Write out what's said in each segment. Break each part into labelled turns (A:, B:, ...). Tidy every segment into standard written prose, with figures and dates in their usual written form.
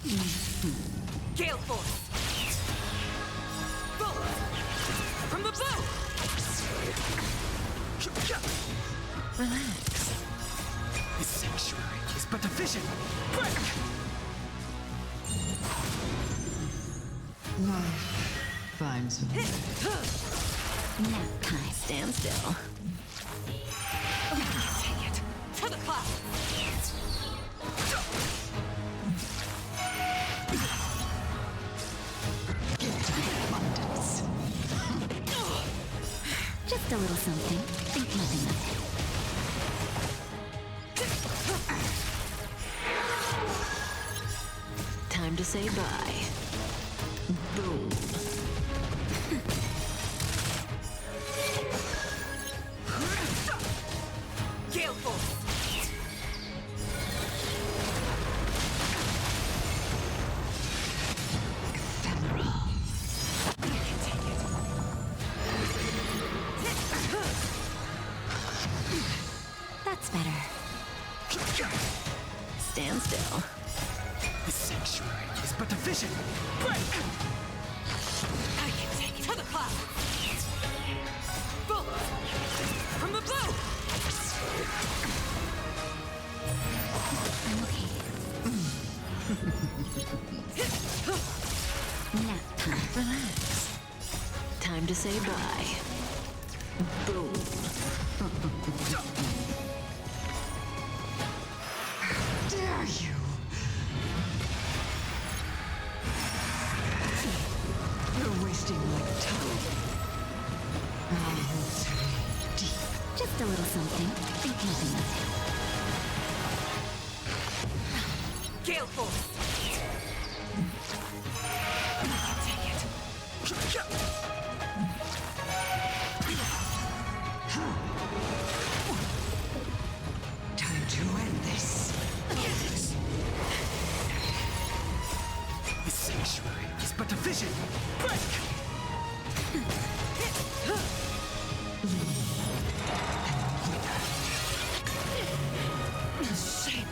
A: Gale force! Bolt! From the bow!
B: Relax.
C: This sanctuary is but a vision. Break!
B: Life finds me.
D: Nap time. Stand still.
A: Take it! To the clouds!
B: Abundance.
D: Just a little something. Think nothing of it. Time to say bye. Boom.
A: Gale force!
D: That's better. Stand still.
C: This sanctuary is but a vision. Break!
A: I can take it! To the clouds! Bolt! From the bow!
D: I'm okay. Nap time. Relax. Time to say bye. Boom.
B: Dare you? You're wasting my time. I'll hold deep.
D: Just a little something. Think nothing of it.
A: Gale force! Take it!
B: Time to end this.
C: This sanctuary is but a vision. Break!
B: Shame.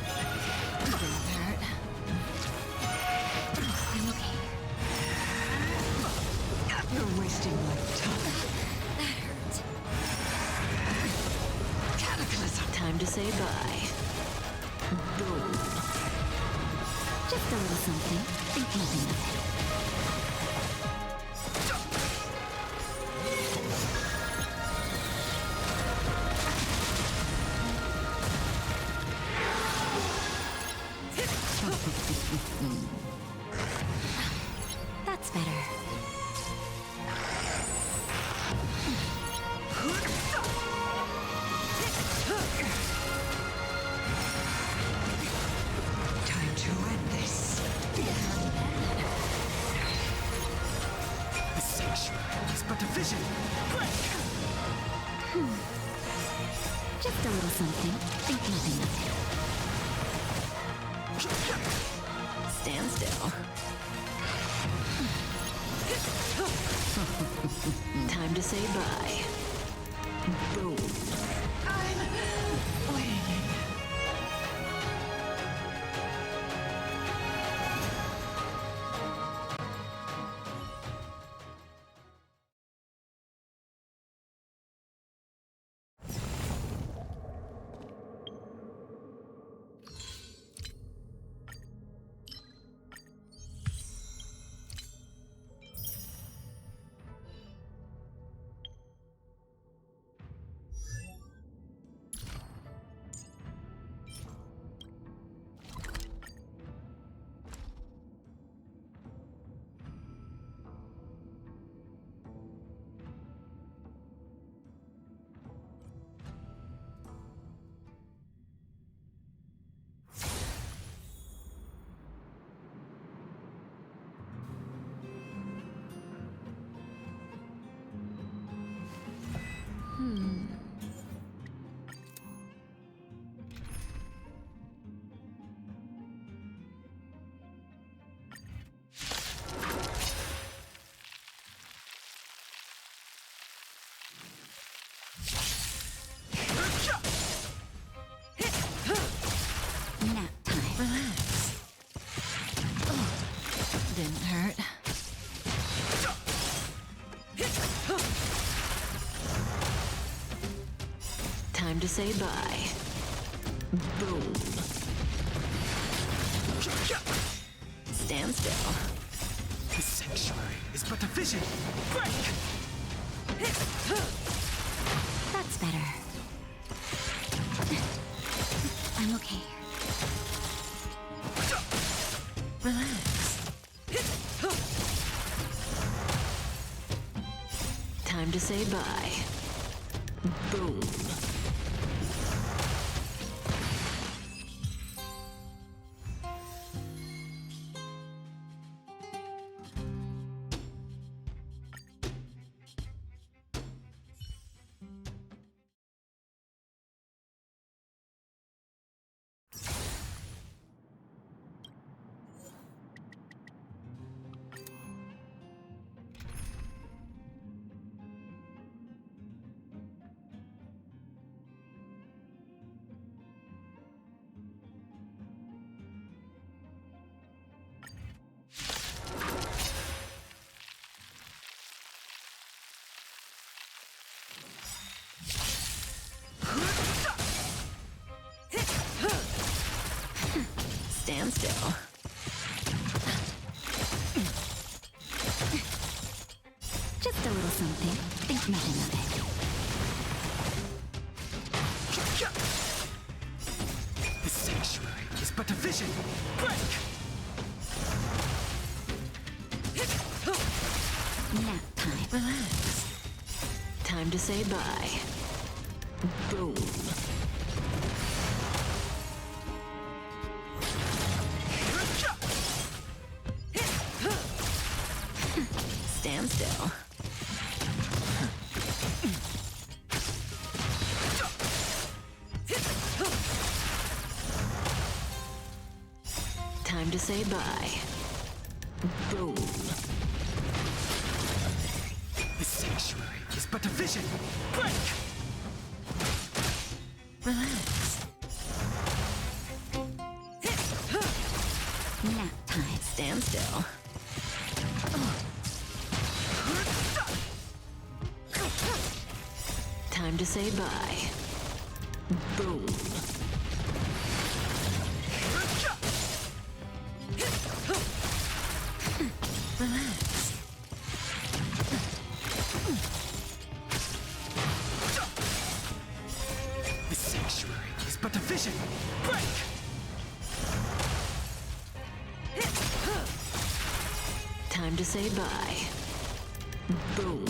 D: Hurt. I'm okay.
B: You're wasting my time.
D: That hurt.
B: Cataclysm.
D: Time to say bye. Boom. Just a little something. Think nothing of it. That's better.
B: Time to end this.
C: This sanctuary is but a vision. Break!
D: Just a little something. Think nothing of it. Stand still. Time to say bye. Boom.
B: I'm waiting.
D: to say bye. Boom. Stand still.
C: The sanctuary is but a vision. Break!
D: That's better. I'm okay.
C: Relax.
D: Time to say bye. Boom. Stand still. Just a little something. Think nothing of it.
C: The sanctuary is but a vision. Break!
D: Nap time. Relax. Time to say bye. Boom. Stand still. Time to say bye. Boom.
C: The sanctuary is but a vision. Break!
D: Relax. Nap time. Stand still. Time to say bye. Boom. Relax.
C: The sanctuary is but a vision. Break!
D: Time to say bye. Boom.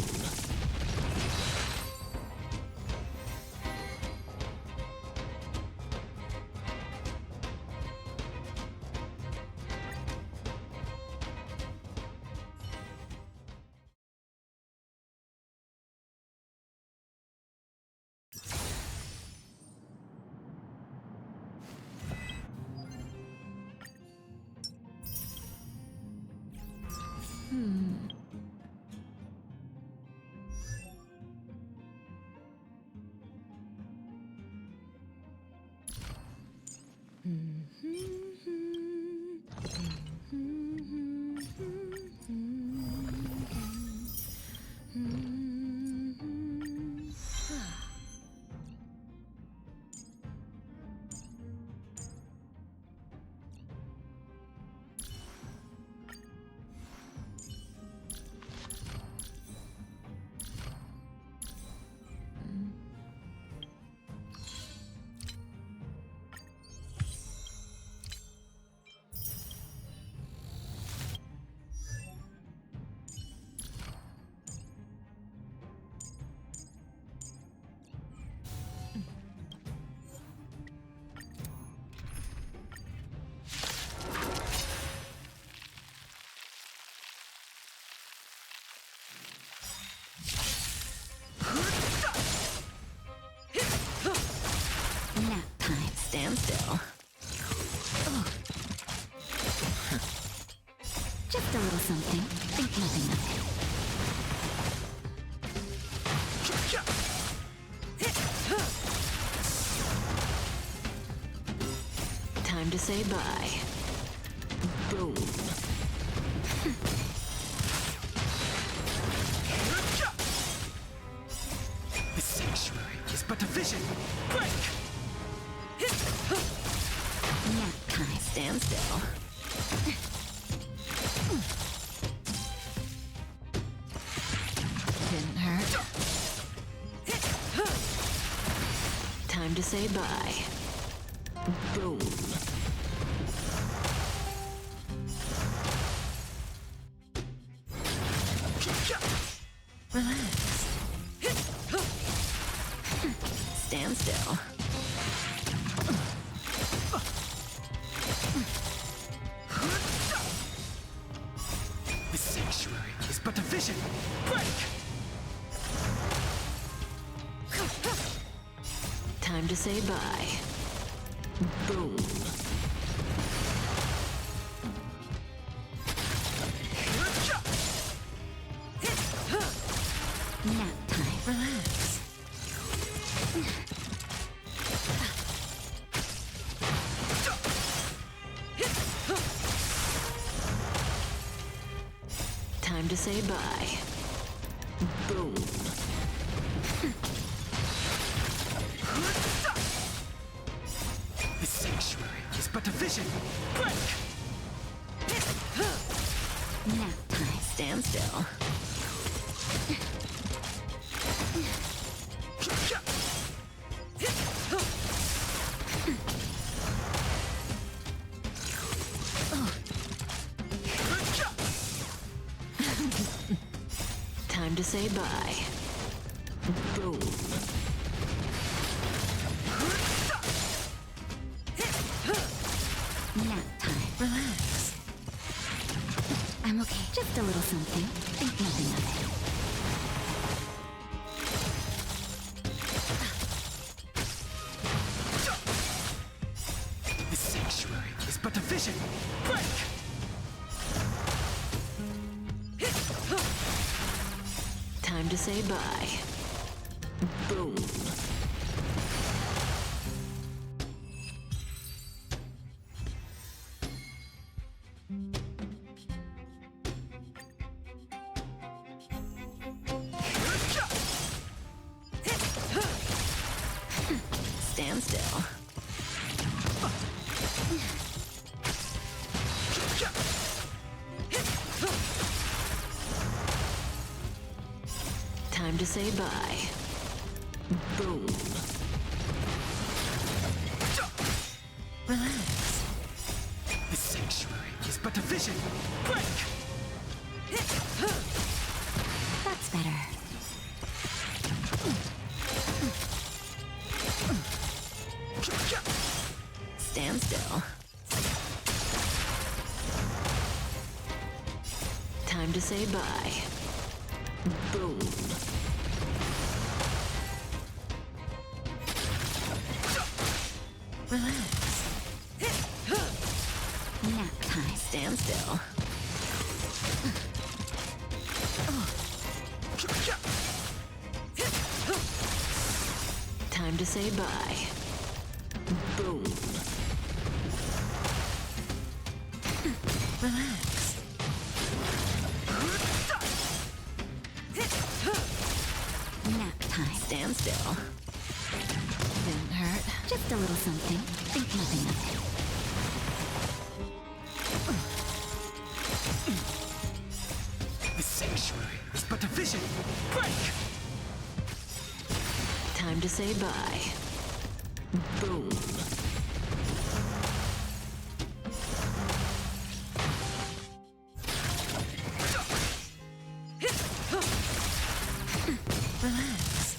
D: Stand still. Just a little something. Think nothing of it. Time to say bye. Boom.
C: The sanctuary is but a vision. Break!
D: Stand still. Didn't hurt. Time to say bye. Boom. Relax. Stand still.
C: The sanctuary is but a vision. Break!
D: Time to say bye. Boom. Nap time. Relax. Time to say bye. Boom.
C: The sanctuary is but a vision. Break!
D: Nap time. Stand still. Time to say bye. Boom. Nap time. Relax. I'm okay. Just a little something. Think nothing of it.
C: The sanctuary is but a vision. Break!
D: Time to say bye. Boom. Stand still. Time to say bye. Boom. Relax.
C: The sanctuary is but a vision. Break!
D: That's better. Stand still. Time to say bye. Boom. Relax. Nap time. Stand still. Time to say bye. Boom. Relax. Nap time. Stand still. Didn't hurt. Just a little something. Think nothing of it.
C: The sanctuary is but a vision. Break!
D: Time to say bye. Boom. Relax.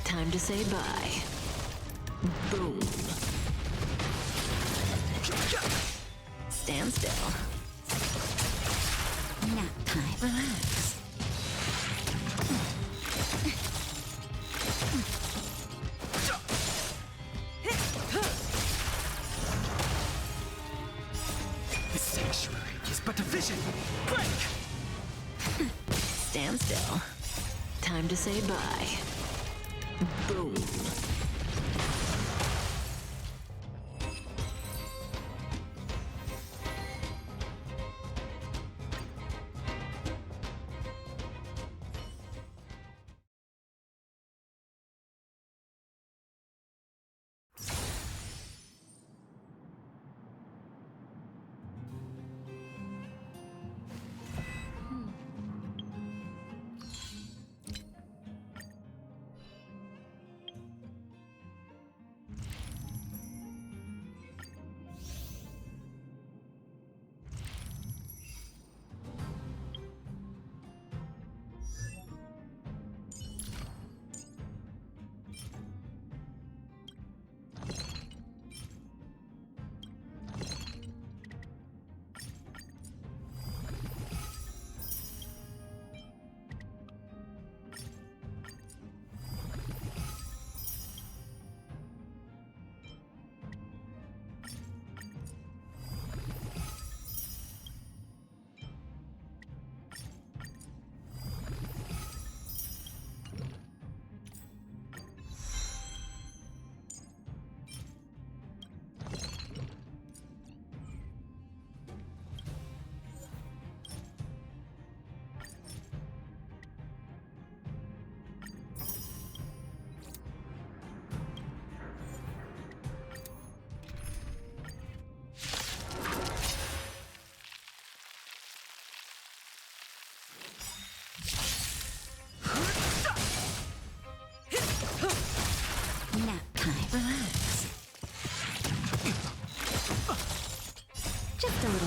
D: Time to say bye. Boom. Stand still. Nap time. Relax.
C: The sanctuary is but a vision. Break!
D: Stand still. Time to say bye. Boom.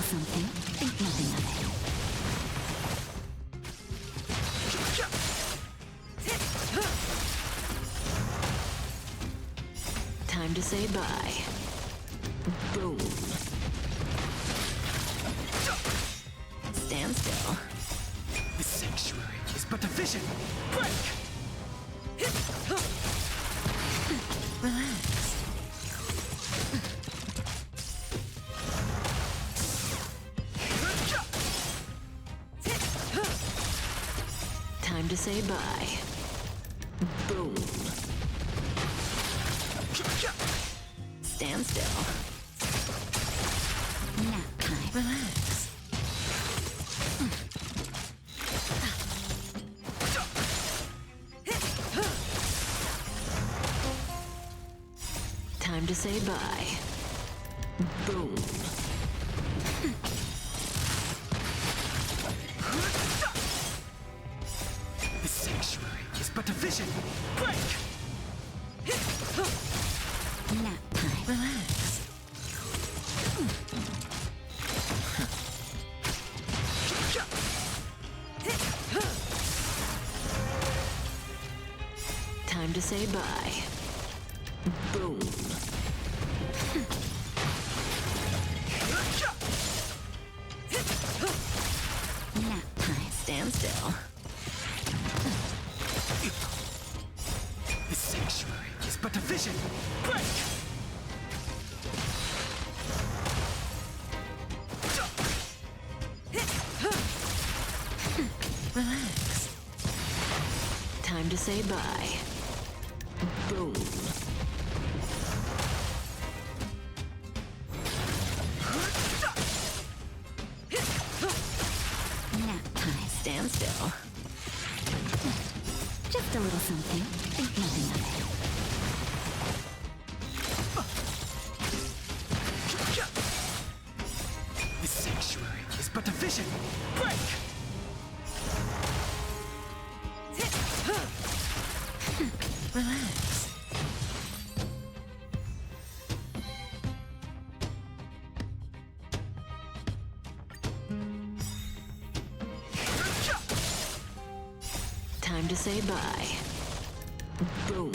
D: little something. Think nothing of it. Time to say bye. Boom. Stand still.
C: The sanctuary is but a vision. Break!
D: Relax. Time to say bye. Boom. Stand still. Nap time. Relax. Time to say bye. Boom.
C: The sanctuary is but a vision. Break!
D: Nap time. Relax. Time to say bye. Boom. Nap time. Stand still.
C: The sanctuary is but a vision. Break!
D: Relax. Time to say bye. Boom. Nap time. Stand still. Just a little something. Think nothing of it.
C: The sanctuary is but a vision. Break!
D: Relax. Time to say bye. Boom.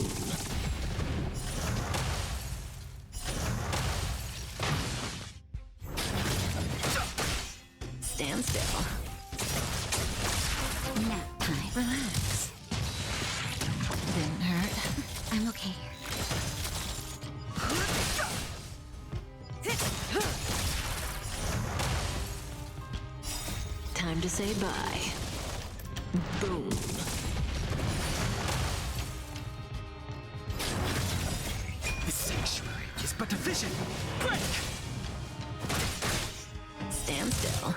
D: Stand still. Nap time. Relax. Didn't hurt. I'm okay. Time to say bye. Boom.
C: The sanctuary is but a vision. Break!
D: Stand still.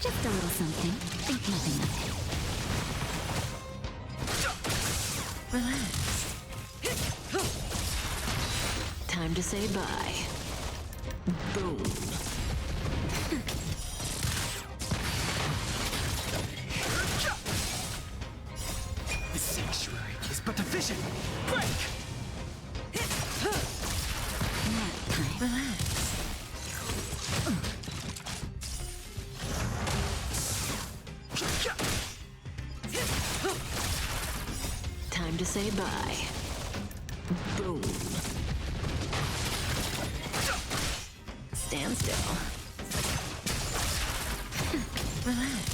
D: Just a little something. Think nothing of it. Relax. Time to say bye. Boom.
C: The sanctuary is but a vision. Break!
D: Nap time. Relax. Time to say bye. Boom. Stand still. Relax.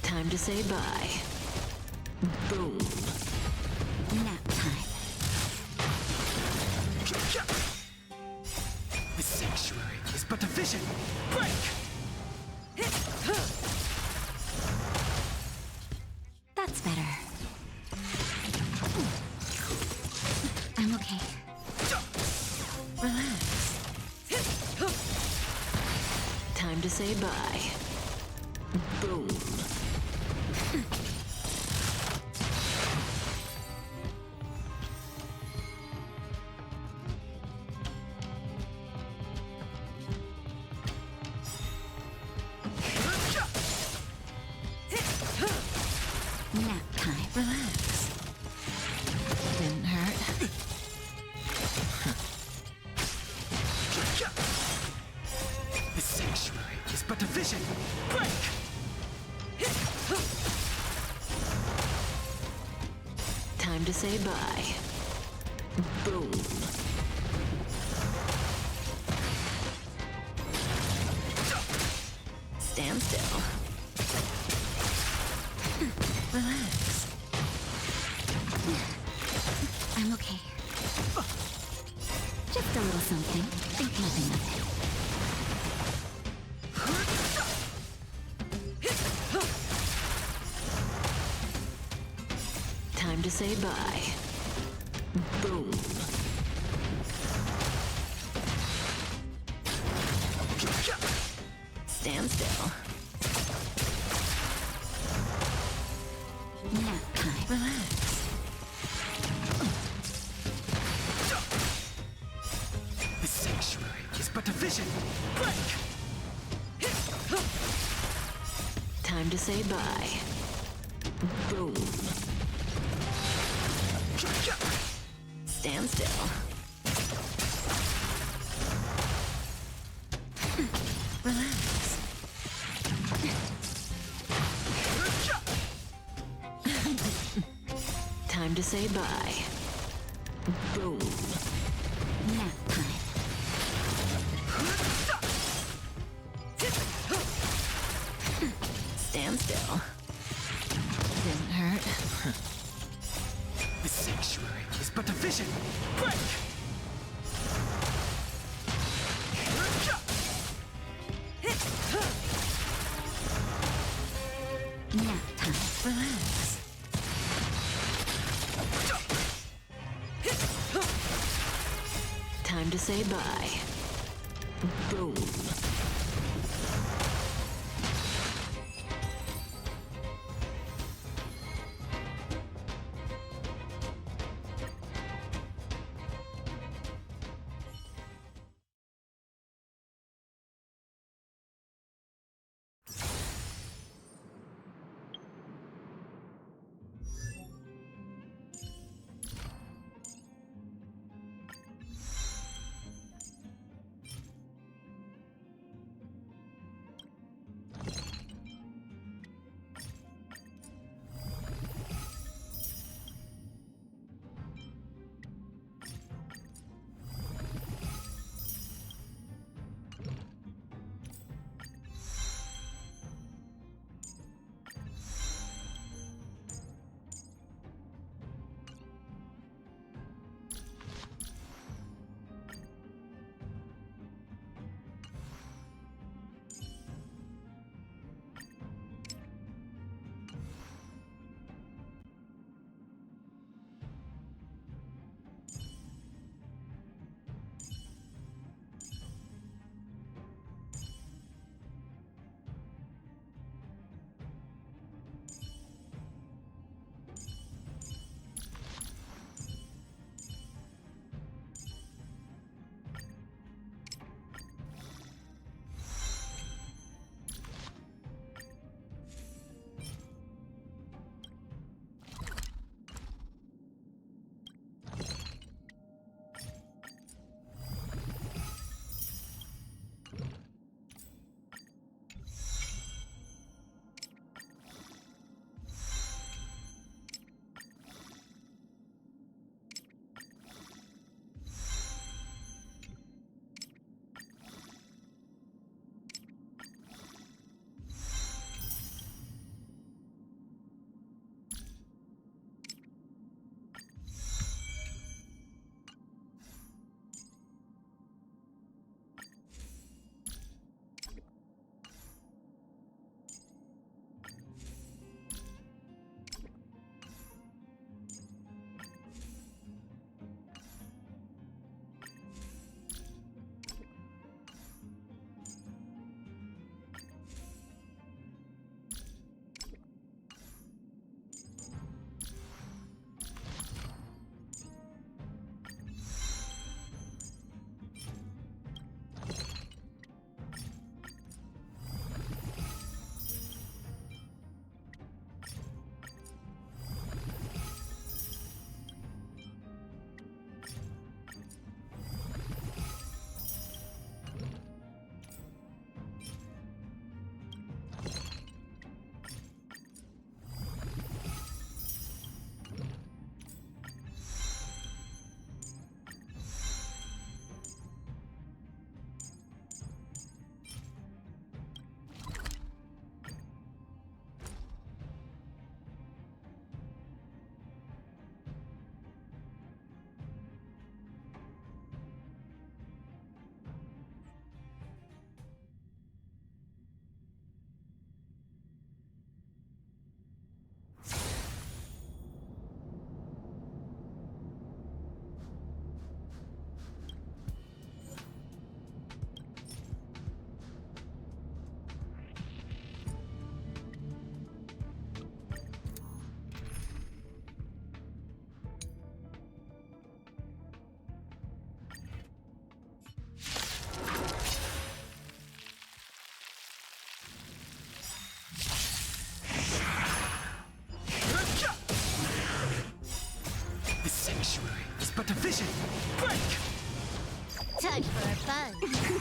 D: Time to say bye. Boom. Nap time.
C: The sanctuary is but a vision. Break!
D: That's better. I'm okay. Relax. Time to say bye. Boom.
C: but a vision. Break!
B: Time to say bye. Boom. Stand still. Relax.
D: I'm okay. Just a little something. Think nothing of it.
B: Time to say bye. Boom. Stand still.
D: Nap time.
B: Relax.
C: The sanctuary is but a vision. Break!
B: Time to say bye. Boom. Stand still. Relax. Time to say bye. Boom.
D: Nap time.
B: Stand still. Didn't hurt.
C: The sanctuary is but a vision. Break!
D: Nap time.
B: Relax. Time to say bye. Boom.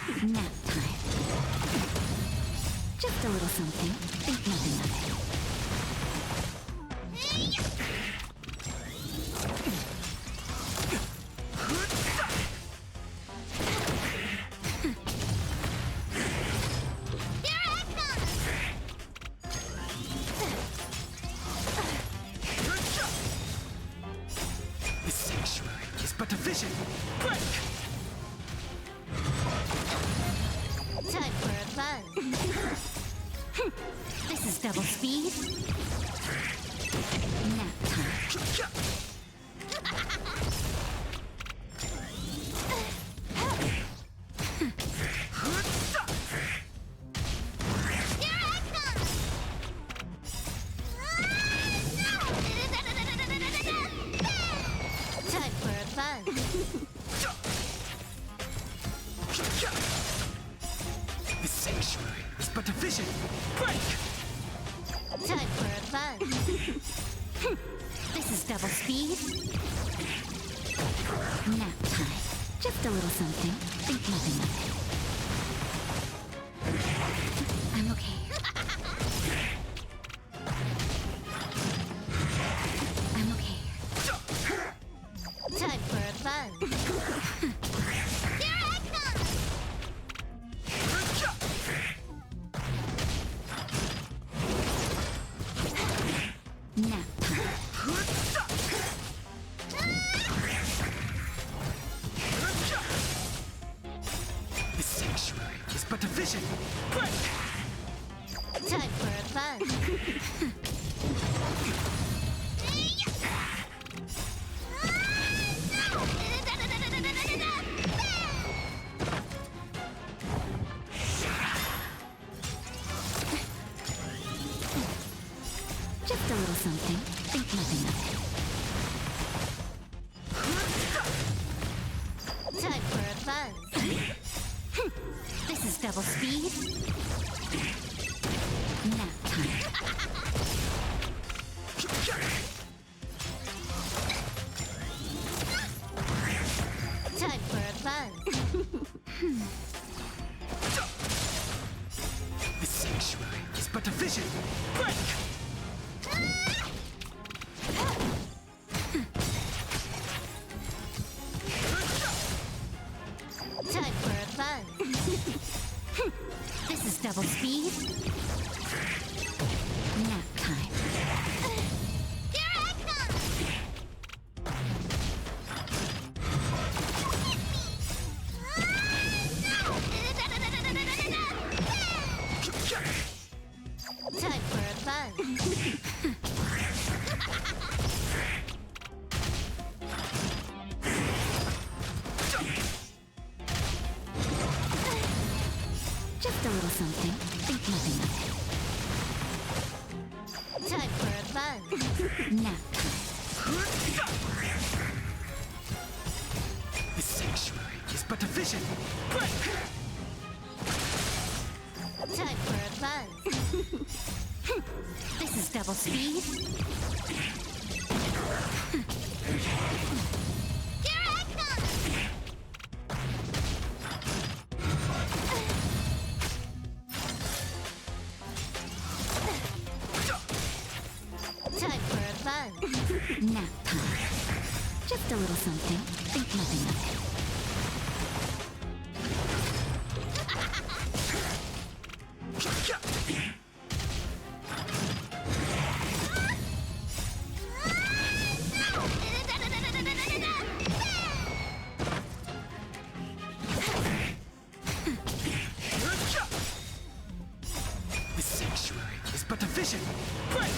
D: Nap time. Just a little something. Think nothing of it.
C: The sanctuary is but a vision. Break!
D: Time for a fun. This is double speed. Nap time. Time for a fun.
C: The sanctuary is but a vision. Break!
D: Time for a fun. This is double speed. Nap time. Just a little something. Think nothing of it. I'm okay. I'm okay. Time for a fun. Here I come! Nap time.
C: The sanctuary is but a vision. Break!
D: Time for a fun. Just a little something. Think nothing of it. Time for a fun. This is double speed. Nap time. Time for a fun.
C: The sanctuary is but a vision. Break!
D: Time for a fun. This is double speed. Nap time. Here I come! Time for a fun. Just a little something. Think nothing of it. Time for a fun. Nap time.
C: The sanctuary is but a vision. Break!
D: Time for a fun. This is double speed. Here I come! Time for a fun. Nap time. Just a little something. Think nothing of it.
C: The sanctuary is but a vision. Break!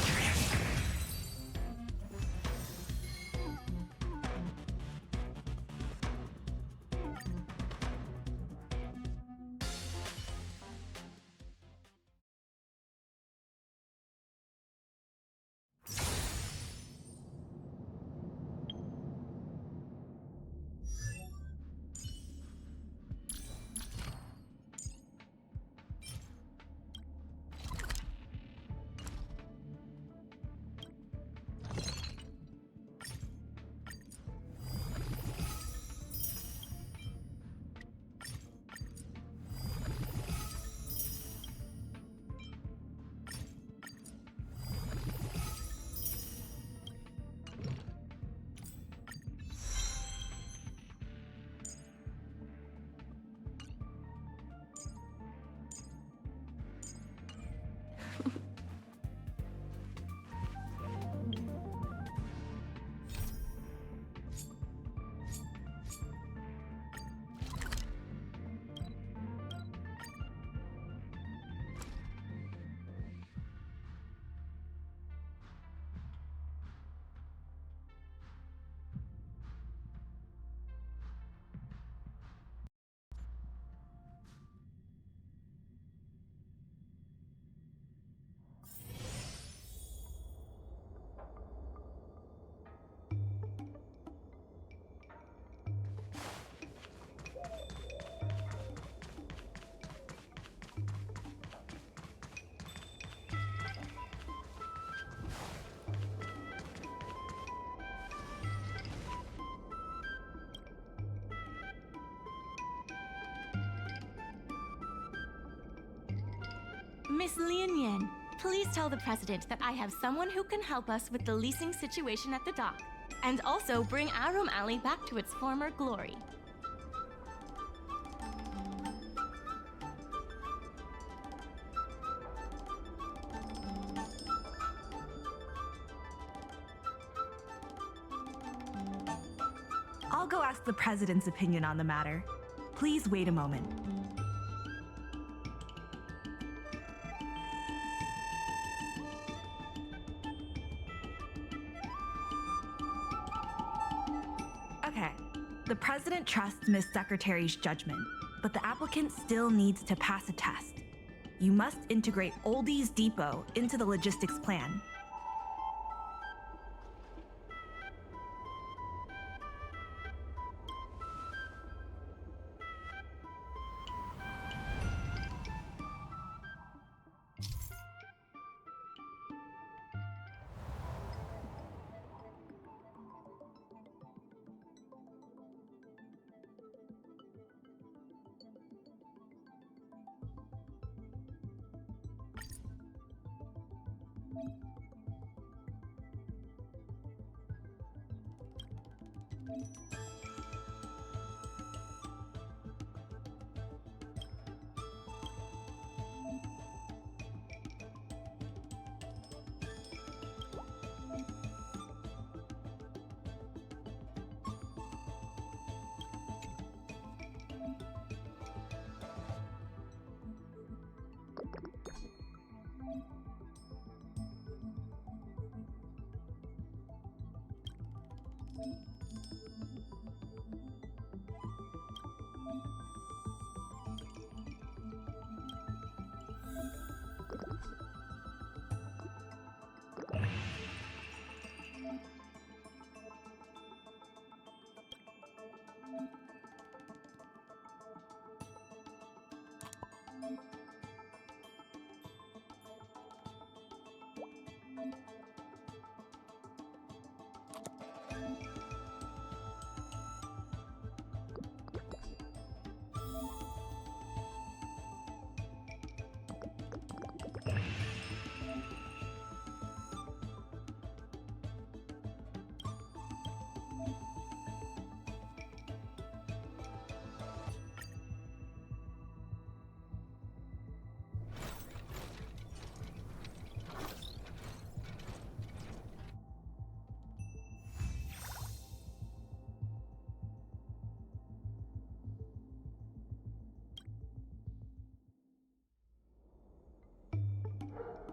E: Miss Lian, please tell the president that I have someone who can help us with the leasing situation at the dock, and also bring Arum Alley back to its former glory.
F: I'll go ask the president's opinion on the matter. Please wait a moment. Okay, the president trusts Miss Secretary's judgment, but the applicant still needs to pass a test. You must integrate Oldie's Depot into the logistics plan.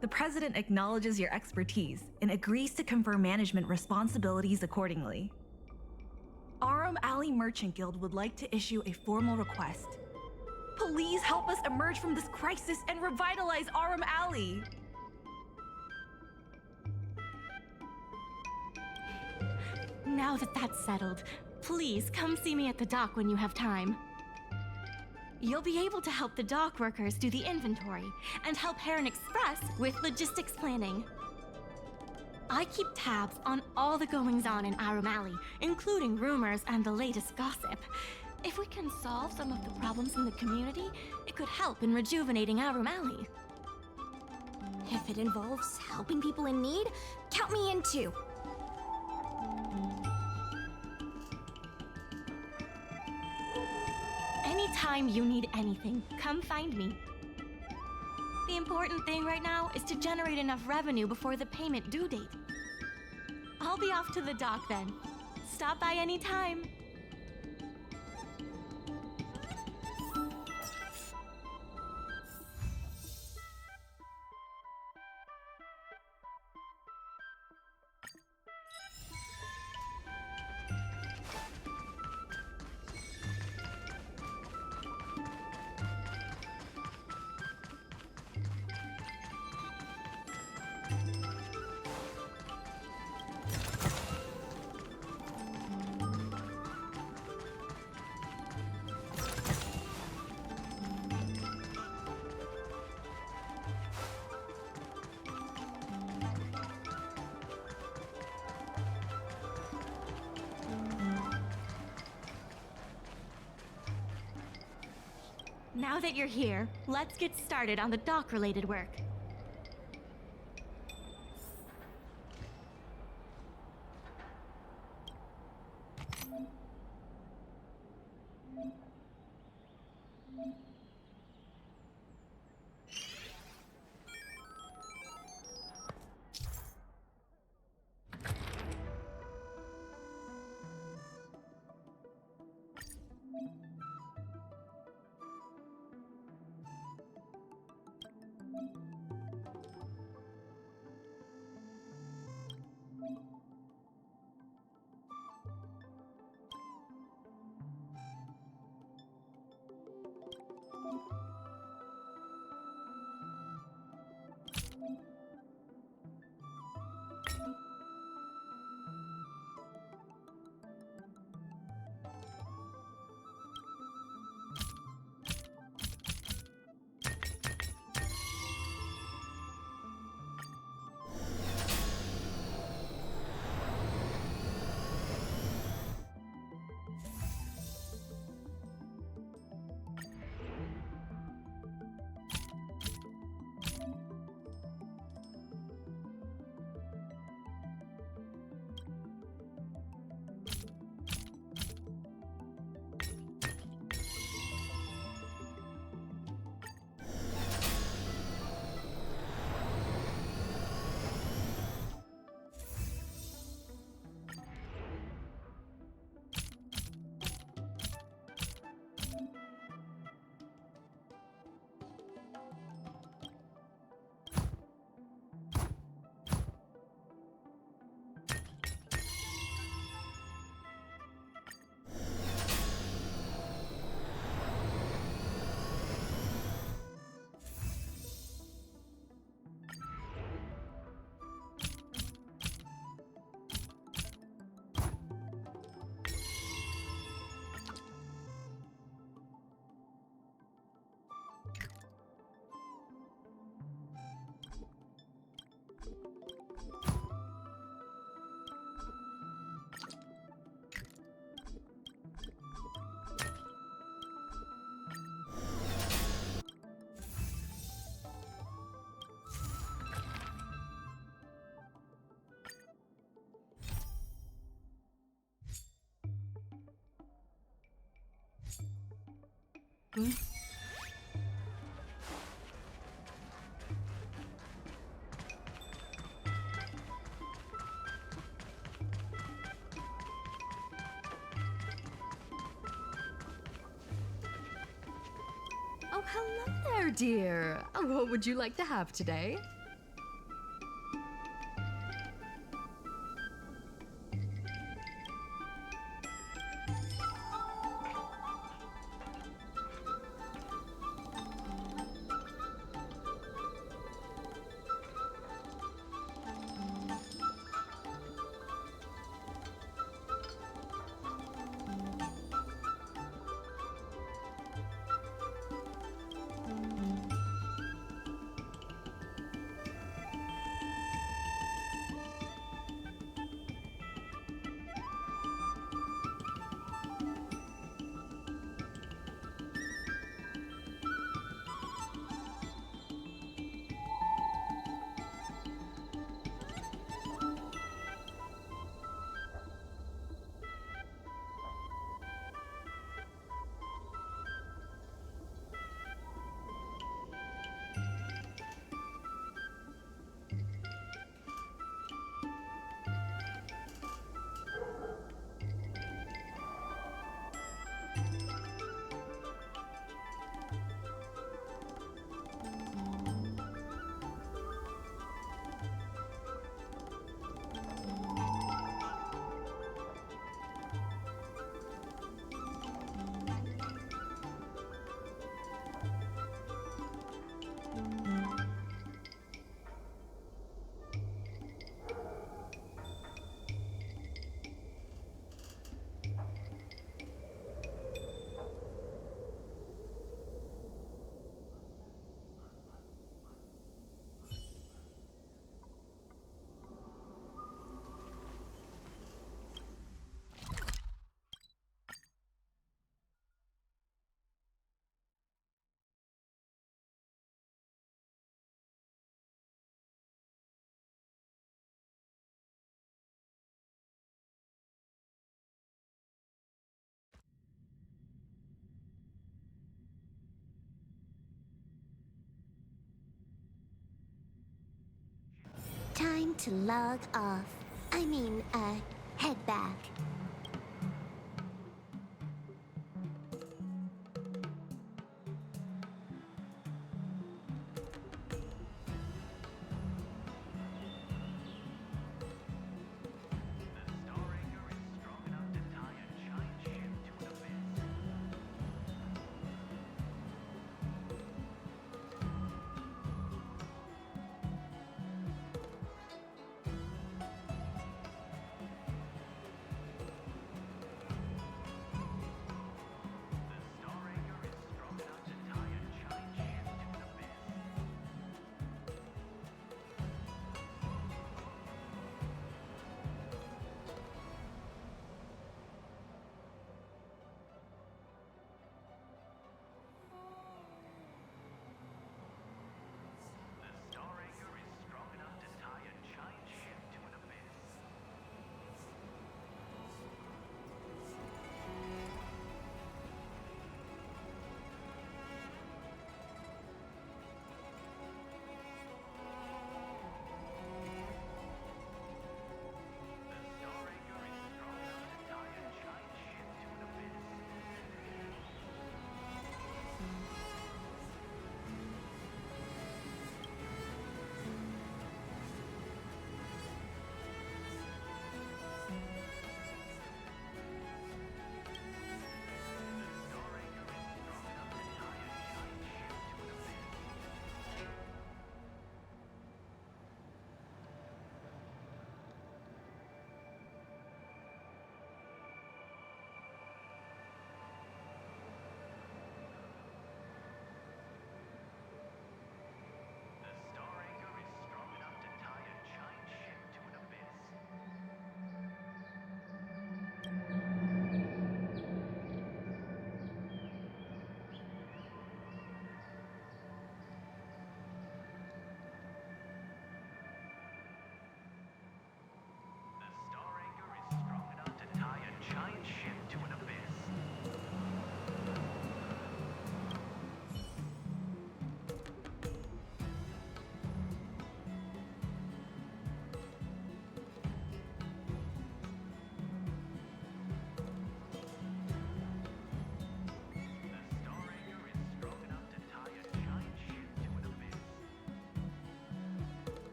F: The president acknowledges your expertise and agrees to confer management responsibilities accordingly. Arum Alley Merchant Guild would like to issue a formal request. Please help us emerge from this crisis and revitalize Arum Alley.
E: Now that that's settled, please come see me at the dock when you have time. You'll be able to help the dock workers do the inventory and help Heron Express with logistics planning. I keep tabs on all the goings-on in Arum Alley, including rumors and the latest gossip. If we can solve some of the problems in the community, it could help in rejuvenating Arum Alley.
D: If it involves helping people in need, count me in too.
E: Anytime you need anything, come find me. The important thing right now is to generate enough revenue before the payment due date. I'll be off to the dock then. Stop by anytime. Now that you're here, let's get started on the dock-related work.
B: Oh, hello there, dear. What would you like to have today?
G: to log off. I mean, head back.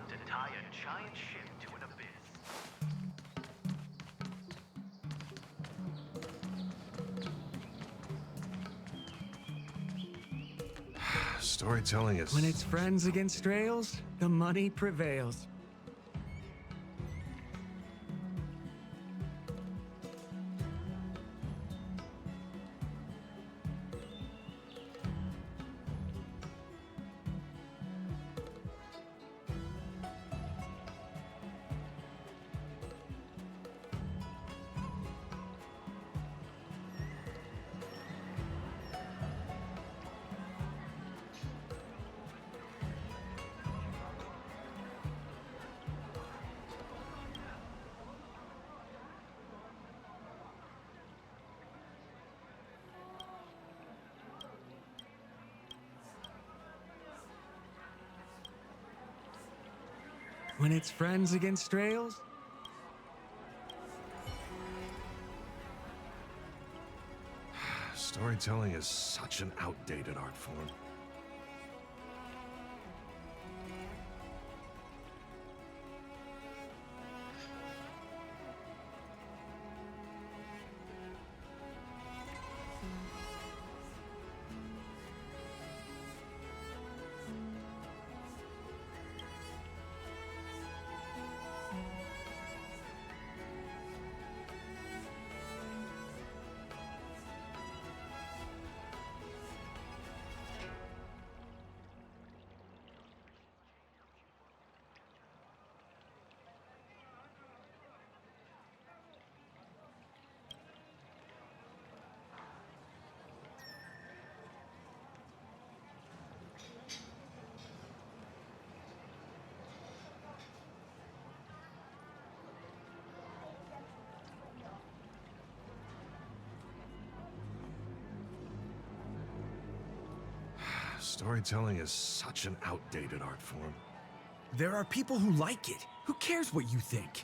C: To tie a giant ship to an abyss.
H: Storytelling is...
I: When it's friends against rails, the money prevails. When it's friends against Strails?
H: Storytelling is such an outdated art form. Storytelling is such an outdated art form.
C: There are people who like it. Who cares what you think?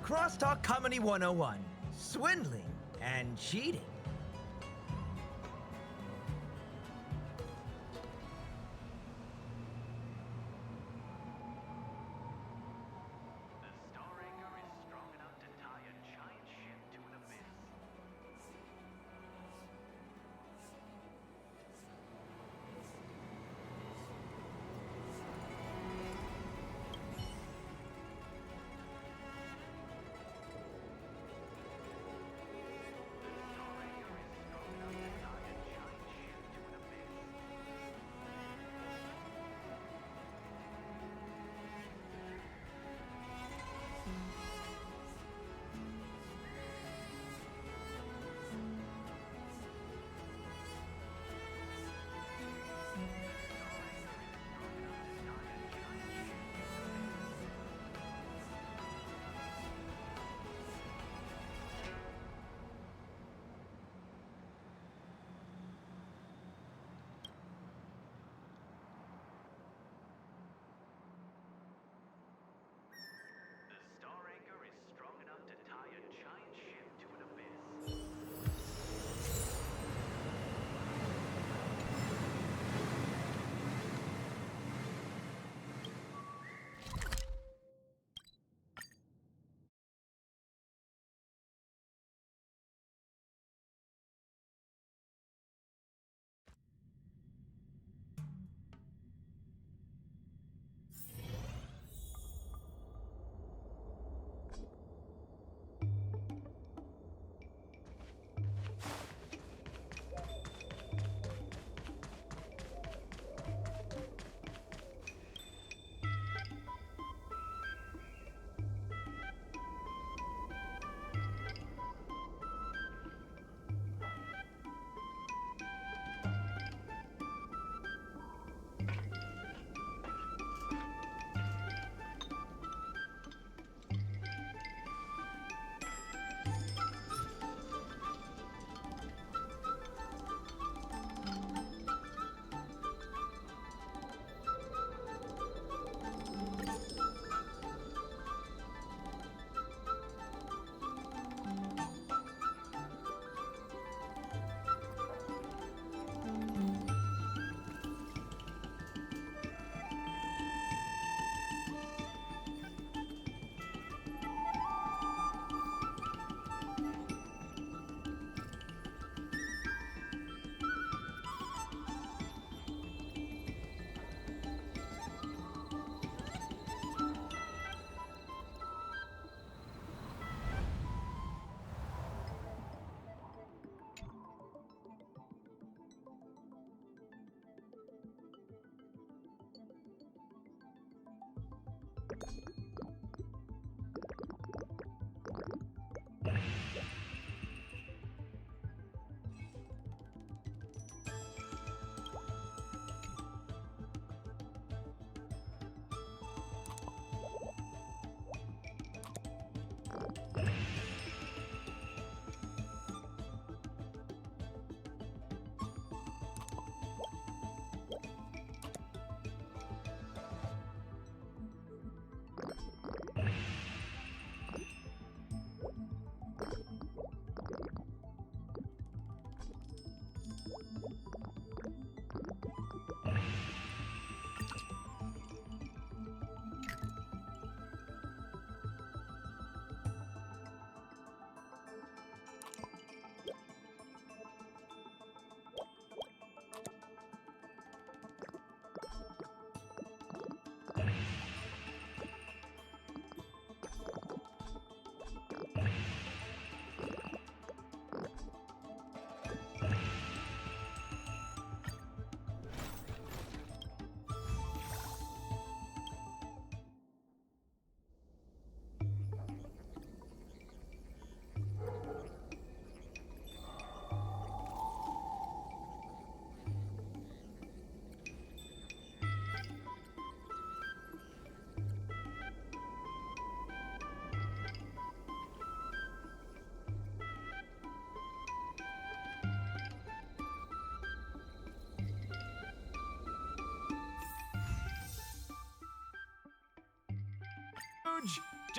J: Crosstalk Comedy 101. Swindling and cheating.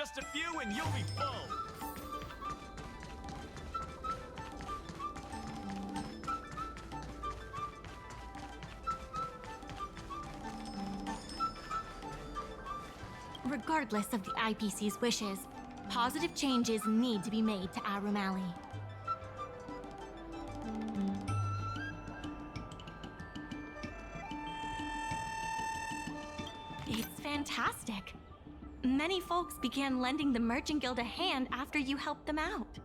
C: Just a few and you'll be full.
E: Regardless of the IPC's wishes, positive changes need to be made to Arum Alley. It's fantastic. Many folks began lending the Merchant Guild a hand after you helped them out.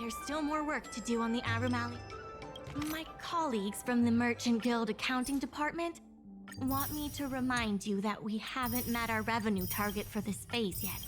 E: There's still more work to do on the Arum Alley. My colleagues from the Merchant Guild Accounting Department want me to remind you that we haven't met our revenue target for this phase yet.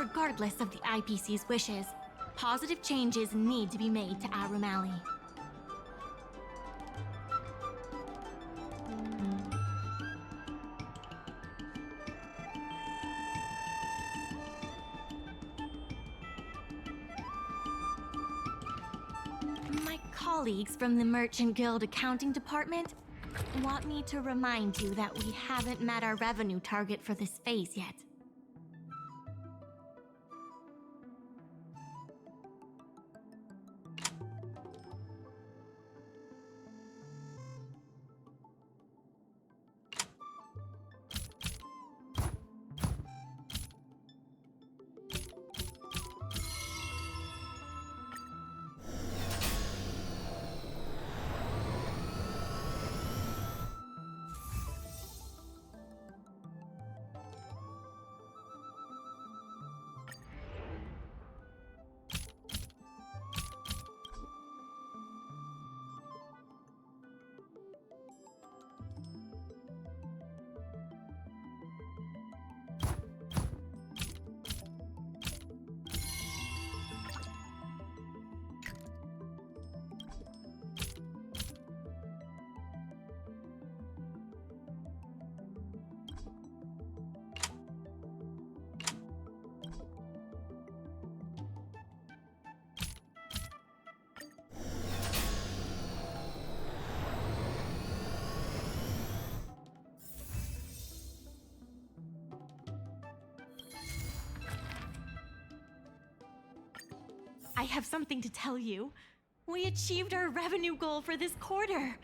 E: Regardless of the IPC's wishes, positive changes need to be made to Arum Alley. My colleagues from the Merchant Guild Accounting Department want me to remind you that we haven't met our revenue target for this phase yet. I have something to tell you. We achieved our revenue goal for this quarter.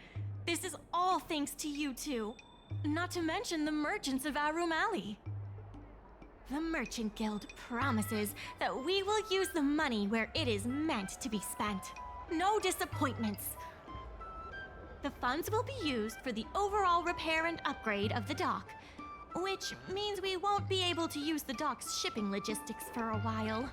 E: This is all thanks to you two. Not to mention the merchants of Arum Alley. The Merchant Guild promises that we will use the money where it is meant to be spent. No disappointments. The funds will be used for the overall repair and upgrade of the dock, which means we won't be able to use the dock's shipping logistics for a while.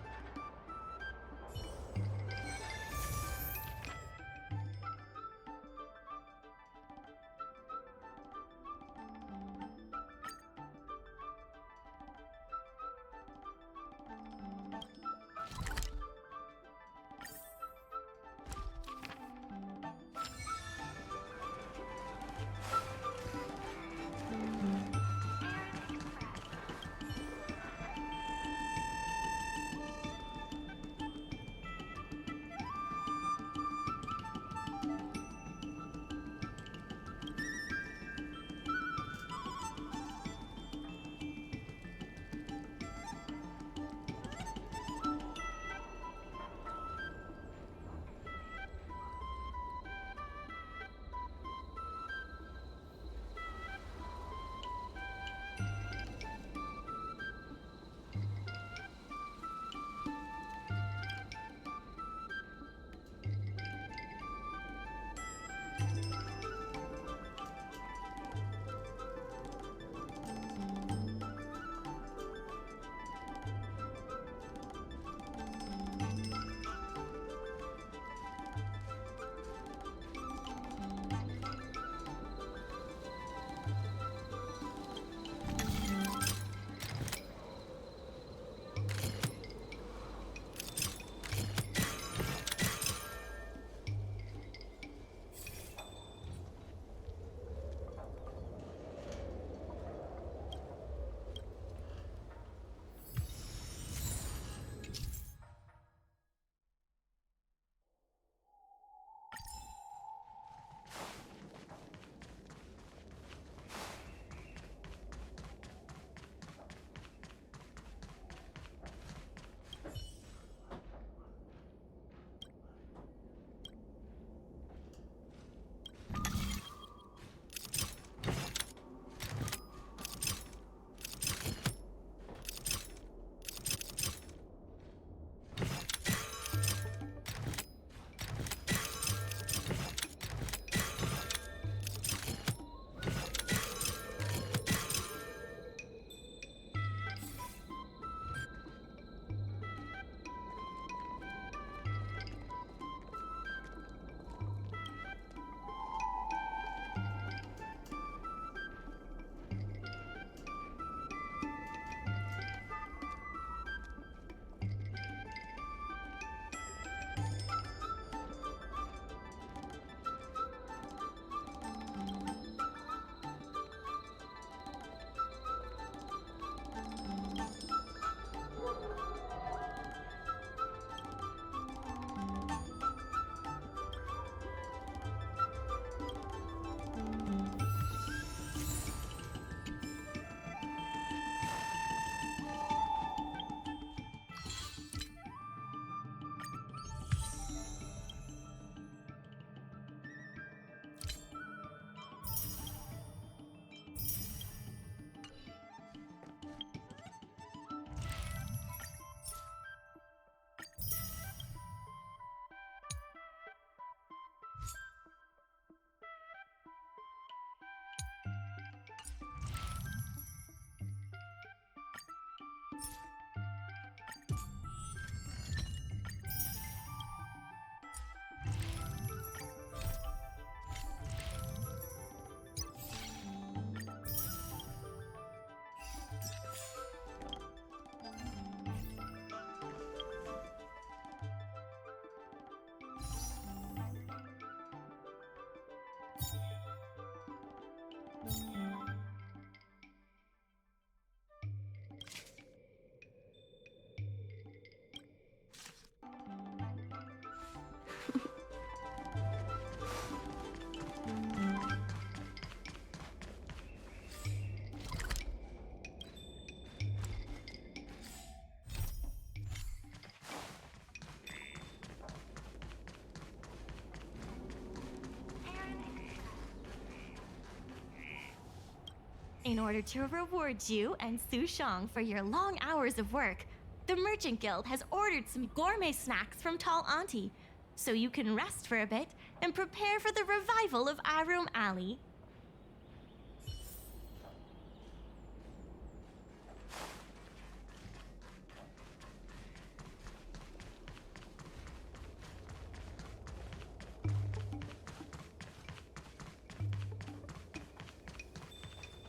E: In order to reward you and Su Shang for your long hours of work, the Merchant Guild has ordered some gourmet snacks from Tall Auntie, so you can rest for a bit and prepare for the revival of Arum Alley.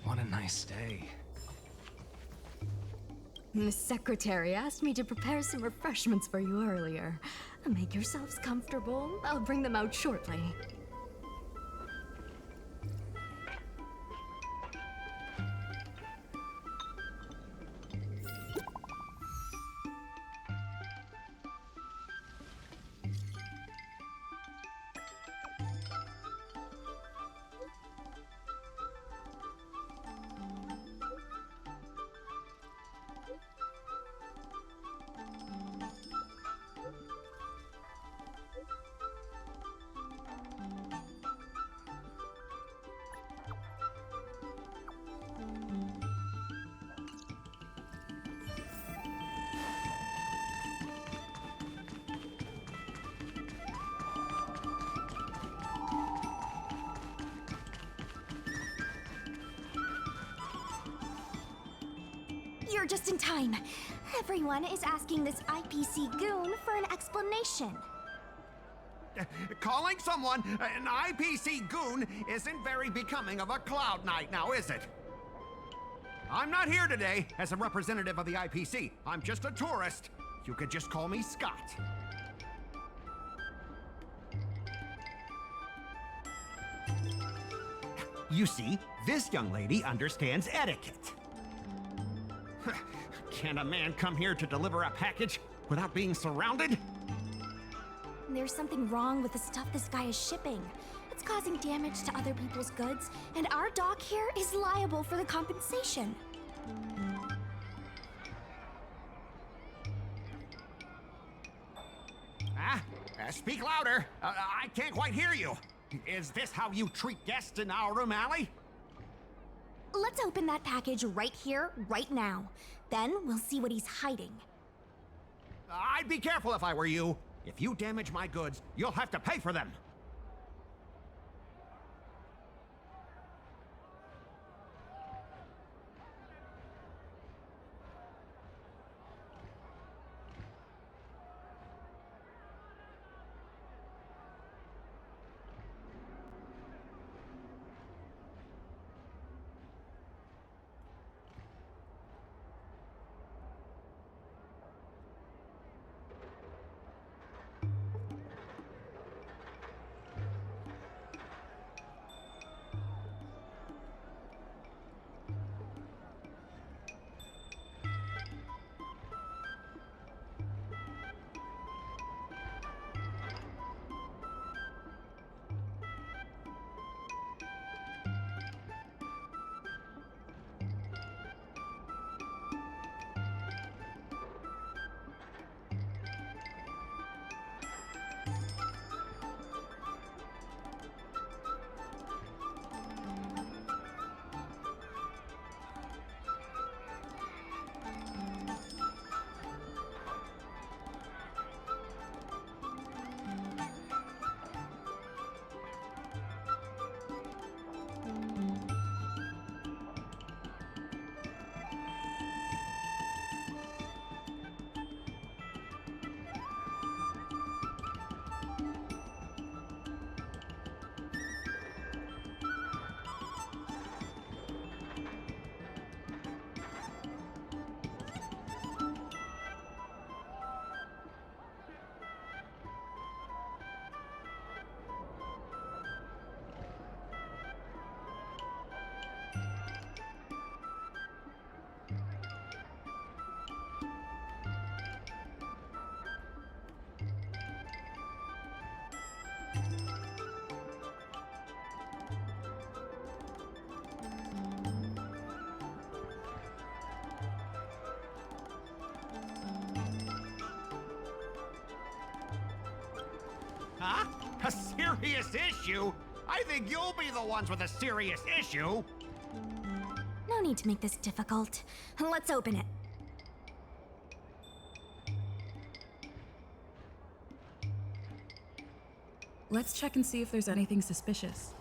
C: What a nice day.
B: Miss Secretary asked me to prepare some refreshments for you earlier. Make yourselves comfortable. I'll bring them out shortly.
G: You're just in time. Everyone is asking this IPC goon for an explanation.
K: Calling someone an IPC goon isn't very becoming of a Cloud Knight now, is it? I'm not here today as a representative of the IPC. I'm just a tourist. You could just call me Scott. You see, this young lady understands etiquette. Can a man come here to deliver a package without being surrounded?
G: There's something wrong with the stuff this guy is shipping. It's causing damage to other people's goods, and our dock here is liable for the compensation.
K: Speak louder. I can't quite hear you. Is this how you treat guests in our room alley?
G: Let's open that package right here, right now. Then we'll see what he's hiding.
K: I'd be careful if I were you. If you damage my goods, you'll have to pay for them. Serious issue? I think you'll be the ones with a serious issue.
G: No need to make this difficult. Let's open it.
L: Let's check and see if there's anything suspicious.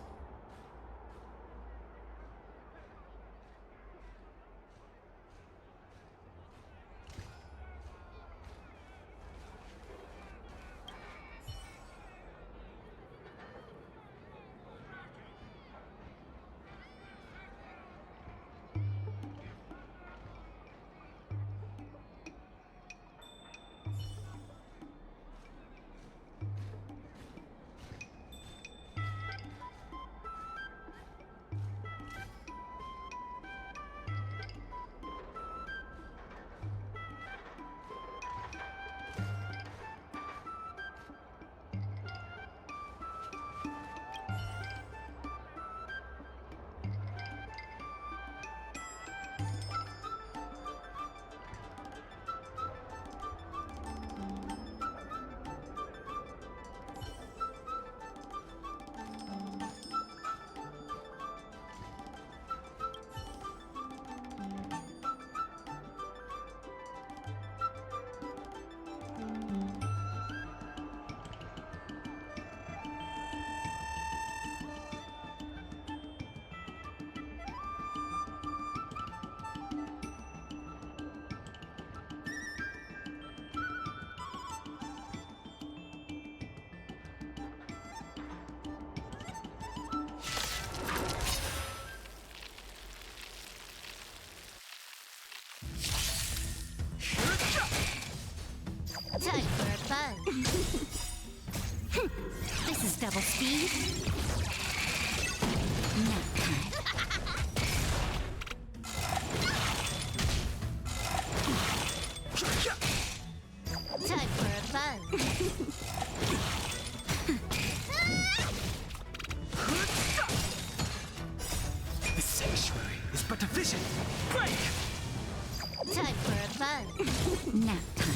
D: Time for a fun. This is double speed. Nap time. Time for a fun.
C: The sanctuary is but a vision. Break!
D: Time for a fun. Nap time.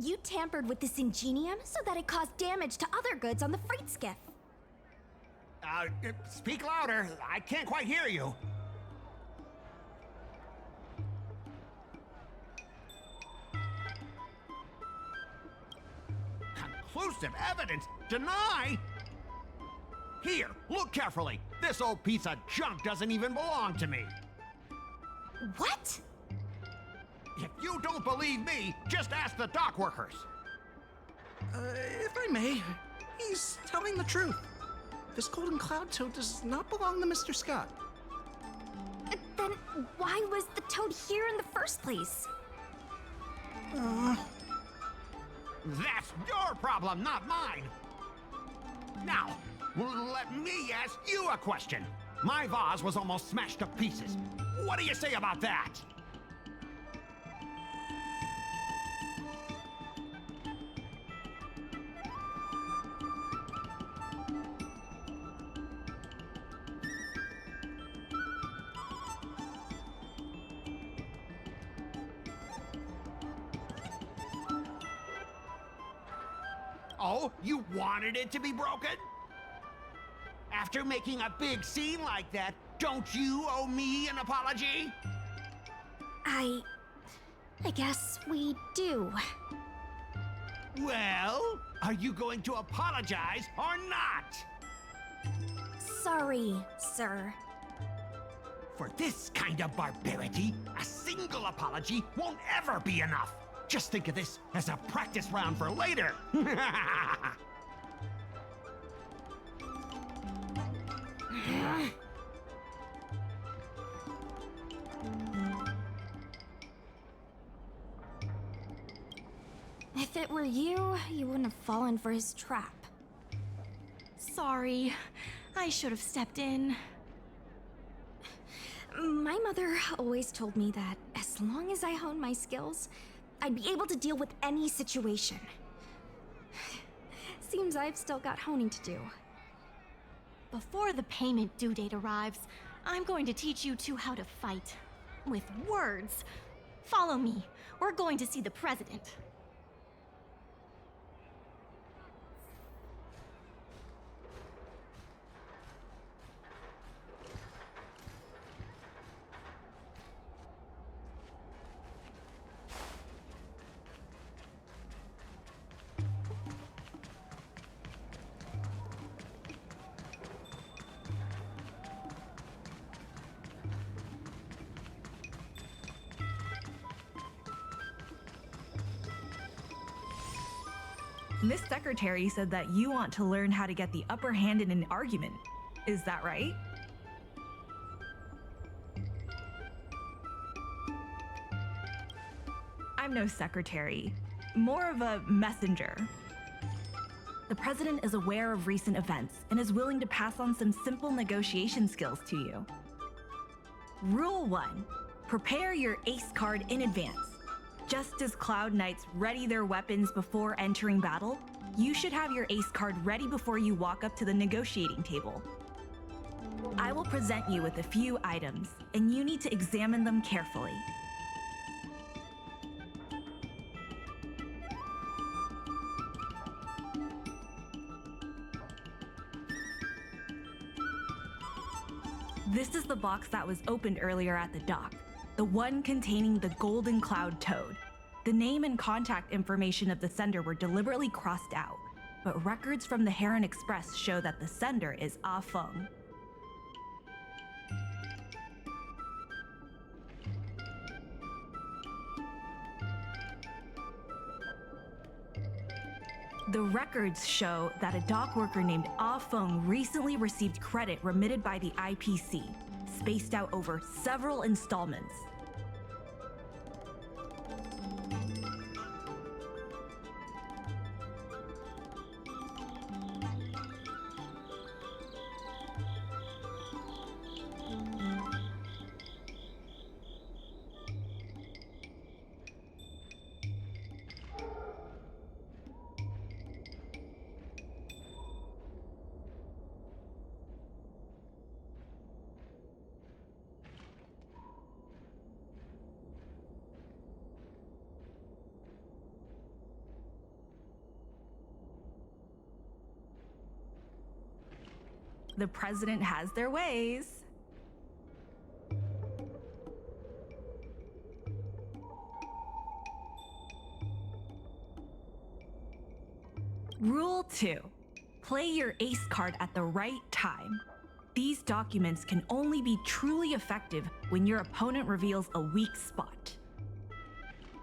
G: You tampered with this ingenium so that it caused damage to other goods on the freight skiff.
K: Speak louder. I can't quite hear you. Conclusive evidence? Deny? Here, look carefully. This old piece of junk doesn't even belong to me.
G: What?
K: If you don't believe me, just ask the dock workers.
C: If I may, he's telling the truth. This golden cloud toad does not belong to Mr. Scott.
G: Then why was the toad here in the first place?
K: That's your problem, not mine. Now, let me ask you a question. My vase was almost smashed to pieces. What do you say about that? Oh, you wanted it to be broken? After making a big scene like that, don't you owe me an apology?
G: I guess we do.
K: Well, are you going to apologize or not?
G: Sorry, sir.
K: For this kind of barbarity, a single apology won't ever be enough. Just think of this as a practice round for later.
G: If it were you, you wouldn't have fallen for his trap.
E: Sorry. I should have stepped in.
G: My mother always told me that as long as I honed my skills, I'd be able to deal with any situation. Seems I've still got honing to do.
E: Before the payment due date arrives, I'm going to teach you two how to fight. With words. Follow me. We're going to see the president.
F: Miss Secretary said that you want to learn how to get the upper hand in an argument. Is that right? I'm no secretary, more of a messenger. The president is aware of recent events and is willing to pass on some simple negotiation skills to you. Rule 1. Prepare your ace card in advance. Just as Cloud Knights ready their weapons before entering battle, you should have your ace card ready before you walk up to the negotiating table. I will present you with a few items, and you need to examine them carefully. This is the box that was opened earlier at the dock, the one containing the Golden Cloud Toad. The name and contact information of the sender were deliberately crossed out, but records from the Heron Express show that the sender is Ah Feng. The records show that a dock worker named Ah Feng recently received credit remitted by the IPC, spaced out over several installments. The president has their ways. Rule 2. Play your ace card at the right time. These documents can only be truly effective when your opponent reveals a weak spot.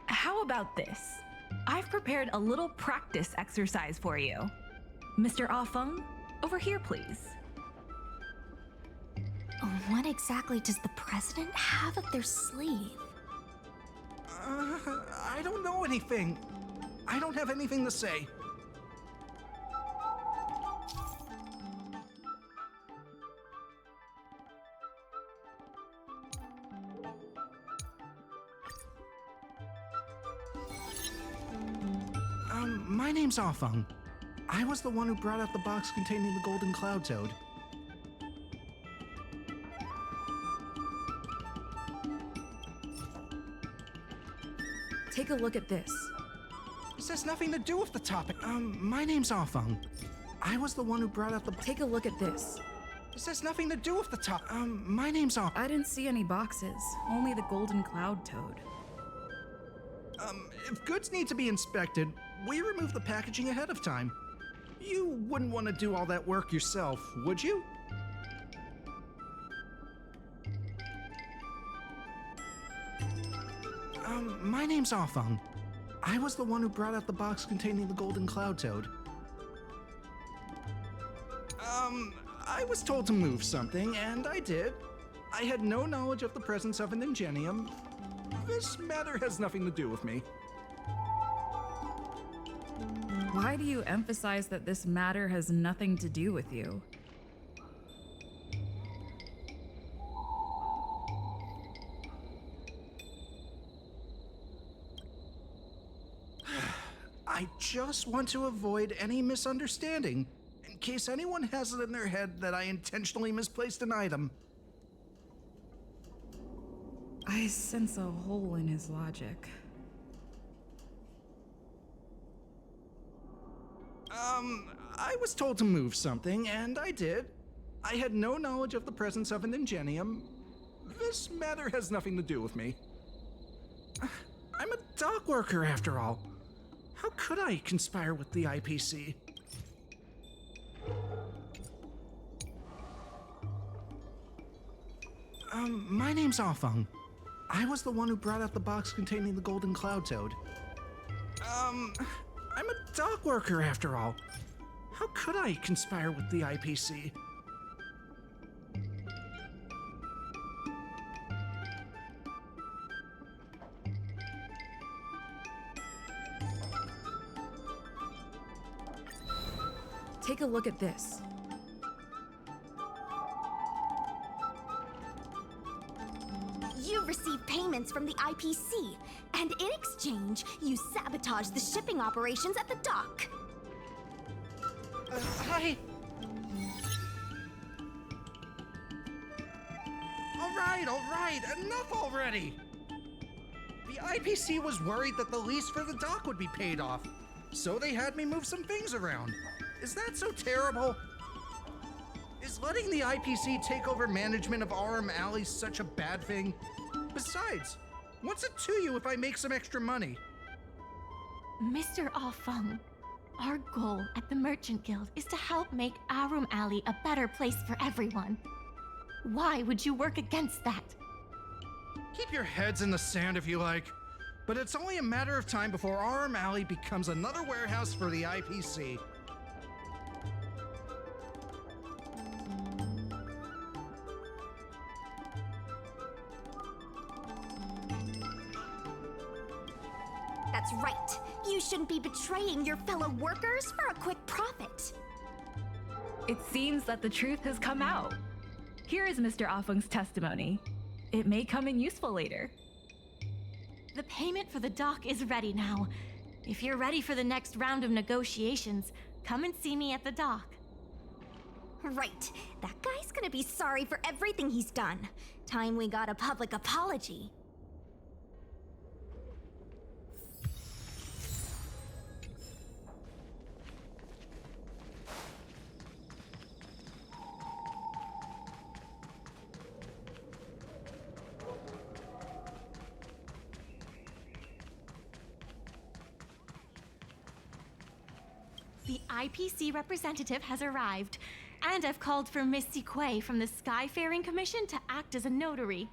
F: How about this? I've prepared a little practice exercise for you. Mr. Ah Feng, over here please.
G: What exactly does the president have up their sleeve?
C: I don't know anything. I don't have anything to say. My name's Ah Feng. I was the one who brought out the box containing the Golden Cloud Toad.
L: Take a look at this.
C: This has nothing to do with the topic. My name's Ah Feng. I was the one who brought out the...
L: Take a look at this.
C: This has nothing to do with the topic. My name's Ah...
L: I didn't see any boxes, only the Golden Cloud Toad.
C: If goods need to be inspected, we remove the packaging ahead of time. You wouldn't want to do all that work yourself, would you? My name's Ah Feng. I was the one who brought out the box containing the Golden Cloud Toad. I was told to move something, and I did. I had no knowledge of the presence of an ingenium. This matter has nothing to do with me.
L: Why do you emphasize that this matter has nothing to do with you?
C: I just want to avoid any misunderstanding, in case anyone has it in their head that I intentionally misplaced an item.
L: I sense a hole in his logic.
C: I was told to move something, and I did. I had no knowledge of the presence of an ingenium. This matter has nothing to do with me. I'm a dock worker, after all. How could I conspire with the IPC? My name's Afeng. I was the one who brought out the box containing the golden cloud toad. I'm a dock worker, after all. How could I conspire with the IPC?
L: Take a look at this.
G: You received payments from the IPC, and in exchange, you sabotaged the shipping operations at the dock.
C: All right, enough already! The IPC was worried that the lease for the dock would be paid off, so they had me move some things around. Is that so terrible? Is letting the IPC take over management of Aurum Alley such a bad thing? Besides, what's it to you if I make some extra money?
E: Mr. Afeng, our goal at the Merchant Guild is to help make Aurum Alley a better place for everyone. Why would you work against that?
C: Keep your heads in the sand if you like, but it's only a matter of time before Aurum Alley becomes another warehouse for the IPC.
G: That's right. You shouldn't be betraying your fellow workers for a quick profit.
F: It seems that the truth has come out. Here is Mr. Afeng's testimony. It may come in useful later.
E: The payment for the dock is ready now. If you're ready for the next round of negotiations, come and see me at the dock.
G: Right. That guy's gonna be sorry for everything he's done. Time we got a public apology.
E: The IPC representative has arrived, and I've called for Miss Siquei from the Skyfaring Commission to act as a notary.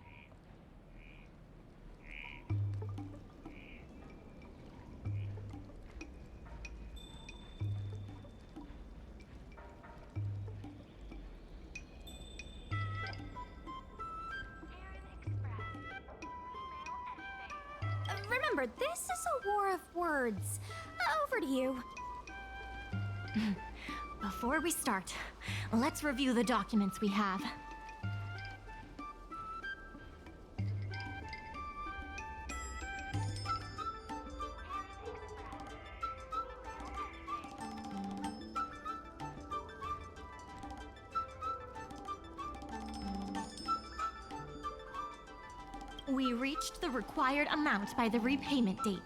G: Remember, this is a war of words. Over to you.
E: Before we start, let's review the documents we have. We reached the required amount by the repayment date.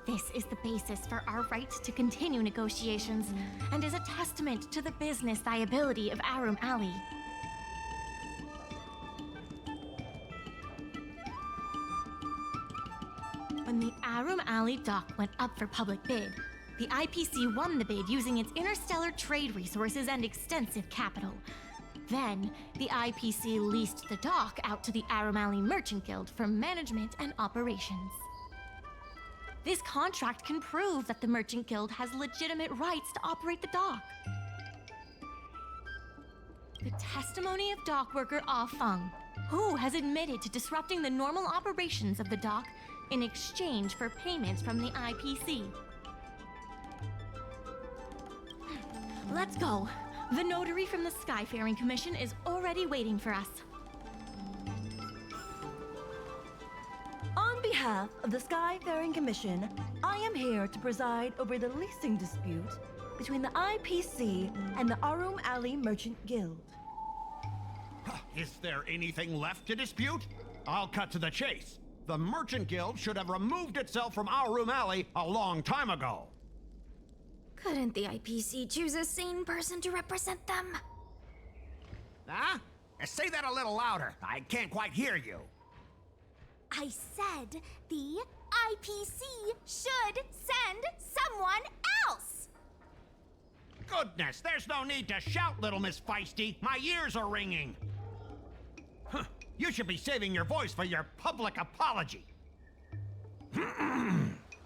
E: This is the basis for our right to continue negotiations and is a testament to the business viability of Aurum Alley. When the Aurum Alley dock went up for public bid, the IPC won the bid using its interstellar trade resources and extensive capital. Then, the IPC leased the dock out to the Aurum Alley Merchant Guild for management and operations. This contract can prove that the Merchant Guild has legitimate rights to operate the dock. The testimony of dock worker Afeng, who has admitted to disrupting the normal operations of the dock in exchange for payments from the IPC. Let's go. The notary from the Skyfaring Commission is already waiting for us.
F: On behalf
M: behalf of the Skyfaring Commission, I am here to preside over the leasing dispute between the IPC and the Arum Alley Merchant Guild.
K: Is there anything left to dispute? I'll cut to the chase. The Merchant Guild should have removed itself from Arum Alley a long time ago.
G: Couldn't the IPC choose a sane person to represent them?
K: Huh? Say that a little louder. I can't quite hear you.
G: I said the IPC should send someone else!
K: Goodness, there's no need to shout, little Miss Feisty. My ears are ringing. Huh. You should be saving your voice for your public apology.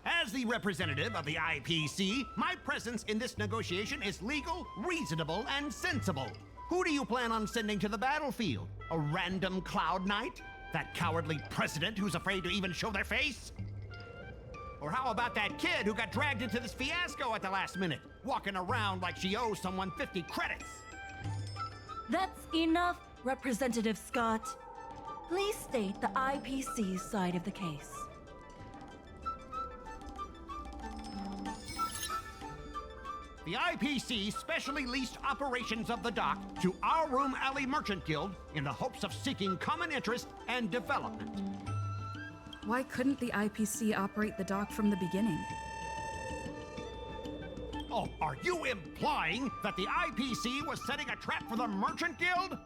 K: As the representative of the IPC, my presence in this negotiation is legal, reasonable, and sensible. Who do you plan on sending to the battlefield? A random Cloud Knight? That cowardly president who's afraid to even show their face? Or how about that kid who got dragged into this fiasco at the last minute, walking around like she owes someone 50 credits?
M: That's enough, Representative Scott. Please state the IPC's side of the case.
K: The IPC specially leased operations of the dock to Arum Alley Merchant Guild in the hopes of seeking common interest and development.
L: Why couldn't the IPC operate the dock from the beginning?
K: Oh, are you implying that the IPC was setting a trap for the Merchant Guild?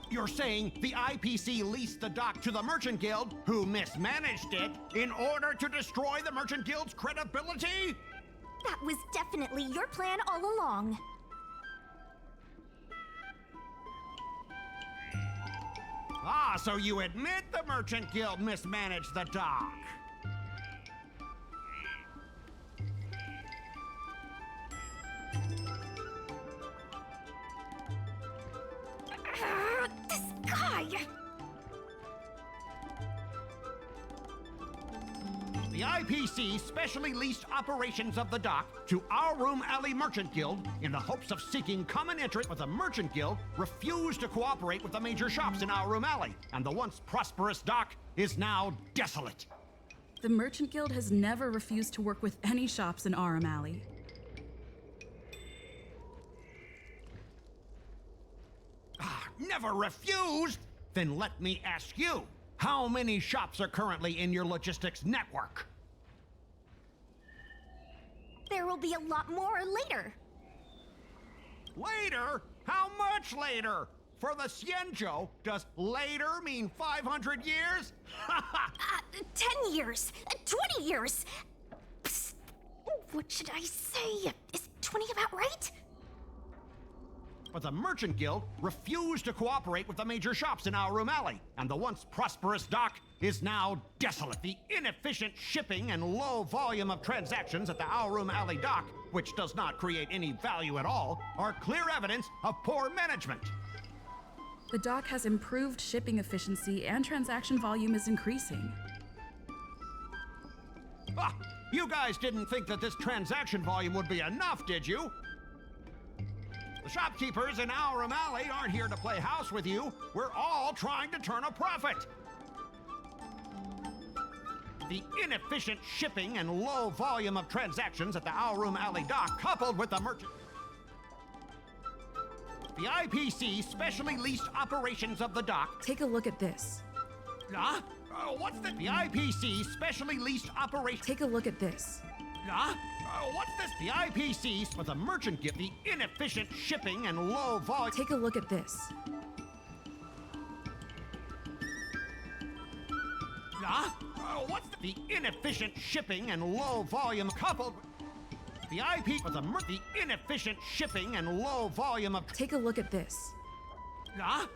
K: You're saying the IPC leased the dock to the Merchant Guild, who mismanaged it, in order to destroy the Merchant Guild's credibility?
G: That was definitely your plan all along.
K: Ah, so you admit the Merchant Guild mismanaged the dock.
G: This guy!
K: The IPC specially leased operations of the dock to Arum Alley Merchant Guild in the hopes of seeking common interest, but the Merchant Guild refused to cooperate with the major shops in Arum Alley, and the once prosperous dock is now desolate.
L: The Merchant Guild has never refused to work with any shops in Arum Alley.
K: Never refused? Then let me ask you, how many shops are currently in your logistics network?
G: There will be a lot more later.
K: Later? How much later? For the Xianzhou, does later mean 500 years?
G: 10 years, 20 years. Psst. What should I say? Is 20 about right?
K: But the Merchant Guild refused to cooperate with the major shops in Arum Alley, and the once prosperous dock is now desolate. The inefficient shipping and low volume of transactions at the Arum Alley dock, which does not create any value at all, are clear evidence of poor management.
L: The dock has improved shipping efficiency and transaction volume is increasing.
K: Ah, you guys didn't think that this transaction volume would be enough, did you? The shopkeepers in Arum Alley aren't here to play house with you. We're all trying to turn a profit. The inefficient shipping and low volume of transactions at the Arum Alley dock, coupled with the merchant... The IPC specially leased operations of the dock...
L: Take a look at this.
K: Huh? What's the... The IPC specially leased operations...
L: Take a look at this.
K: Huh? What's this? The IPC's for the Merchant Guild, the inefficient shipping and low volume...
L: Take a look at this.
K: Huh? What's the inefficient shipping and low volume coupled... The IP for the inefficient shipping and low volume of...
L: Take a look at this.
K: Huh?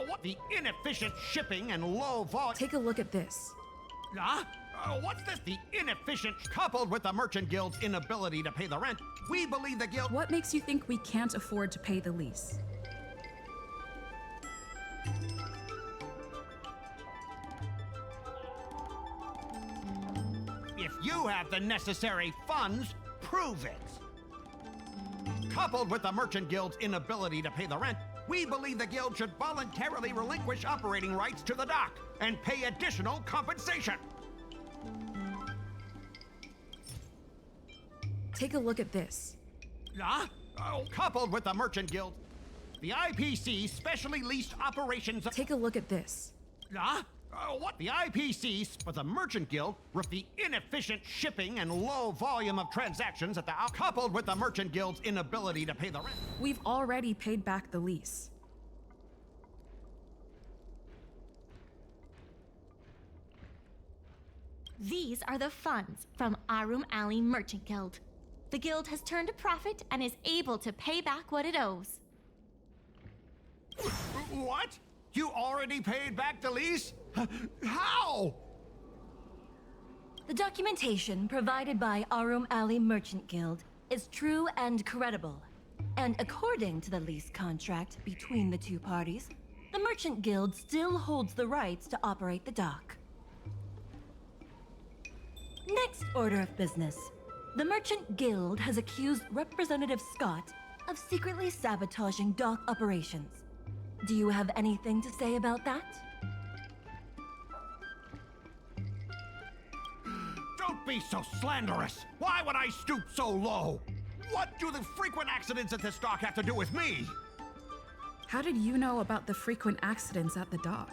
K: What? The inefficient shipping and low volume...
L: Take a look at this.
K: Huh? What's this? The inefficient coupled with the Merchant Guild's inability to pay the rent. We believe the guild...
L: What makes you think we can't afford to pay the lease?
K: If you have the necessary funds, prove it. Coupled with the Merchant Guild's inability to pay the rent, We believe the guild should voluntarily relinquish operating rights to the dock and pay additional compensation.
L: Take a look at this.
K: Coupled with the Merchant Guild, the IPC specially leased operations.
L: Take a look at this.
K: What? The IPC, but the Merchant Guild, with the inefficient shipping and low volume of transactions at the coupled with the Merchant Guild's inability to pay the rent.
L: We've already paid back the lease.
E: These are the funds from Arum Alley Merchant Guild. The guild has turned a profit and is able to pay back what it owes.
K: What? You already paid back the lease? How?
M: The documentation provided by Arum Alley Merchant Guild is true and credible. And according to the lease contract between the two parties, the Merchant Guild still holds the rights to operate the dock. Next order of business. The Merchant Guild has accused Representative Scott of secretly sabotaging dock operations. Do you have anything to say about that?
K: Don't be so slanderous! Why would I stoop so low? What do the frequent accidents at this dock have to do with me?
L: How did you know about the frequent accidents at the dock?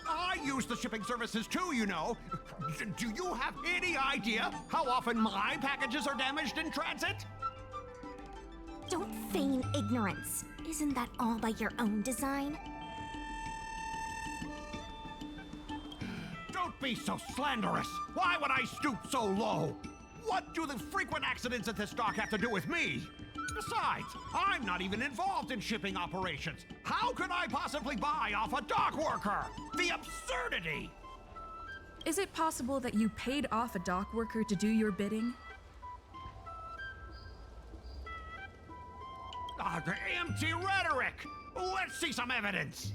K: I use the shipping services too, you know. Do you have any idea how often my packages are damaged in transit?
G: Don't feign ignorance. Isn't that all by your own design?
K: Don't be so slanderous! Why would I stoop so low? What do the frequent accidents at this dock have to do with me? Besides, I'm not even involved in shipping operations. How could I possibly buy off a dock worker? The absurdity!
L: Is it possible that you paid off a dock worker to do your bidding?
K: The empty rhetoric! Let's see some evidence!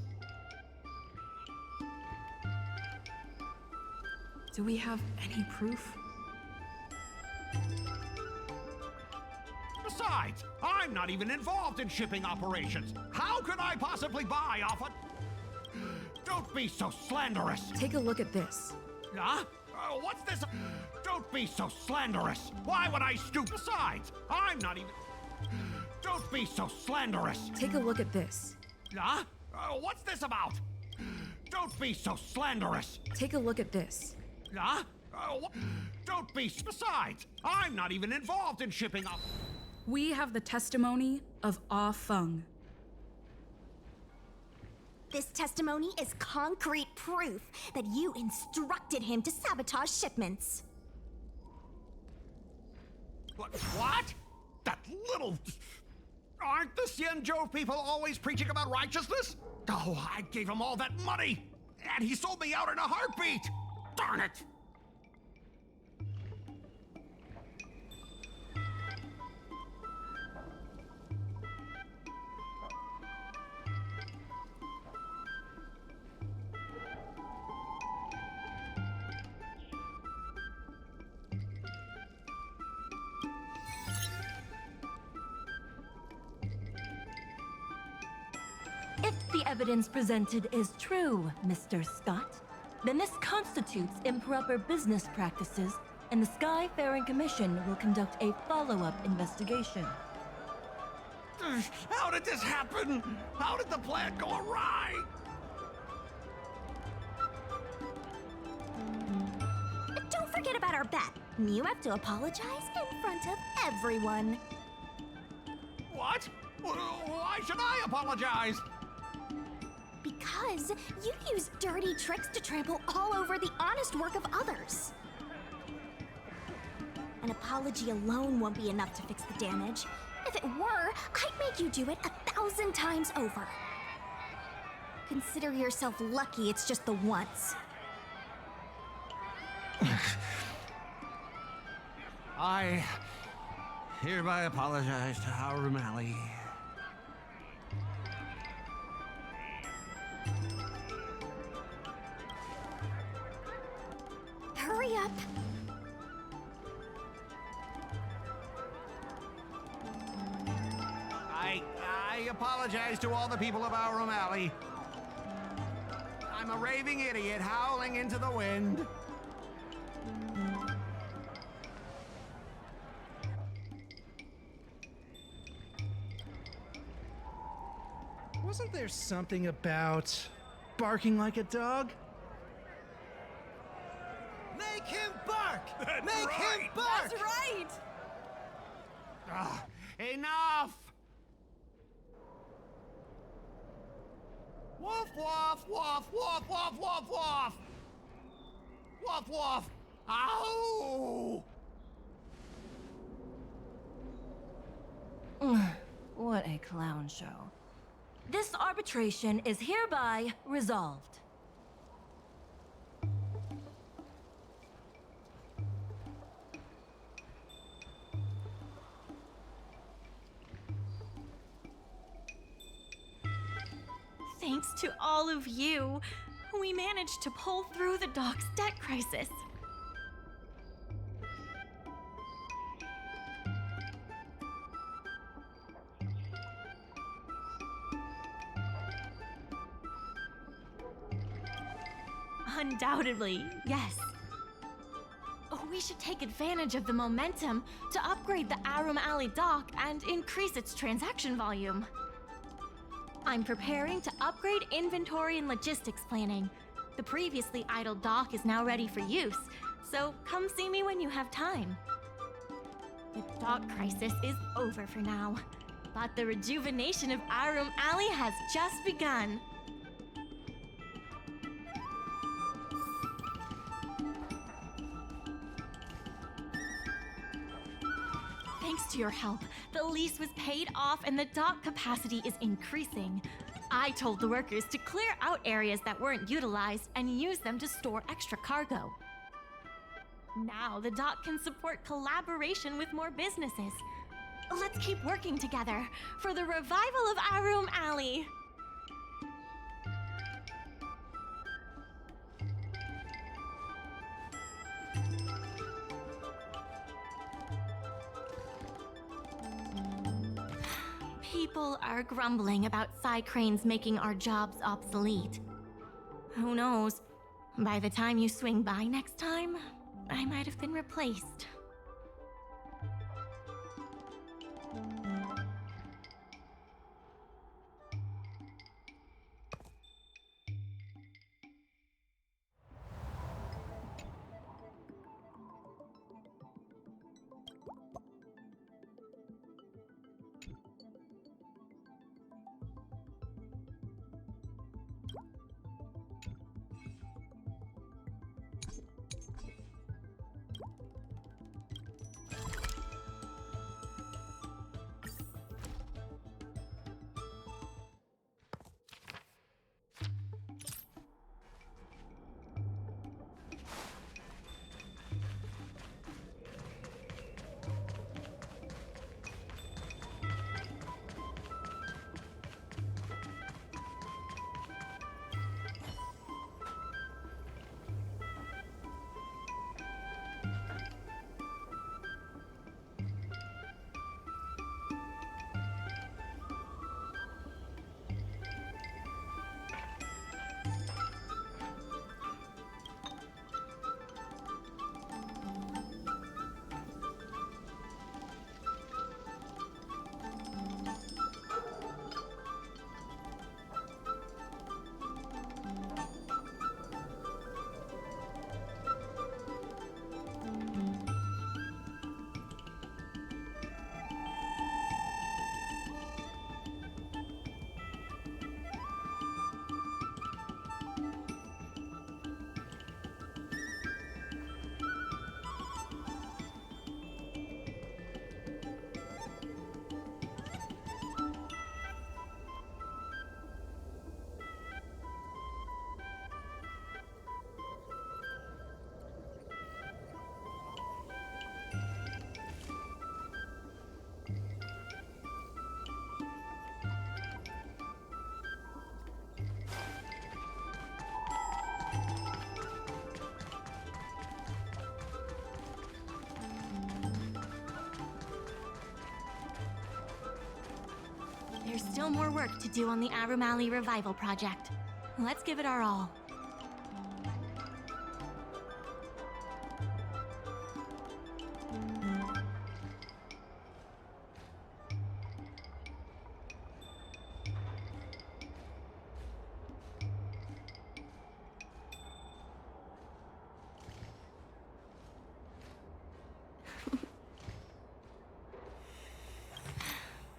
L: Do we have any proof?
K: Besides, I'm not even involved in shipping operations. How could I possibly buy off a... Don't be so slanderous!
L: Take a look at this.
K: What's this? Don't be so slanderous! Why would I stoop? Besides, I'm not even... Don't be so slanderous!
L: Take a look at this.
K: What's this about? Don't be so slanderous!
L: Take a look at this.
K: Don't be... Besides, I'm not even involved in shipping up...
L: We have the testimony of Ah Feng.
G: This testimony is concrete proof that you instructed him to sabotage shipments.
K: What? That little... Aren't the Xianzhou people always preaching about righteousness? Oh, I gave him all that money, and he sold me out in a heartbeat! Darn it!
M: If the evidence presented is true, Mr. Scott, then this constitutes improper business practices, and the Skyfaring Commission will conduct a follow-up investigation.
K: How did this happen? How did the plan go awry?
G: Don't forget about our bet. You have to apologize in front of everyone.
K: What? Why should I apologize?
G: Because you use dirty tricks to trample all over the honest work of others. An apology alone won't be enough to fix the damage. If it were, I'd make you do it 1,000 times over. Consider yourself lucky it's just the once.
H: I hereby apologize to Arum Alley.
G: Hurry up.
K: apologize to all the people of Aurum Alley. I'm a raving idiot howling into the wind.
C: Wasn't there something about barking like a dog?
J: Make him bark!
K: That's
J: Make
K: right.
J: him bark!
A: That's right!
K: Enough! Woof, woof, woof, woof, woof, woof, woof! Woof, woof! Ow!
M: What a clown show. This arbitration is hereby resolved.
E: Thanks to all of you, we managed to pull through the dock's debt crisis. Undoubtedly, yes. We should take advantage of the momentum to upgrade the Aurum Alley dock and increase its transaction volume. I'm preparing to upgrade inventory and logistics planning. The previously idle dock is now ready for use, so come see me when you have time. The dock crisis is over for now, but the rejuvenation of Aurum Alley has just begun. Thanks to your help, the lease was paid off and the dock capacity is increasing. I told the workers to clear out areas that weren't utilized and use them to store extra cargo. Now the dock can support collaboration with more businesses. Let's keep working together for the revival of Aurum Alley. People are grumbling about side cranes making our jobs obsolete. Who knows? By the time you swing by next time, I might have been replaced. there's still more work to do on the Arum Alley Revival Project. Let's give it our all.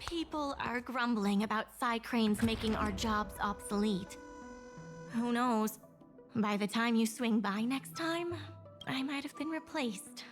E: People are grumbling about Cranes making our jobs obsolete. Who knows? By the time you swing by next time, I might have been replaced.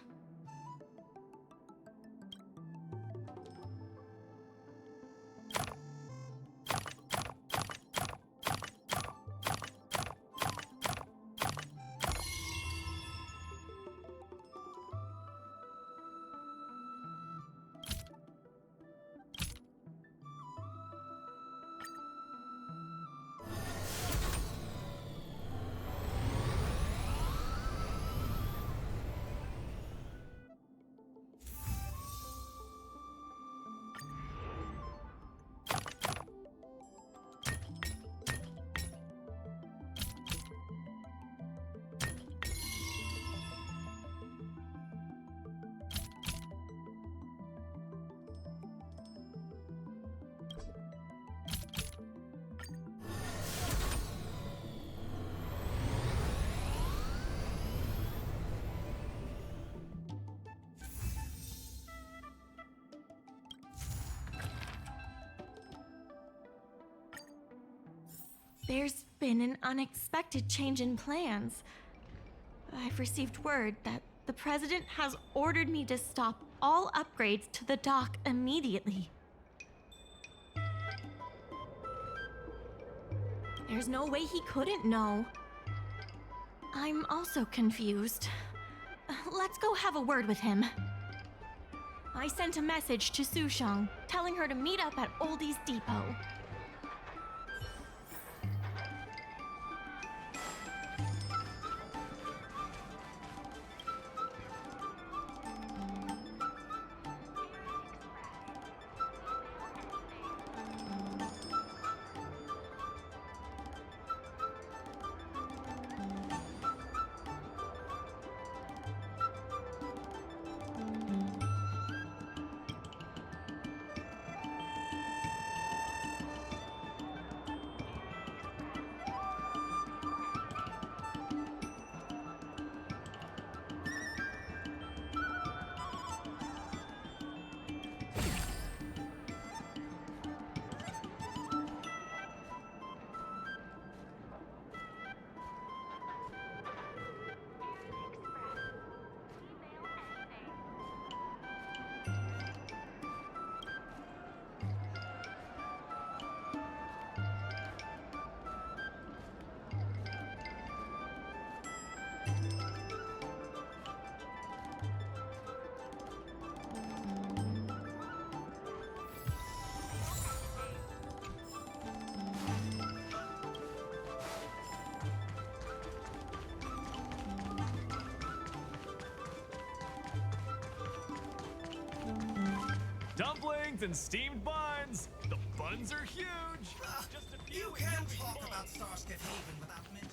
E: There's been an unexpected change in plans. I've received word that the President has ordered me to stop all upgrades to the dock immediately. There's no way he couldn't know. I'm also confused. Let's go have a word with him. I sent a message to Sushang, telling her to meet up at Oldie's Depot.
N: Dumplings and steamed buns. The buns are huge. Just a few.
C: You can't talk about Starscape Haven without mentioning.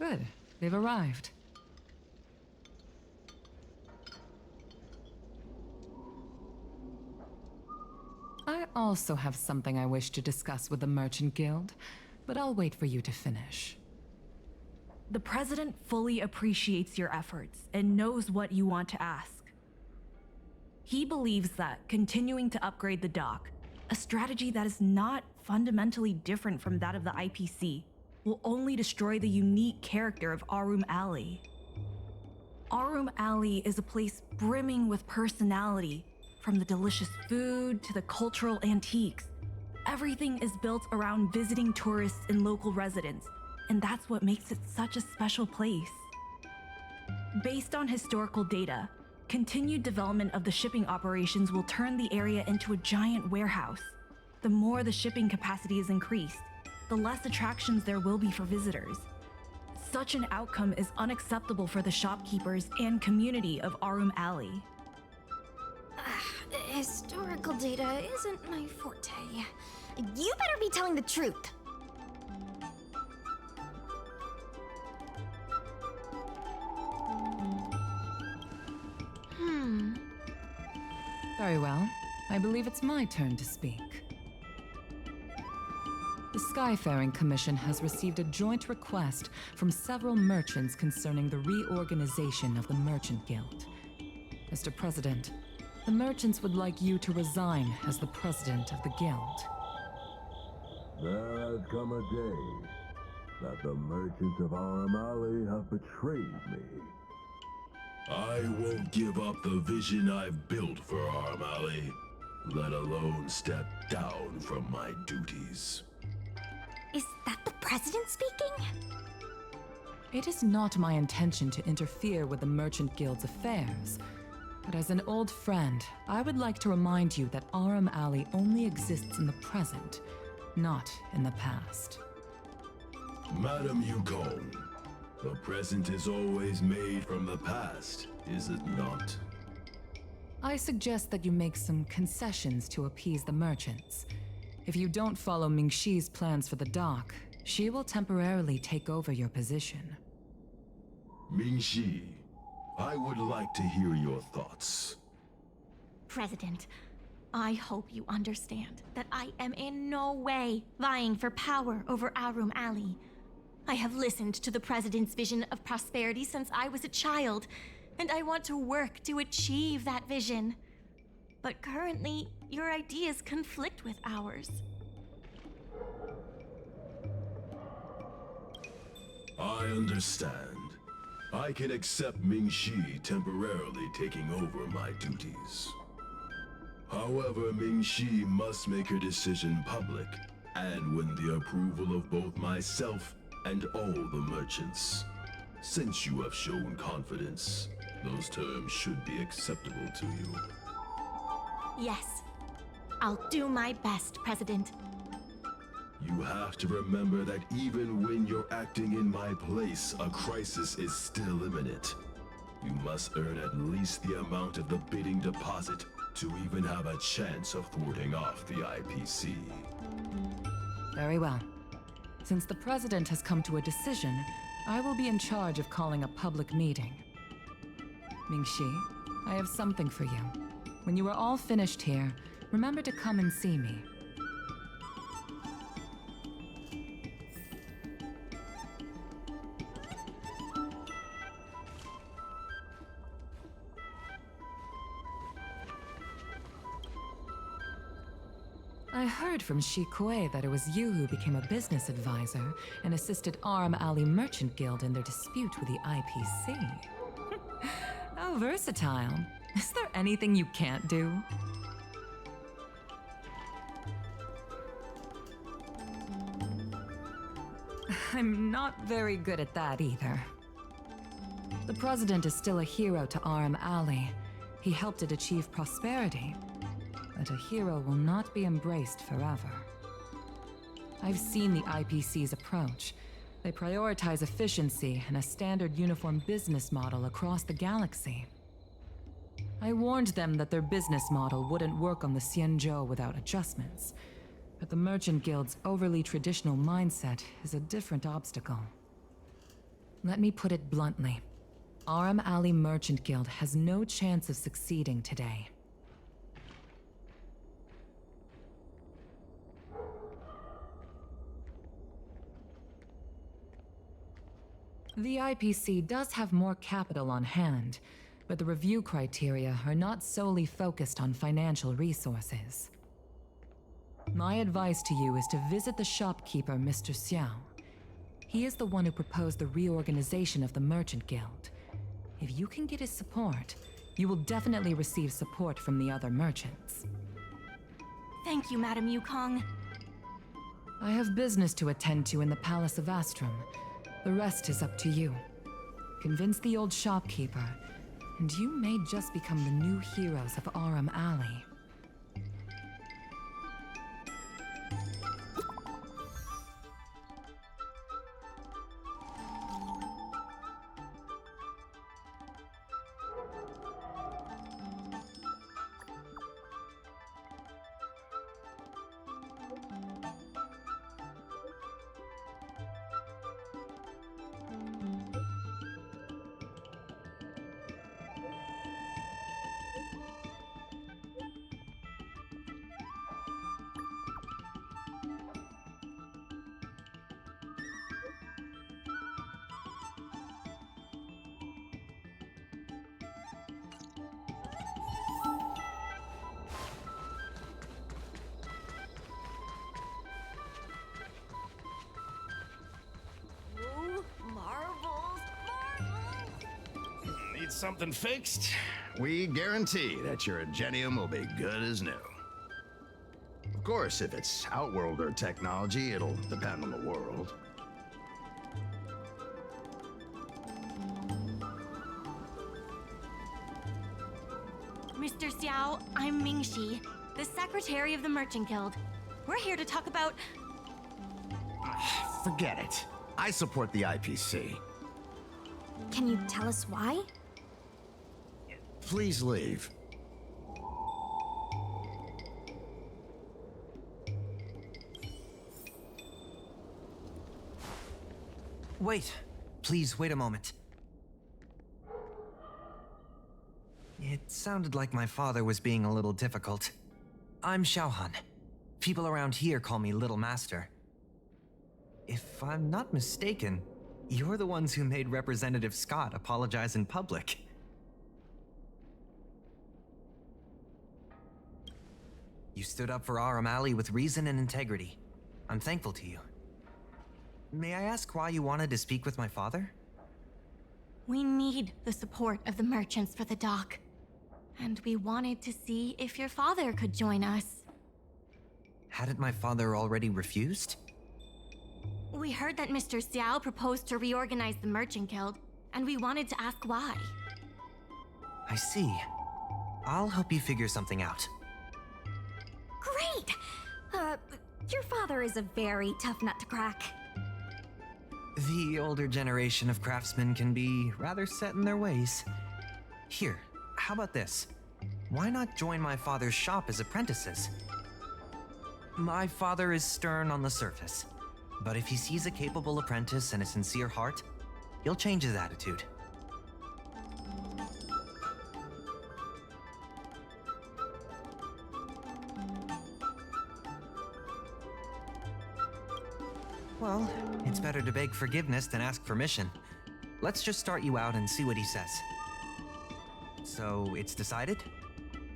O: Good. They've arrived. I also have something I wish to discuss with the Merchant Guild, but I'll wait for you to finish.
F: The President fully appreciates your efforts and knows what you want to ask. He believes that continuing to upgrade the dock, a strategy that is not fundamentally different from that of the IPC, will only destroy the unique character of Arum Alley. Arum Alley is a place brimming with personality, from the delicious food to the cultural antiques. Everything is built around visiting tourists and local residents, and that's what makes it such a special place. Based on historical data, continued development of the shipping operations will turn the area into a giant warehouse. The more the shipping capacity is increased, the less attractions there will be for visitors. Such an outcome is unacceptable for the shopkeepers and community of Arum Alley.
G: Historical data isn't my forte. You better be telling the truth.
O: Very well. I believe it's my turn to speak. The Skyfaring Commission has received a joint request from several merchants concerning the reorganization of the Merchant Guild. Mr. President, the merchants would like you to resign as the president of the guild.
P: There has come a day that the merchants of Arum Alley have betrayed me. I won't give up the vision I've built for Arum Alley, let alone step down from my duties.
G: Is that the president speaking?
O: It is not my intention to interfere with the Merchant Guild's affairs, but as an old friend, I would like to remind you that Arum Alley only exists in the present, not in the past.
P: Madam Yukong, the present is always made from the past, is it not?
O: I suggest that you make some concessions to appease the merchants. If you don't follow Mingxi's plans for the dock, she will temporarily take over your position.
P: Mingxi, I would like to hear your thoughts.
E: President, I hope you understand that I am in no way vying for power over Arum Alley. I have listened to the President's vision of prosperity since I was a child, and I want to work to achieve that vision. But currently, your ideas conflict with ours.
P: I understand. I can accept Mingxi temporarily taking over my duties. However, Mingxi must make her decision public, and win the approval of both myself and all the merchants. Since you have shown confidence, those terms should be acceptable to you.
E: Yes. I'll do my best, President.
P: You have to remember that even when you're acting in my place, a crisis is still imminent. You must earn at least the amount of the bidding deposit to even have a chance of thwarting off the IPC.
O: Very well. Since the President has come to a decision, I will be in charge of calling a public meeting. Mingxi, I have something for you. When you are all finished here, remember to come and see me. I heard from Shi Kuei that it was you who became a business advisor and assisted Arum Alley Merchant Guild in their dispute with the IPC. How versatile. Is there anything you can't do? I'm not very good at that either. The President is still a hero to Arum Alley. He helped it achieve prosperity. But a hero will not be embraced forever. I've seen the IPC's approach. They prioritize efficiency and a standard uniform business model across the galaxy. I warned them that their business model wouldn't work on the Xianzhou without adjustments. But the Merchant Guild's overly traditional mindset is a different obstacle. Let me put it bluntly. Arum Alley Merchant Guild has no chance of succeeding today. The IPC does have more capital on hand, but the review criteria are not solely focused on financial resources. My advice to you is to visit the shopkeeper, Mr. Xiao. He is the one who proposed the reorganization of the Merchant Guild. If you can get his support, you will definitely receive support from the other merchants.
E: Thank you, Madam Yukong.
O: I have business to attend to in the Palace of Astrum. The rest is up to you. Convince the old shopkeeper, and you may just become the new heroes of Arum Alley.
Q: get something fixed,
R: we guarantee that your Ingenium will be good as new. Of course, if it's Outworlder technology, it'll depend on the world.
E: Mr. Xiao, I'm Mingxi, the secretary of the Merchant Guild. We're here to talk about...
R: Forget it. I support the IPC.
G: Can you tell us why?
R: Please leave.
S: Wait. Please, wait a moment. It sounded like my father was being a little difficult. I'm Xiaohan. People around here call me Little Master. If I'm not mistaken, you're the ones who made Representative Scott apologize in public. You stood up for Aram Alley with reason and integrity. I'm thankful to you. May I ask why you wanted to speak with my father?
E: We need the support of the merchants for the dock. And we wanted to see if your father could join us.
S: Hadn't my father already refused?
E: We heard that Mr. Xiao proposed to reorganize the Merchant Guild, and we wanted to ask why.
S: I see. I'll help you figure something out.
G: Great! Your father is a very tough nut to crack.
S: The older generation of craftsmen can be rather set in their ways. Here, how about this? Why not join my father's shop as apprentices? My father is stern on the surface, but if he sees a capable apprentice and a sincere heart, he'll change his attitude. Well, it's better to beg forgiveness than ask permission. Let's just start you out and see what he says. So, it's decided?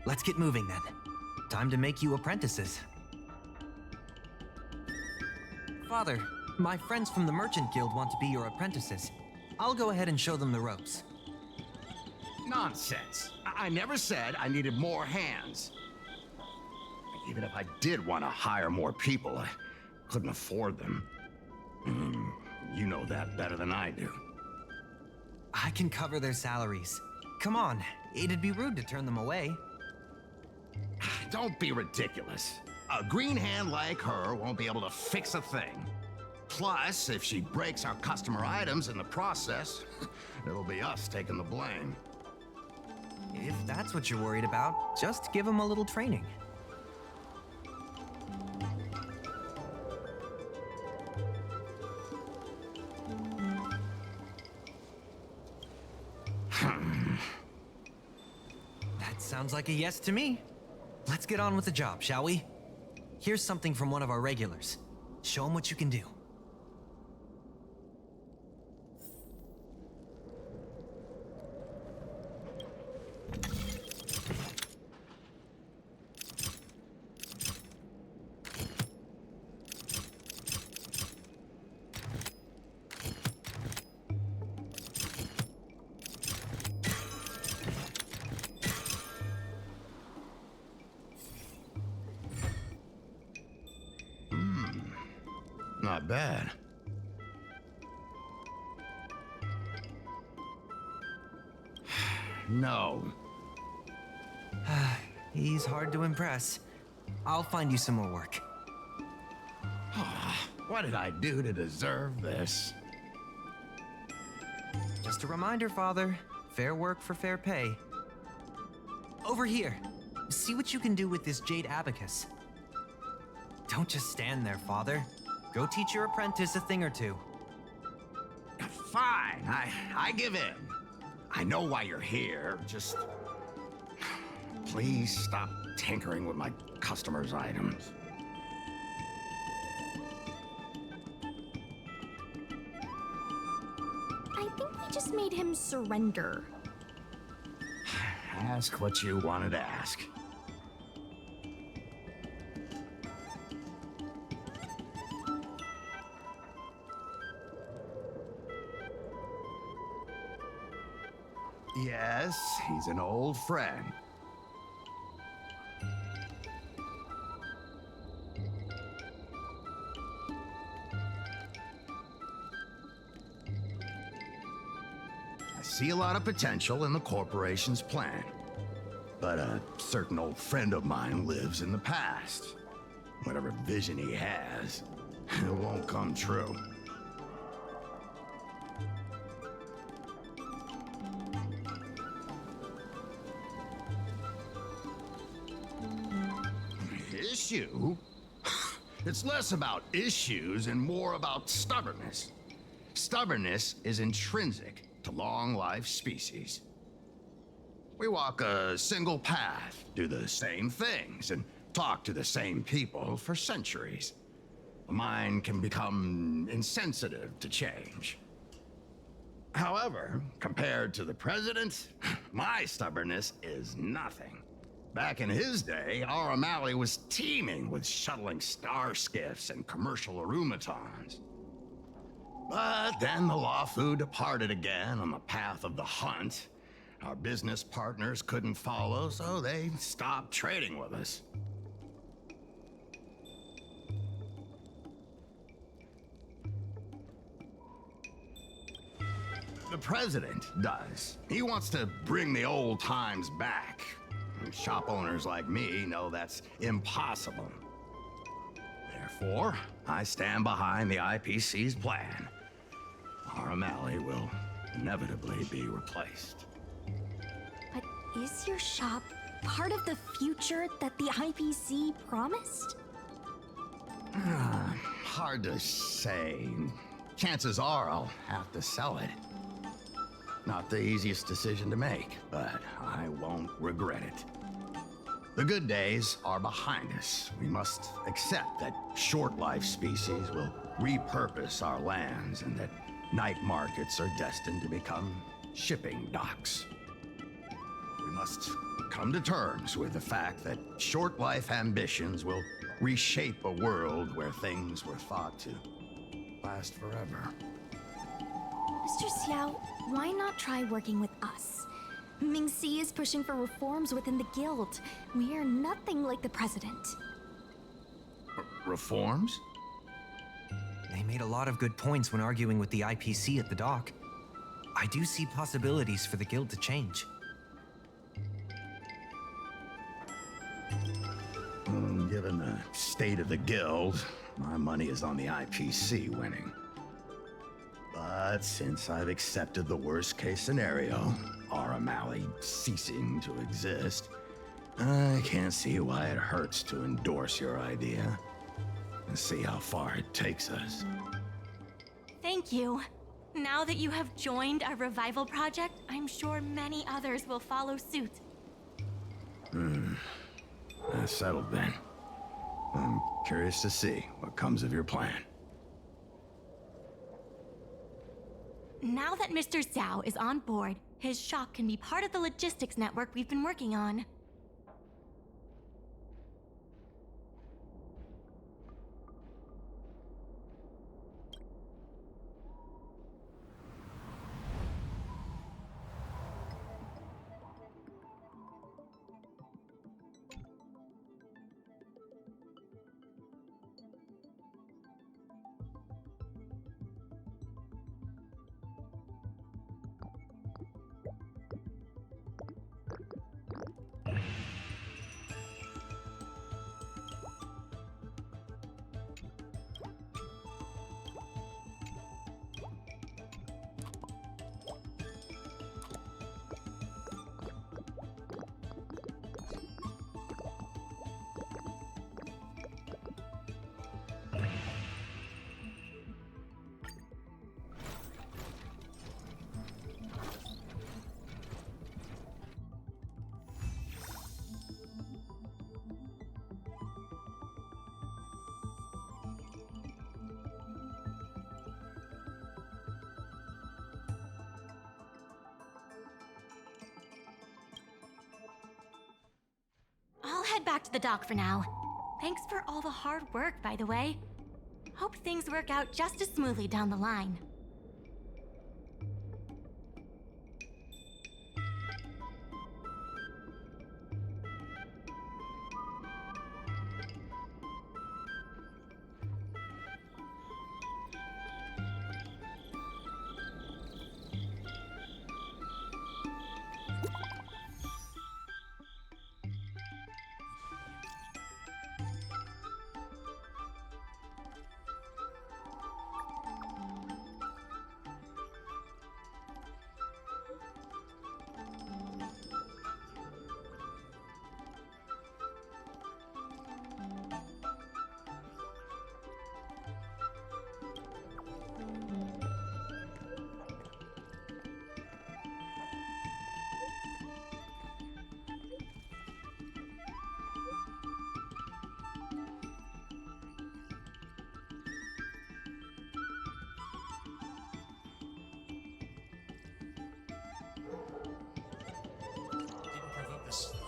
S: Let's get moving then. Time to make you apprentices. Father, my friends from the Merchant Guild want to be your apprentices. I'll go ahead and show them the ropes.
R: Nonsense. I never said I needed more hands. Even if I did want to hire more people, I couldn't afford them. You know that better than I do.
S: I can cover their salaries. Come on, it'd be rude to turn them away.
R: Don't be ridiculous. A green hand like her won't be able to fix a thing. Plus, if she breaks our customer items in the process, it'll be us taking the blame.
S: If that's what you're worried about, just give them a little training. That sounds like a yes to me. Let's get on with the job, shall we? Here's something from one of our regulars. Show them what you can do.
R: Not bad. No.
S: He's hard to impress. I'll find you some more work.
R: What did I do to deserve this?
S: Just a reminder, Father. Fair work for fair pay. Over here. See what you can do with this jade abacus. Don't just stand there, Father. Go teach your apprentice a thing or two.
R: Fine, I give in. I know why you're here, just... Please stop tinkering with my customers' items.
G: I think we just made him surrender.
R: Ask what you wanted to ask. Yes, he's an old friend. I see a lot of potential in the corporation's plan. But a certain old friend of mine lives in the past. Whatever vision he has, it won't come true. Issue? It's less about issues and more about stubbornness. Stubbornness is intrinsic to long-life species. We walk a single path, do the same things, and talk to the same people for centuries. The mind can become insensitive to change. However, compared to the president, my stubbornness is nothing. Back in his day, our O'Malley was teeming with shuttling star skiffs and commercial arumatons. But then the Lawfu departed again on the path of the hunt. Our business partners couldn't follow, so they stopped trading with us. The president does. He wants to bring the old times back. Shop owners like me know that's impossible. Therefore, I stand behind the IPC's plan. Our O'Malley will inevitably be replaced.
G: But is your shop part of the future that the IPC promised?
R: Hard to say. Chances are I'll have to sell it. Not the easiest decision to make, but I won't regret it. The good days are behind us. We must accept that short-life species will repurpose our lands and that night markets are destined to become shipping docks. We must come to terms with the fact that short-life ambitions will reshape a world where things were thought to last forever.
G: Mr. Xiao, why not try working with us? Ming-Si is pushing for reforms within the guild. We are nothing like the president.
R: Reforms?
S: They made a lot of good points when arguing with the IPC at the dock. I do see possibilities for the guild to change.
R: Given the state of the guild, my money is on the IPC winning. But since I've accepted the worst-case scenario, our O'Malley ceasing to exist, I can't see why it hurts to endorse your idea and see how far it takes us.
E: Thank you. Now that you have joined our revival project, I'm sure many others will follow suit.
R: That's settled then. I'm curious to see what comes of your plan.
E: Now that Mr. Xiao is on board, his shop can be part of the logistics network we've been working on. I'll head back to the dock for now. Thanks for all the hard work, by the way. Hope things work out just as smoothly down the line.
C: this fight.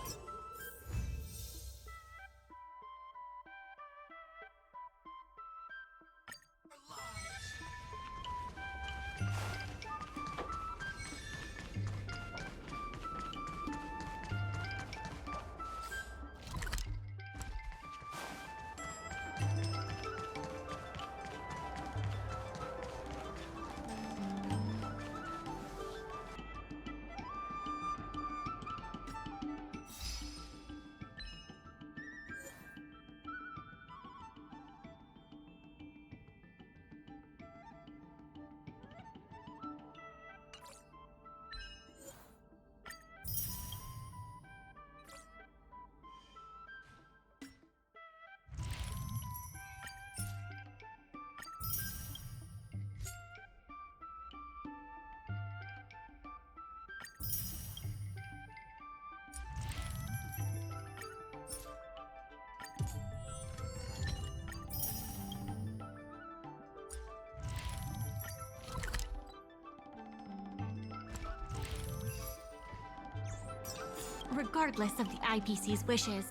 E: Regardless of the IPC's wishes,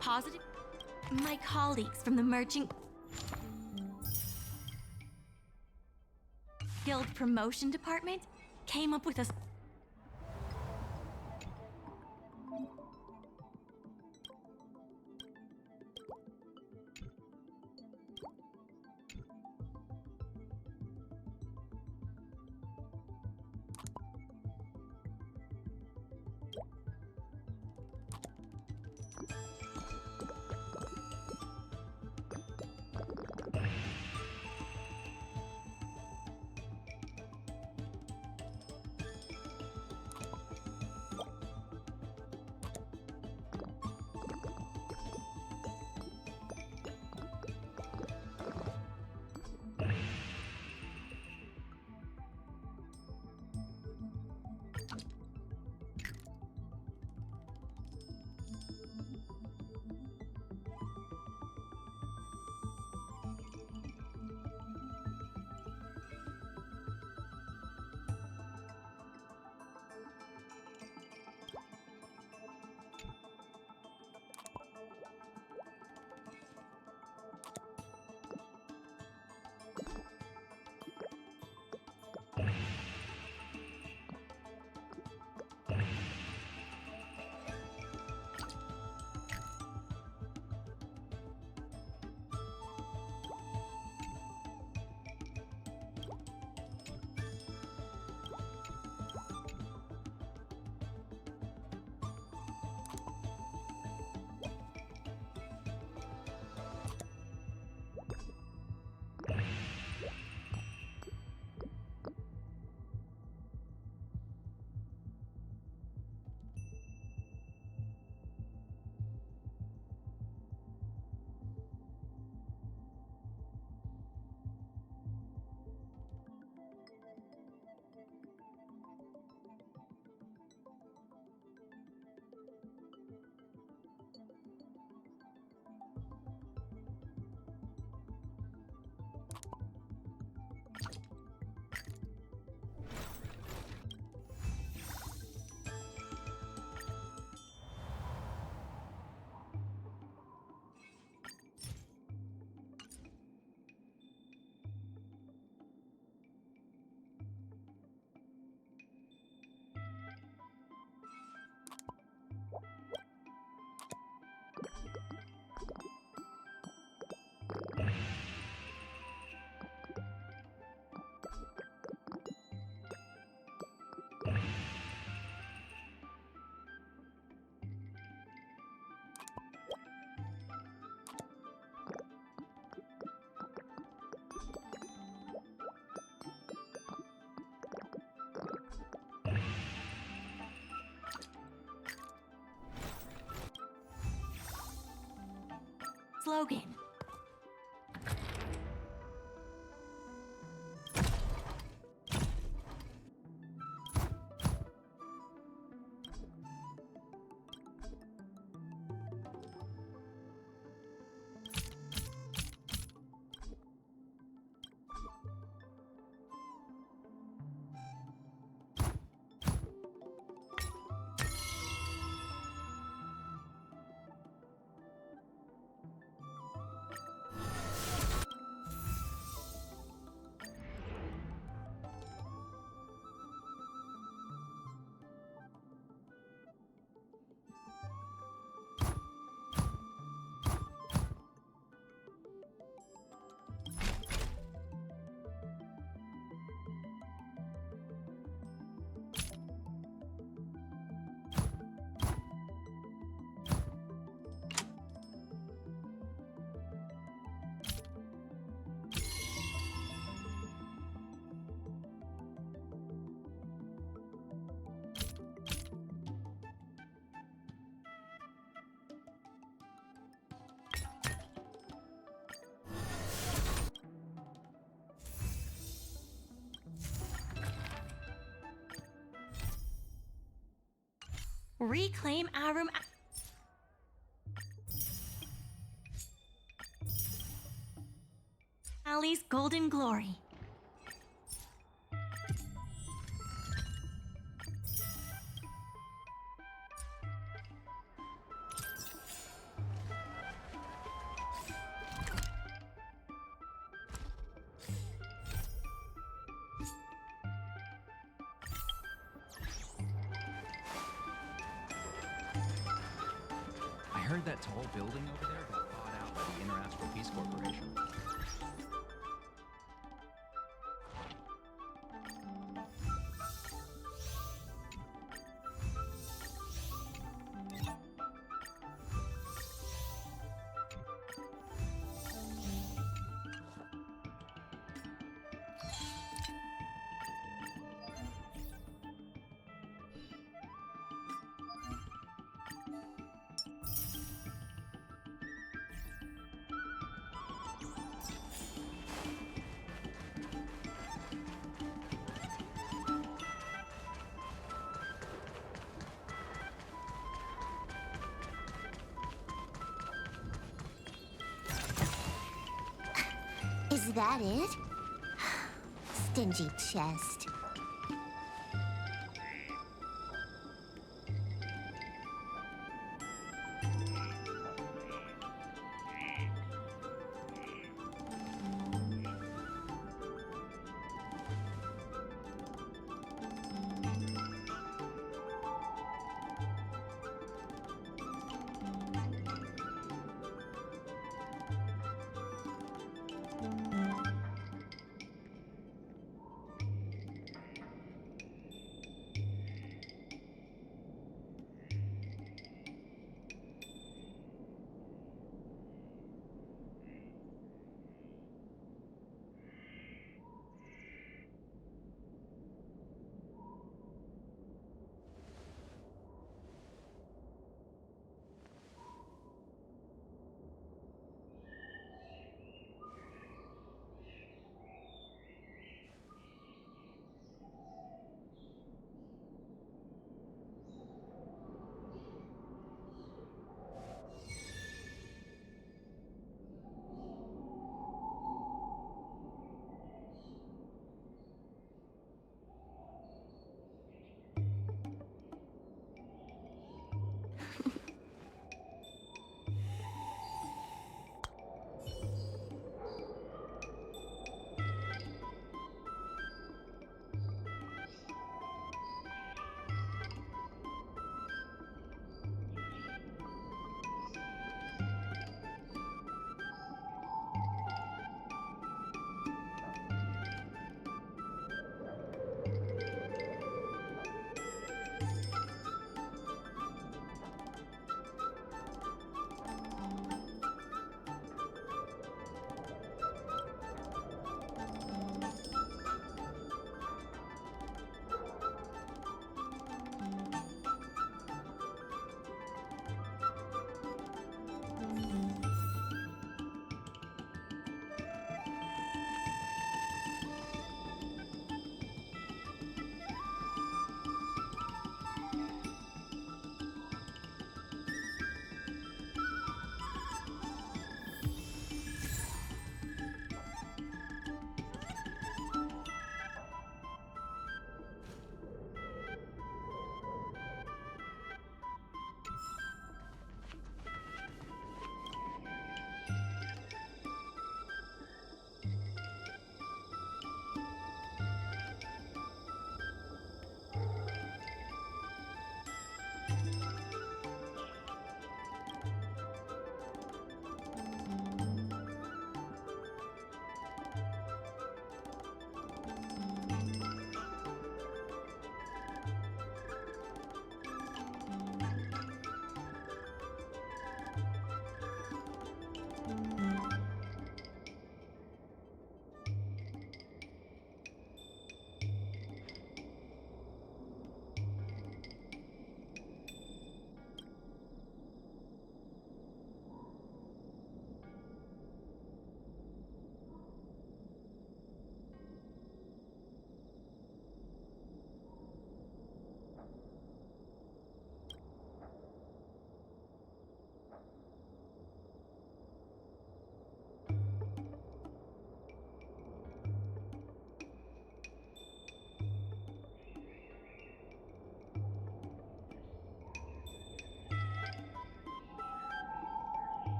E: positive. My colleagues from the Merchant Guild Promotion Department came up with a slogan. Reclaim Arum Alley's golden glory.
Q: I heard that tall building over there got bought out by the Interastral Peace Corporation.
T: Is that it? Stingy chest.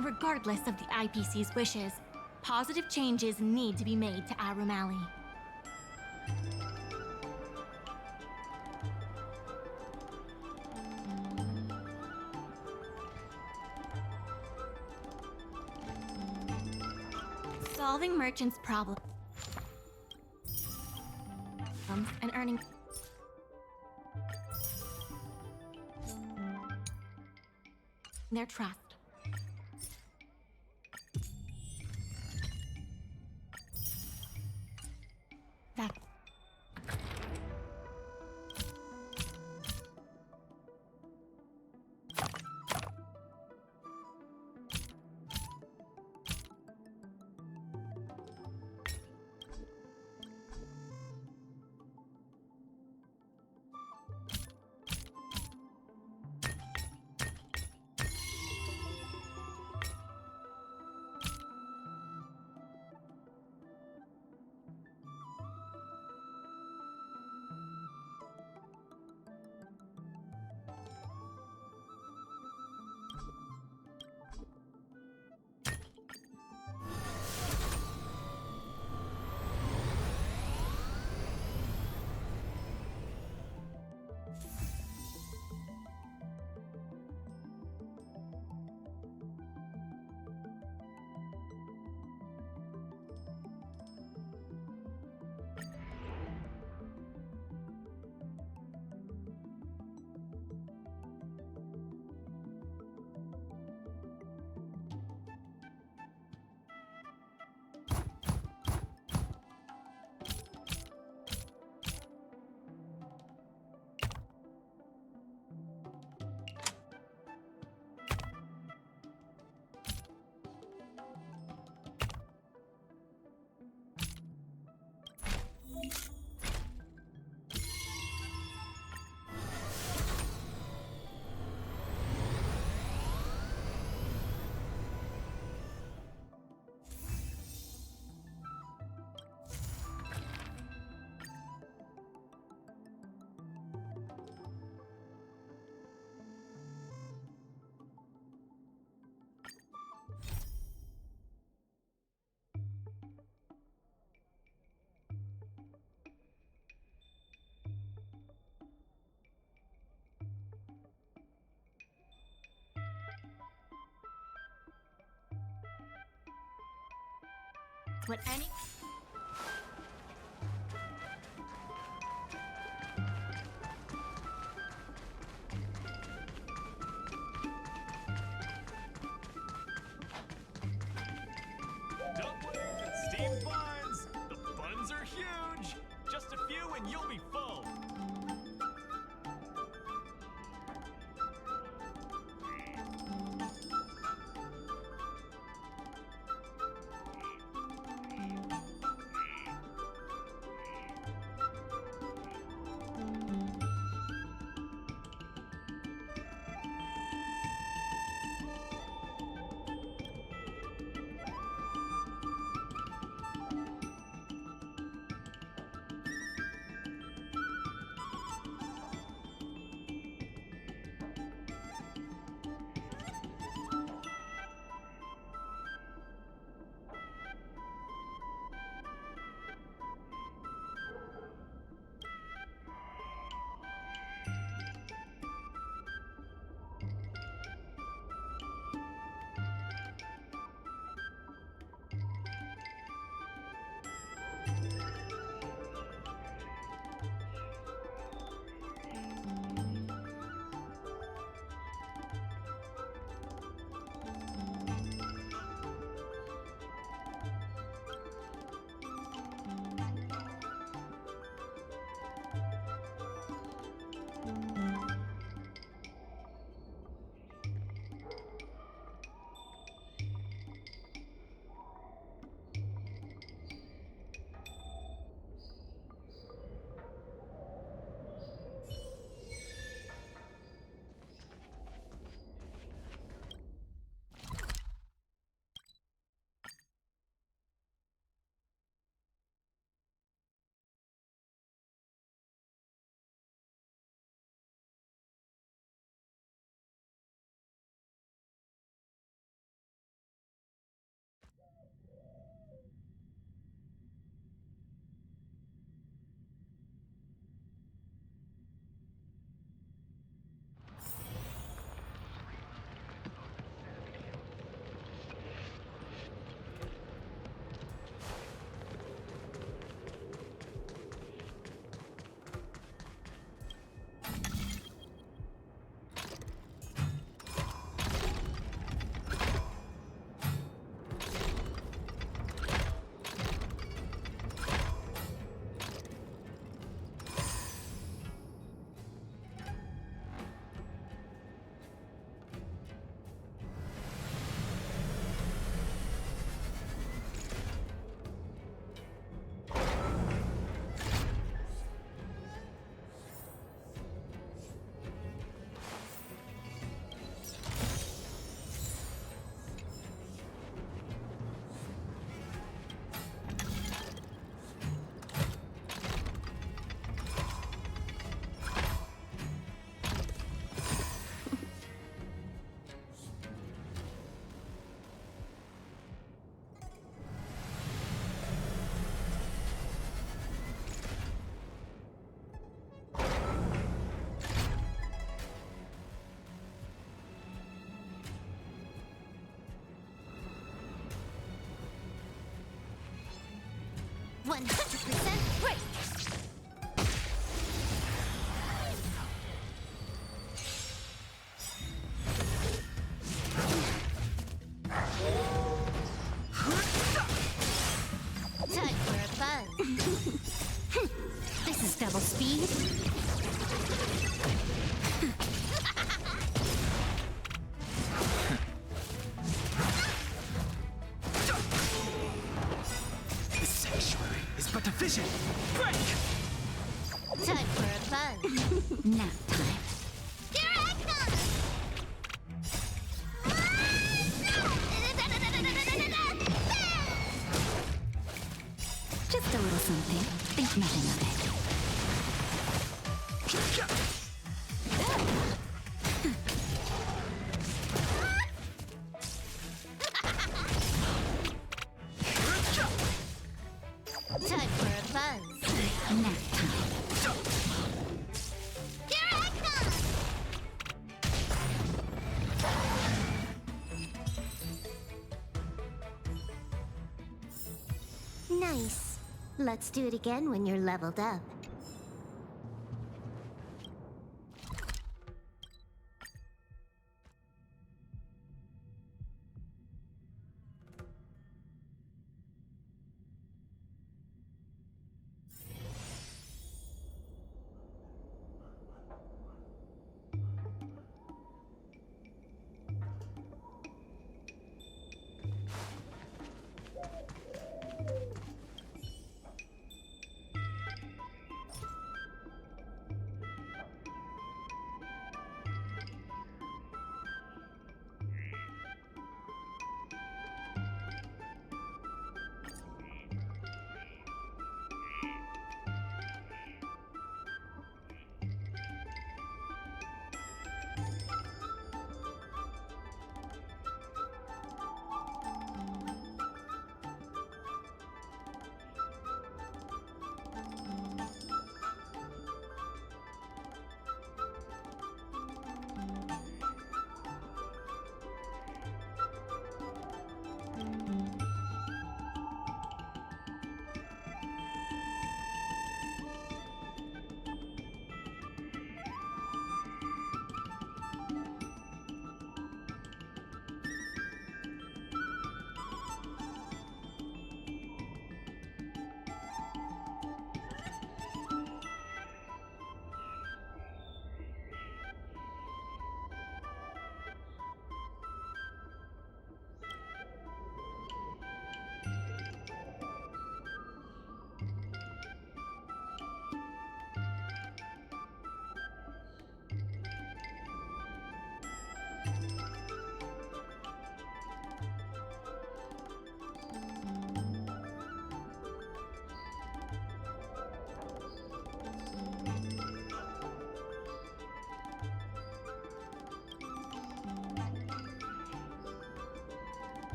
E: Regardless of the IPC's wishes, positive changes need to be made to Arum Alley. Solving merchants' problems and earning their trust. That what any
N: Dumplings and steamed buns! The buns are huge! Just a few and you'll be full!
T: 100% break! Time for a fun. This is double speed.
I: The sanctuary is but a vision. Break!
T: Time for a fun.
D: Nap time.
T: Here I come!
D: Just a little something. Think nothing of it.
T: Time for a fun.
D: Nap time.
T: Here I come! Nice. Let's do it again when you're leveled up.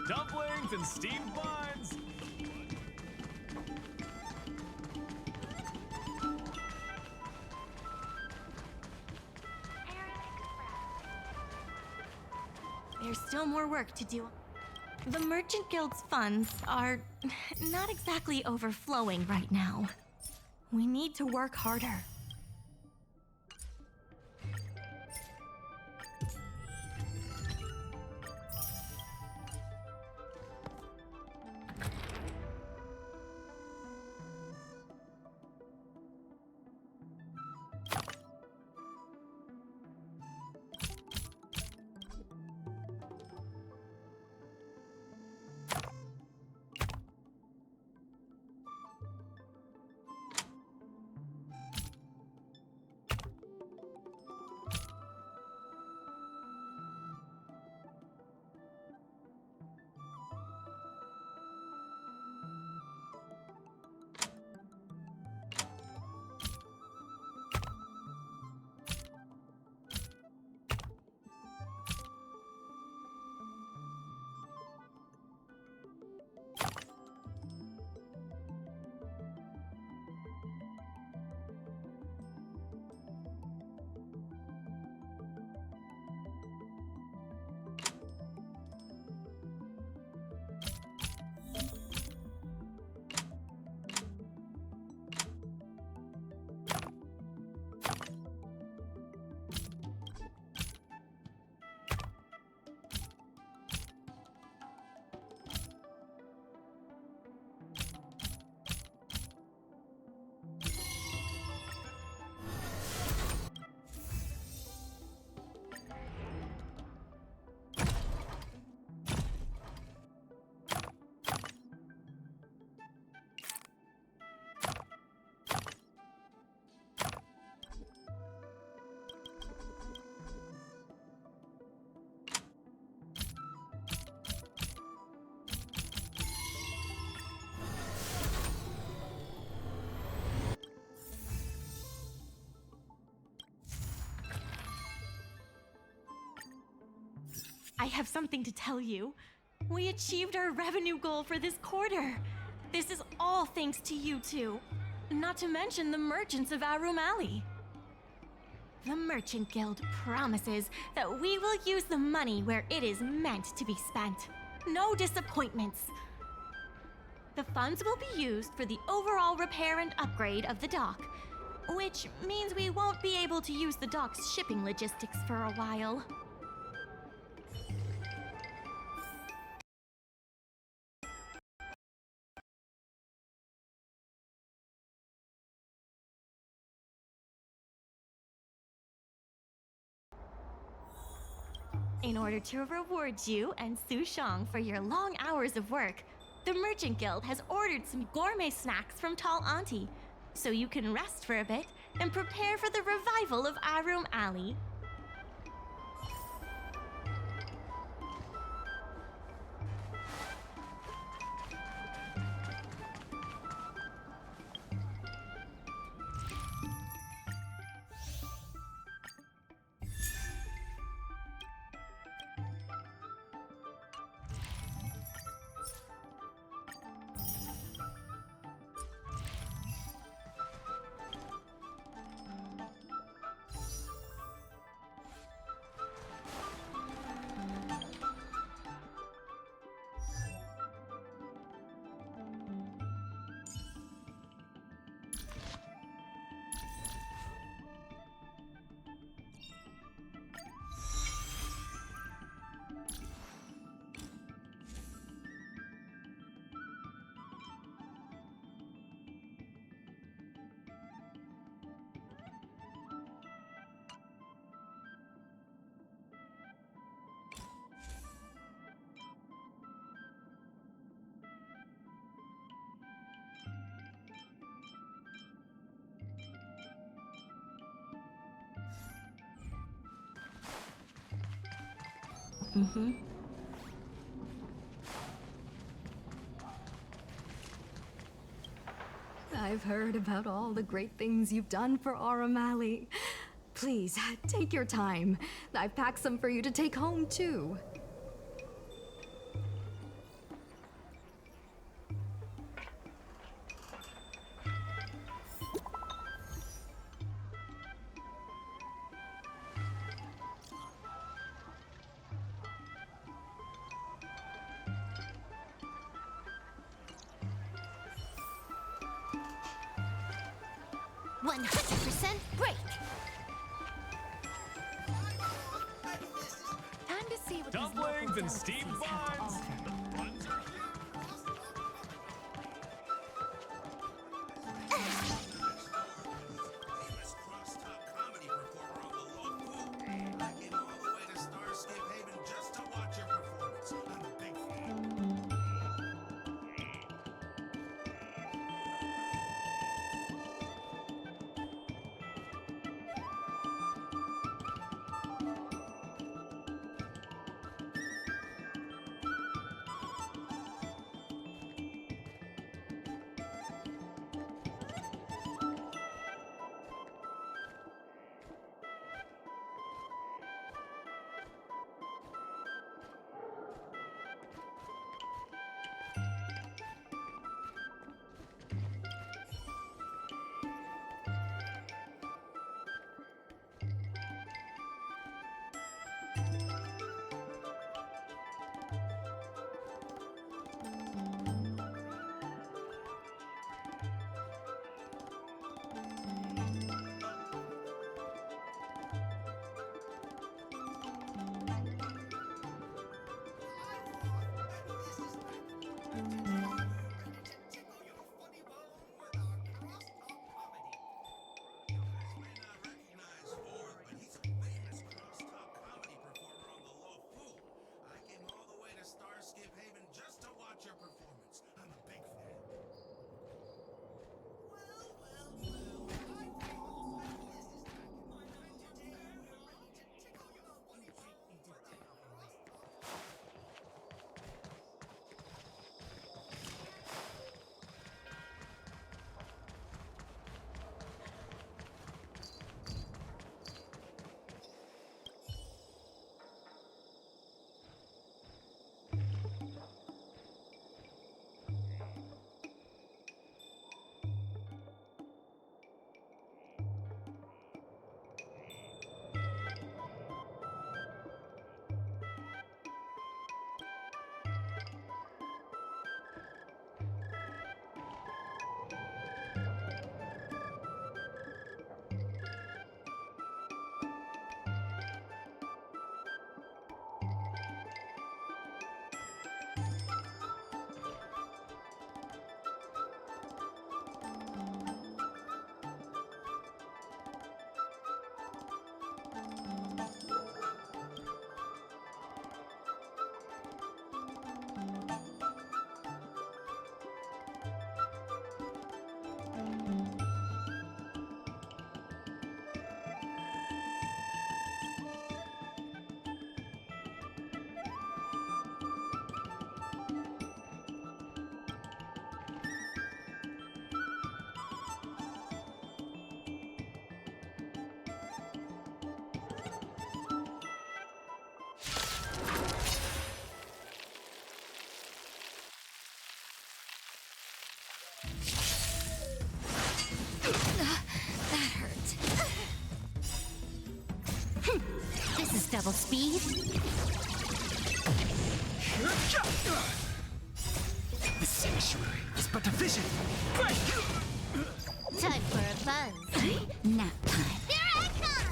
N: Dumplings and steamed buns!
E: There's still more work to do. The Merchant Guild's funds are not exactly overflowing right now. We need to work harder. I have something to tell you. We achieved our revenue goal for this quarter. This is all thanks to you two. Not to mention the merchants of Arum Alley. The Merchant Guild promises that we will use the money where it is meant to be spent. No disappointments. The funds will be used for the overall repair and upgrade of the dock, which means we won't be able to use the dock's shipping logistics for a while. In order to reward you and Su Shang for your long hours of work, the Merchant Guild has ordered some gourmet snacks from Tall Auntie, so you can rest for a bit and prepare for the revival of Arum Alley.
B: I've heard about all the great things you've done for Arum Alley. Please, take your time. I've packed some for you to take home, too.
T: 100% break.
E: Time to see what
N: Dumplings
E: these
N: and
E: local
N: steamed
E: delicacies have to
N: buns.
E: offer.
N: The buns are huge.
T: That hurt. This is double speed.
I: The sanctuary is but a vision.
T: Time for a buzz.
D: Nap time.
T: Here I come!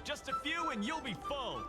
N: Just a few and you'll be full.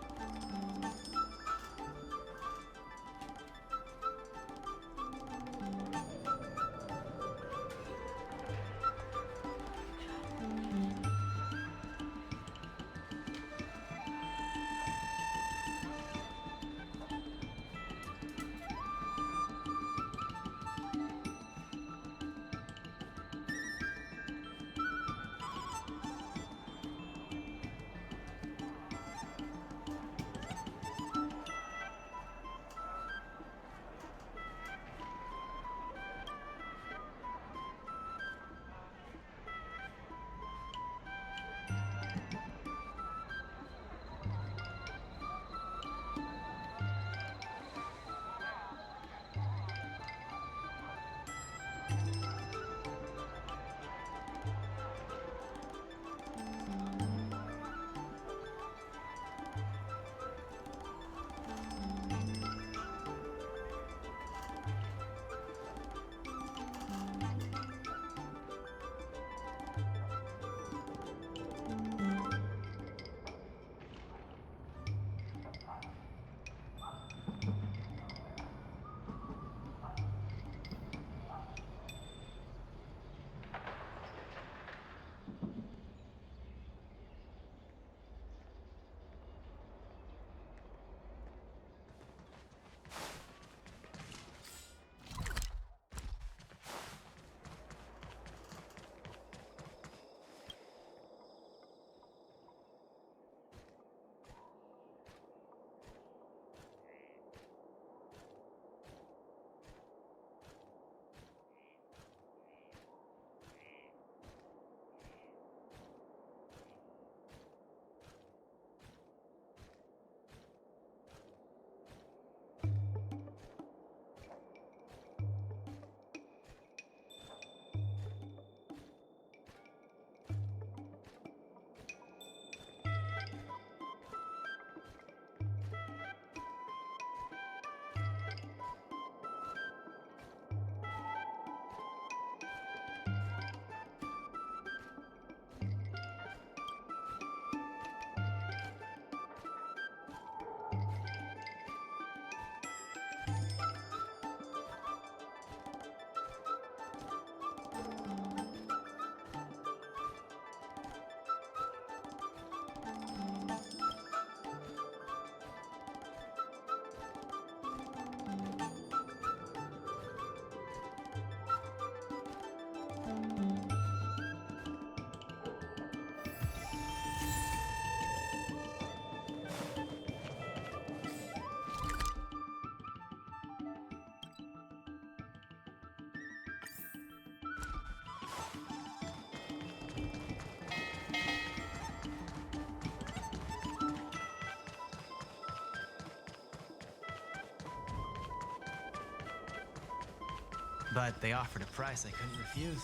Q: But they offered a price I couldn't refuse.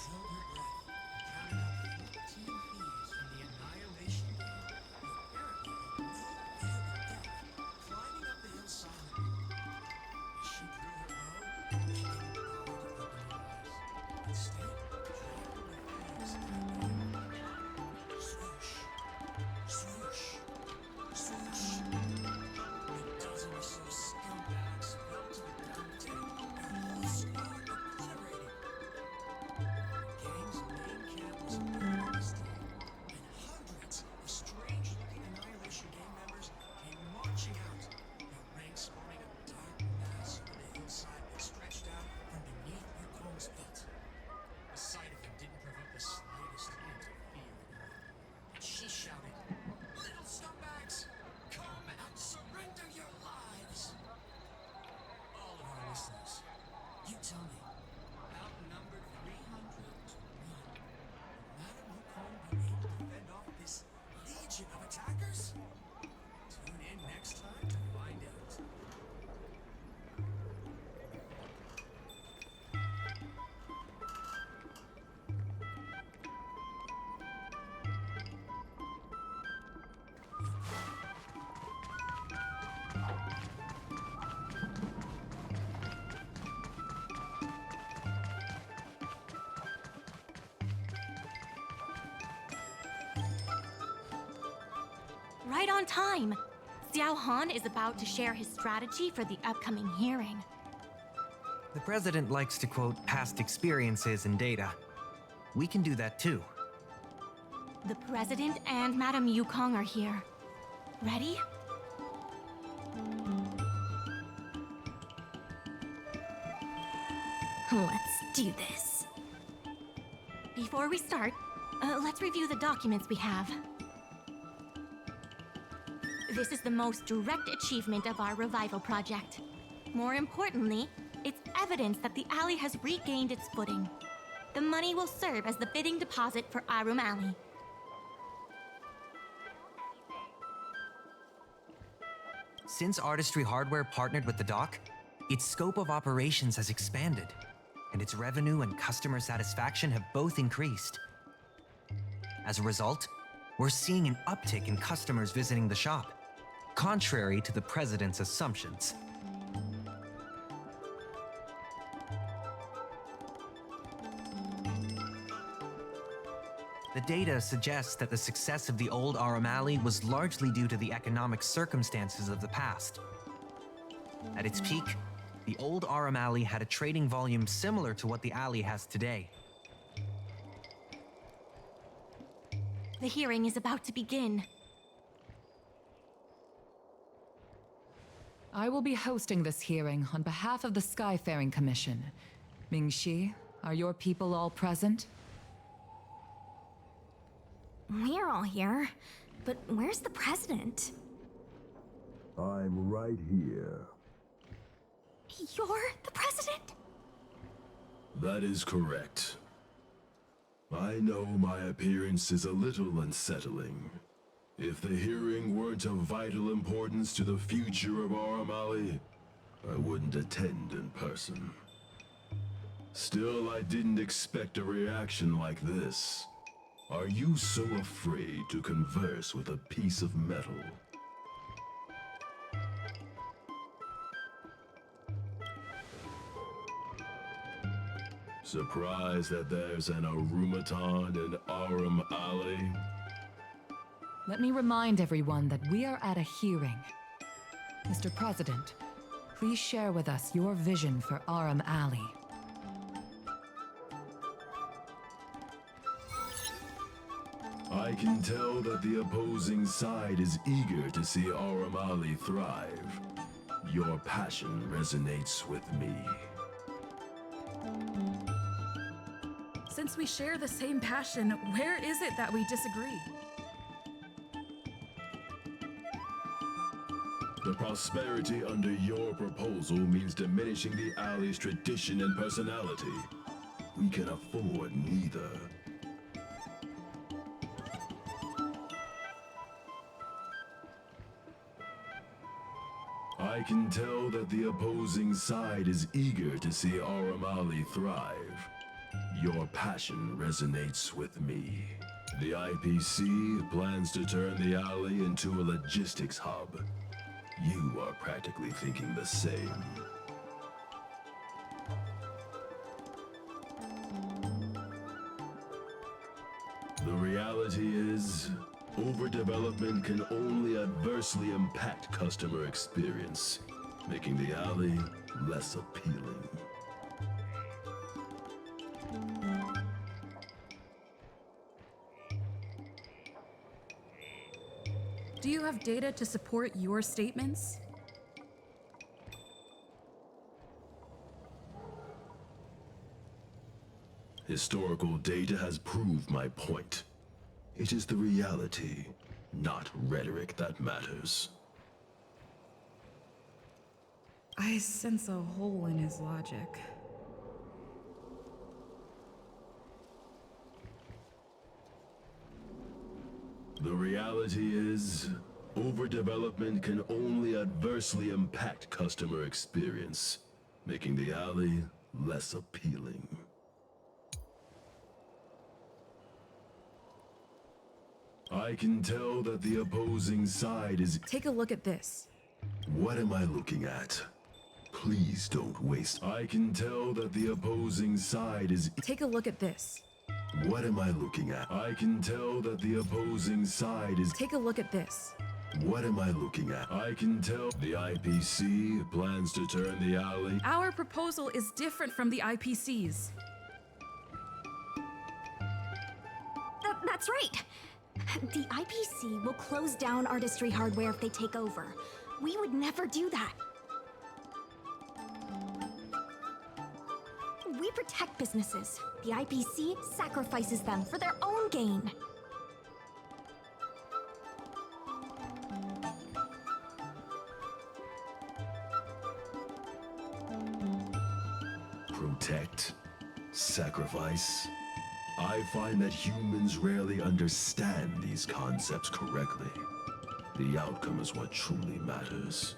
U: Game
E: right on time. Xiao Han is about to share his strategy for the upcoming hearing.
S: The president likes to quote past experiences and data. We can do that too.
E: The president and Madame Yukong are here. Ready?
G: Let's do this.
E: Before we start, let's review the documents we have. This is the most direct achievement of our revival project. More importantly, it's evidence that the alley has regained its footing. The money will serve as the bidding deposit for Arum Alley.
S: Since Artistry Hardware partnered with the dock, its scope of operations has expanded, and its revenue and customer satisfaction have both increased. As a result, we're seeing an uptick in customers visiting the shop, contrary to the president's assumptions. The data suggests that the success of the old Arum Alley was largely due to the economic circumstances of the past. At its peak, the old Arum Alley had a trading volume similar to what the alley has today.
E: The hearing is about to begin.
O: I will be hosting this hearing on behalf of the Skyfaring Commission. Ming-Shi, are your people all present?
G: We're all here, but where's the president?
P: I'm right here.
G: You're the president?
P: That is correct. I know my appearance is a little unsettling. If the hearing weren't of vital importance to the future of Arum Alley, I wouldn't attend in person. Still, I didn't expect a reaction like this. Are you so afraid to converse with a piece of metal? Surprised that there's an Arumaton in Arum Alley?
O: Let me remind everyone that we are at a hearing. Mr. President, please share with us your vision for Arum Alley.
P: I can tell that the opposing side is eager to see Arum Alley thrive. Your passion resonates with me.
L: Since we share the same passion, where is it that we disagree?
P: The prosperity under your proposal means diminishing the alley's tradition and personality. We can afford neither. I can tell that the opposing side is eager to see Arum Alley thrive. Your passion resonates with me. The IPC plans to turn the alley into a logistics hub. You are practically thinking the same. The reality is, overdevelopment can only adversely impact customer experience, making the alley less appealing.
L: Do you have data to support your statements?
P: Historical data has proved my point. It is the reality, not rhetoric, that matters.
L: I sense a hole in his logic.
P: The reality is, overdevelopment can only adversely impact customer experience, making the alley less appealing. I can tell that the opposing side is...
L: Take a look at this.
P: What am I looking at? Please don't waste... I can tell that the opposing side is...
L: Take a look at this.
P: What am I looking at? I can tell that the opposing side is...
L: Take a look at this.
P: What am I looking at? I can tell the IPC plans to turn the alley.
L: Our proposal is different from the IPC's.
G: That's right. The IPC will close down Artistry Hardware if they take over. We would never do that. We protect businesses. The IPC sacrifices them for their own gain.
P: Protect? Sacrifice? I find that humans rarely understand these concepts correctly. The outcome is what truly matters.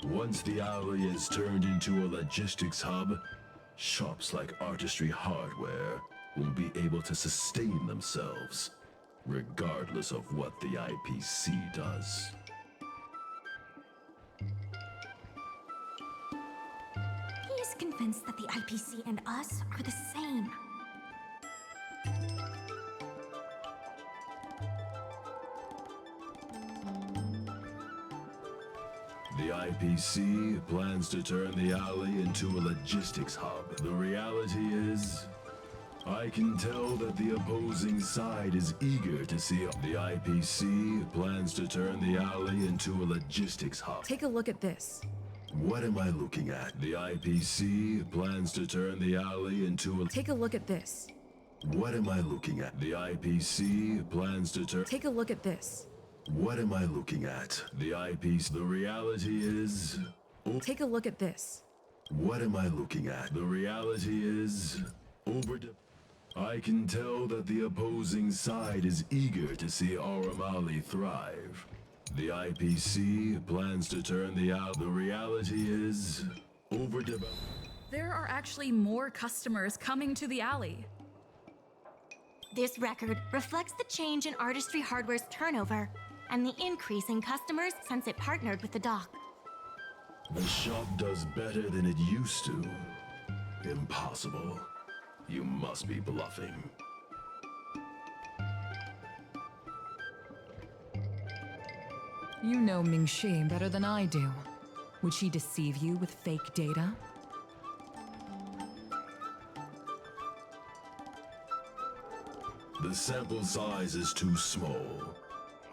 P: Once the alley is turned into a logistics hub, shops like Artistry Hardware will be able to sustain themselves, regardless of what the IPC does.
G: He is convinced that the IPC and us are the same.
P: The IPC plans to turn the alley into a logistics hub. The reality is, I can tell that the opposing side is eager to see. The IPC plans to turn the alley into a logistics hub.
L: Take a look at this.
P: What am I looking at? The IPC plans to turn the alley into a...
L: Take a look at this.
P: What am I looking at? The IPC plans to turn...
L: Take a look at this.
P: What am I looking at? The IPC... The reality is...
L: Take a look at this.
P: What am I looking at? The reality is... I can tell that the opposing side is eager to see Aurum Alley thrive. The IPC plans to turn the alley. The reality is... overdeveloped.
L: There are actually more customers coming to the alley.
E: This record reflects the change in Artistry Hardware's turnover and the increase in customers since it partnered with the dock.
P: The shop does better than it used to. Impossible. You must be bluffing.
O: You know Ming-Shi better than I do. Would she deceive you with fake data?
P: The sample size is too small.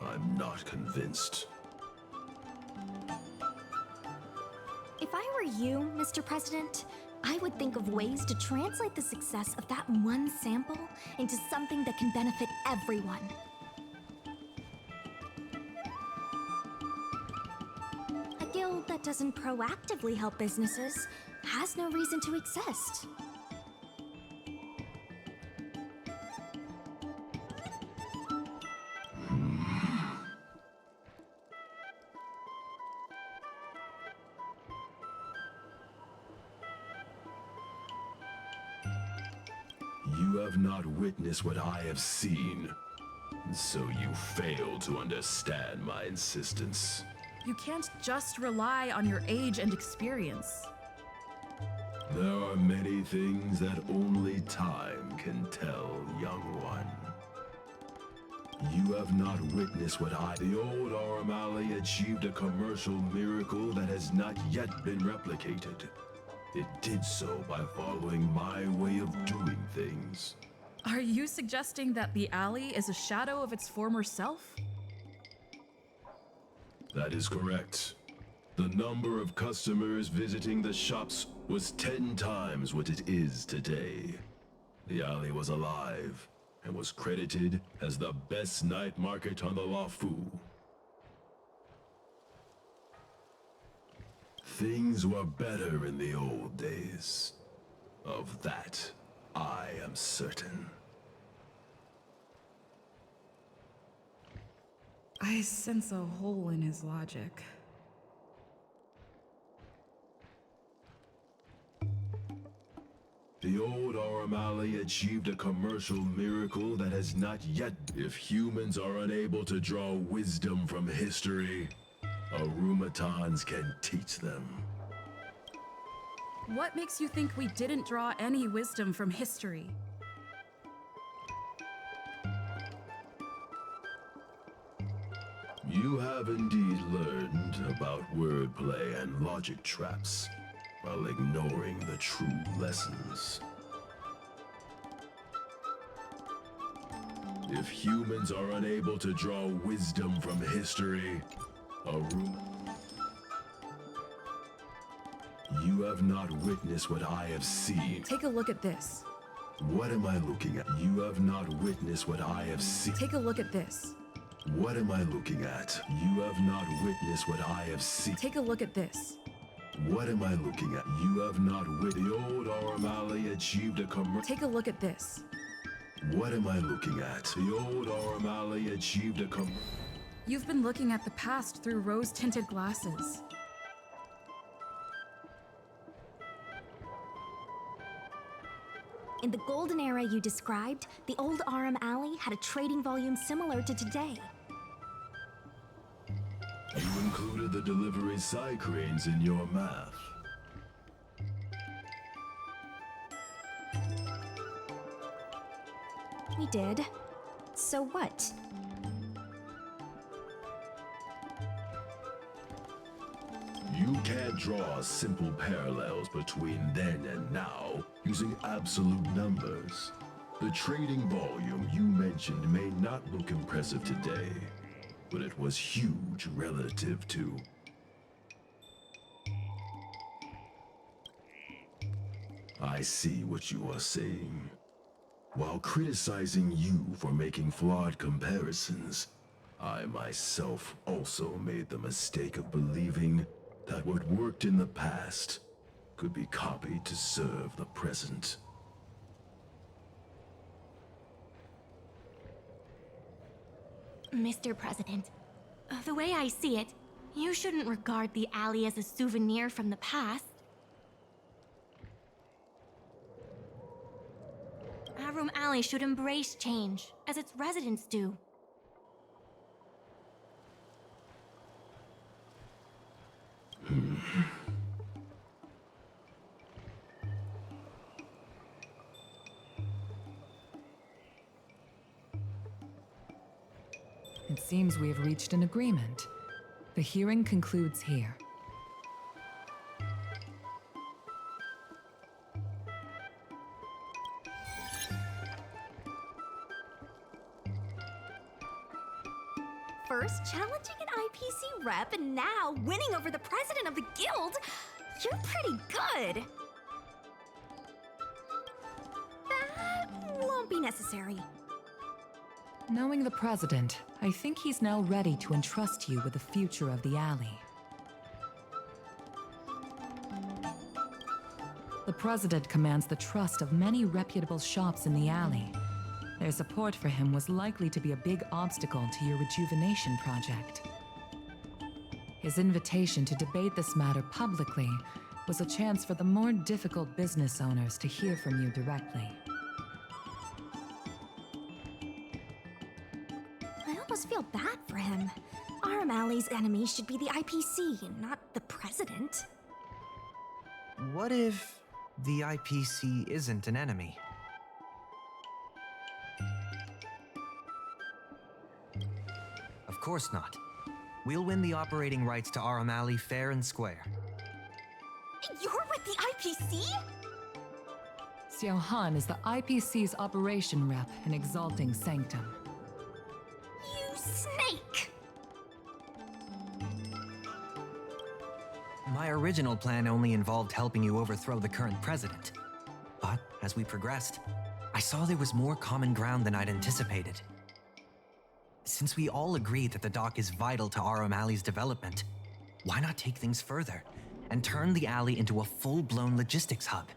P: I'm not convinced.
G: If I were you, Mr. President, I would think of ways to translate the success of that one sample into something that can benefit everyone. A guild that doesn't proactively help businesses has no reason to exist.
P: You have not witnessed what I have seen, so you fail to understand my insistence.
L: You can't just rely on your age and experience.
P: There are many things that only time can tell, young one. You have not witnessed what The old Aurum Alley achieved a commercial miracle that has not yet been replicated. It did so by following my way of doing things.
L: Are you suggesting that the alley is a shadow of its former self?
P: That is correct. The number of customers visiting the shops was 10 times what it is today. The alley was alive and was credited as the best night market on the Lafu. Things were better in the old days. Of that, I am certain.
L: I sense a hole in his logic.
P: The old Aurum Alley achieved a commercial miracle that has not yet. If humans are unable to draw wisdom from history, Arumatans can teach them.
L: What makes you think we didn't draw any wisdom from history?
P: You have indeed learned about wordplay and logic traps, while ignoring the true lessons. If humans are unable to draw wisdom from history, you have not witnessed what I have seen.
L: Take a look at this.
P: What am I looking at? You have not witnessed what I have seen.
L: Take a look at this.
P: What am I looking at? You have not witnessed what I have seen.
L: Take a look at this.
P: What am I looking at? You have not witnessed. The old Aramali achieved a
L: Take a look at this.
P: What am I looking at? The old Aramali achieved a
L: You've been looking at the past through rose-tinted glasses.
G: In the golden era you described, the old Aram Alley had a trading volume similar to today.
P: You included the delivery side cranes in your math.
G: We did. So what?
P: You can't draw simple parallels between then and now using absolute numbers. The trading volume you mentioned may not look impressive today, but it was huge relative to... I see what you are saying. While criticizing you for making flawed comparisons, I myself also made the mistake of believing that what worked in the past could be copied to serve the present.
E: Mr. President, the way I see it, you shouldn't regard the alley as a souvenir from the past. Arum Alley should embrace change, as its residents do.
O: It seems we have reached an agreement. The hearing concludes here.
G: First challenging an IPC rep and now winning over the president of the guild? You're pretty good. That won't be necessary.
O: Knowing the president, I think he's now ready to entrust you with the future of the alley. The president commands the trust of many reputable shops in the alley. Their support for him was likely to be a big obstacle to your rejuvenation project. His invitation to debate this matter publicly was a chance for the more difficult business owners to hear from you directly.
G: I almost feel bad for him. Arum Alley's enemy should be the IPC, not the president.
S: What if the IPC isn't an enemy? Of course not. We'll win the operating rights to Arum Alley fair and square.
G: You're with the IPC?
O: Xiao Han is the IPC's operation rep in Exalting Sanctum.
G: You snake!
S: My original plan only involved helping you overthrow the current president. But as we progressed, I saw there was more common ground than I'd anticipated. Since we all agree that the dock is vital to Arum Alley's development, why not take things further and turn the alley into a full-blown logistics hub?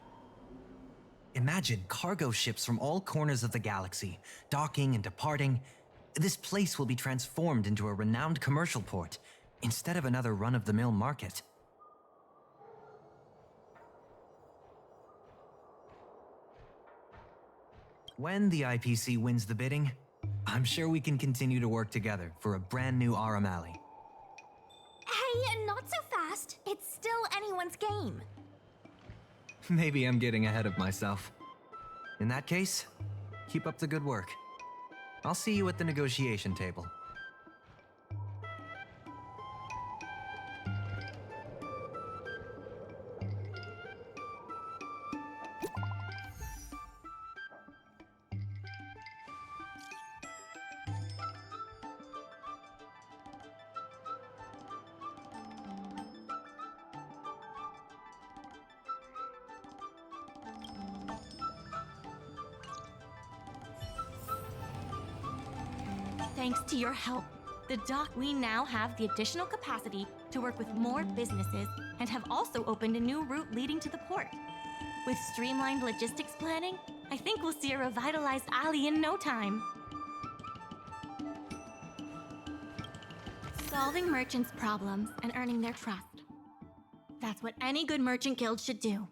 S: Imagine cargo ships from all corners of the galaxy, docking and departing. This place will be transformed into a renowned commercial port, instead of another run-of-the-mill market. When the IPC wins the bidding, I'm sure we can continue to work together for a brand new Arum Alley.
G: Hey, not so fast. It's still anyone's game.
S: Maybe I'm getting ahead of myself. In that case, keep up the good work. I'll see you at the negotiation table.
E: Thanks to your help, the dock we now have the additional capacity to work with more businesses and have also opened a new route leading to the port. With streamlined logistics planning, I think we'll see a revitalized alley in no time. Solving merchants' problems and earning their trust. That's what any good merchant guild should do.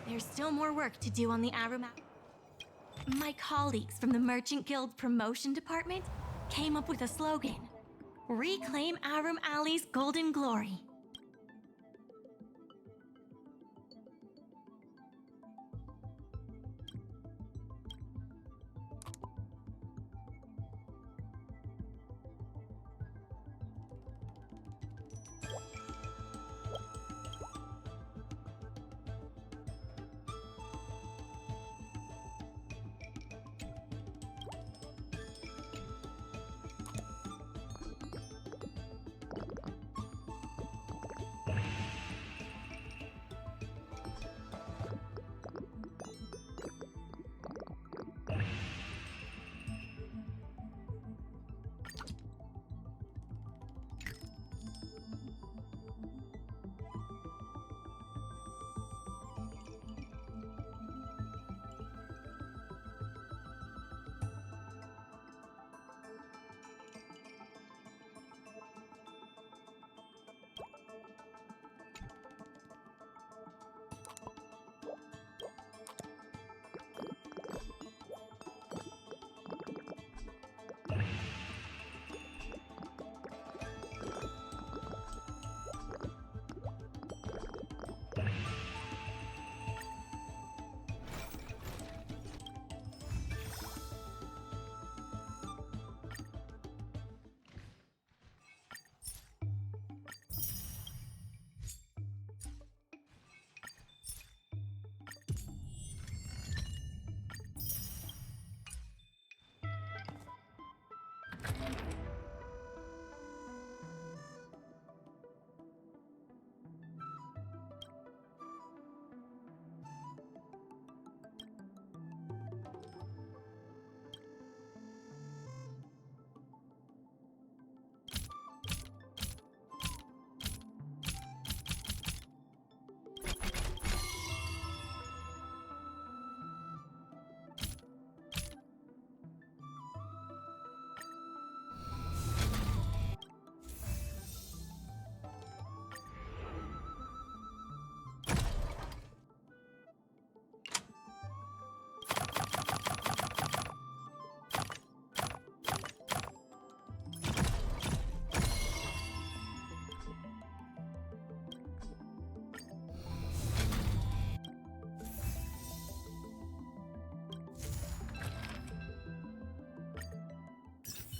E: There's still more work to do on the Arum. My colleagues from the Merchant Guild Promotion Department came up with a slogan: Reclaim Arum Alley's Golden Glory.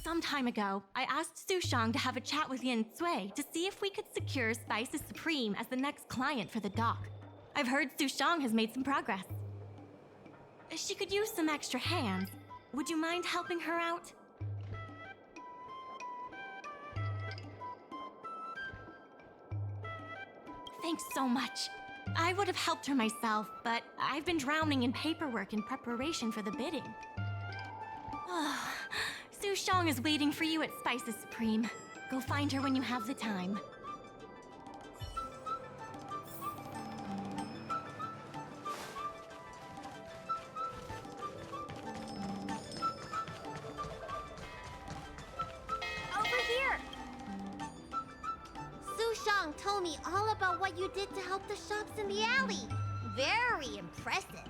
E: Some time ago, I asked Su Shang to have a chat with Yin Sui to see if we could secure Spices Supreme as the next client for the dock. I've heard Su Shang has made some progress. She could use some extra hands. Would you mind helping her out? Thanks so much. I would have helped her myself, but I've been drowning in paperwork in preparation for the bidding. Su Shang is waiting for you at Spices Supreme. Go find her when you have the time.
T: Over here! Su Shang told me all about what you did to help the shops in the alley. Very impressive.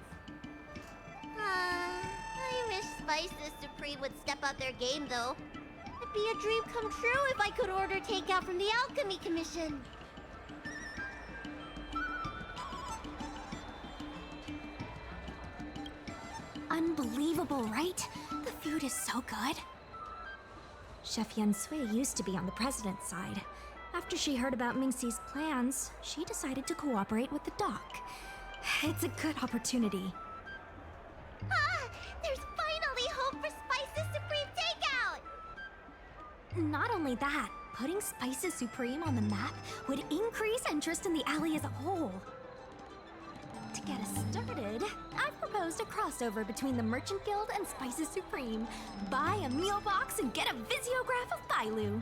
T: I wish Spices Supreme would step up their game, though. It'd be a dream come true if I could order takeout from the Alchemy Commission.
G: Unbelievable, right? The food is so good. Chef Yen Sui used to be on the president's side. After she heard about Mingxi's plans, she decided to cooperate with the dock. It's a good opportunity.
T: There's finally hope for Spices Supreme takeout!
G: Not only that, putting Spices Supreme on the map would increase interest in the alley as a whole. To get us started, I've proposed a crossover between the Merchant Guild and Spices Supreme. Buy a meal box and get a visiograph of Bailu.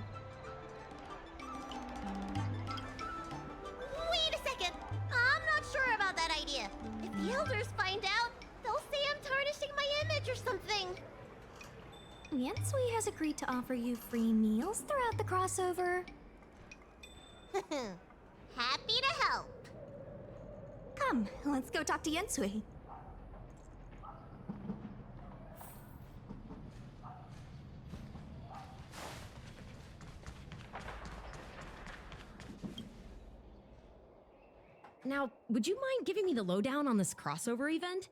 T: Wait a second! I'm not sure about that idea. If the elders find out, they'll say I'm tarnishing my image or something.
G: Yen Sui has agreed to offer you free meals throughout the crossover.
T: Happy to help.
G: Come, let's go talk to Yen Sui.
U: Now, would you mind giving me the lowdown on this crossover event?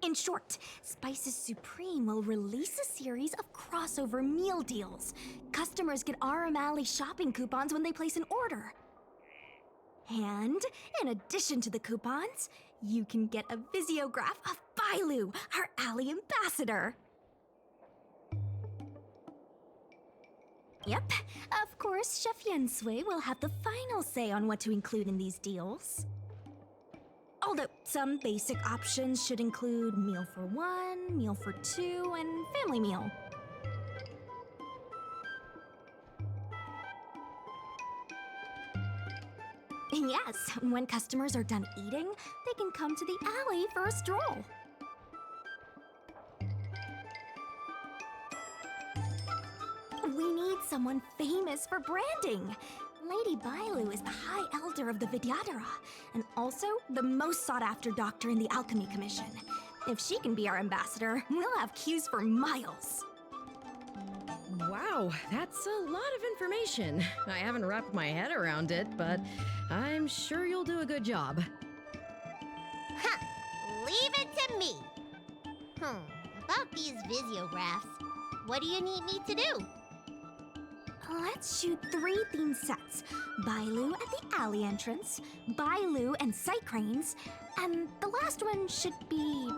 G: In short, Spices Supreme will release a series of crossover meal deals. Customers get RM Alley shopping coupons when they place an order. And in addition to the coupons, you can get a visiograph of Bailu, our alley ambassador. Yep, of course, Chef Yen Sui will have the final say on what to include in these deals. Although some basic options should include meal for one, meal for two, and family meal. Yes, when customers are done eating, they can come to the alley for a stroll. We need someone famous for branding. Lady Bailu is the High Elder of the Vidyadhara, and also the most sought-after doctor in the Alchemy Commission. If she can be our ambassador, we'll have queues for miles.
U: Wow, that's a lot of information. I haven't wrapped my head around it, but I'm sure you'll do a good job.
T: Huh. Leave it to me. About these visiographs, what do you need me to do?
G: Let's shoot 3 theme sets. Bailu at the alley entrance, Bailu and sight cranes, and the last one should be...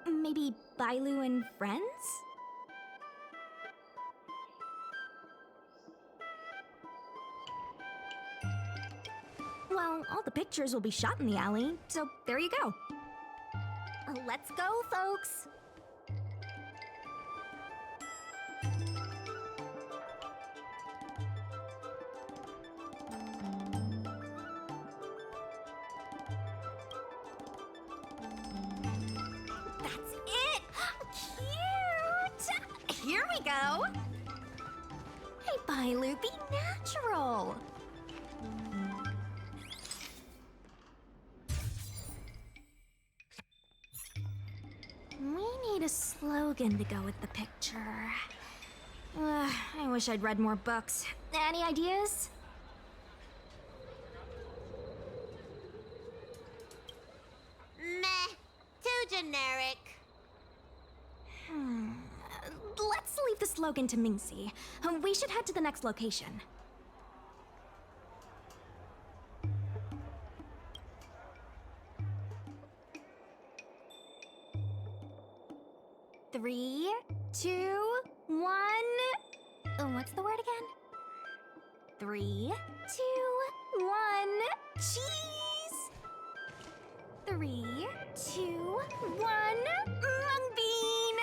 G: maybe Bailu and friends? Well, all the pictures will be shot in the alley, so there you go. Let's go, folks! That's it! Cute! Here we go! Hey, Bailu, be natural! We need a slogan to go with the picture. I wish I'd read more books. Any ideas?
T: Meh. Too generic.
G: Let's leave the slogan to Mingxi. We should head to the next location. Three, two, one. What's the word again? 3, 2, 1. Cheese! 3, 2, 1. Mung bean!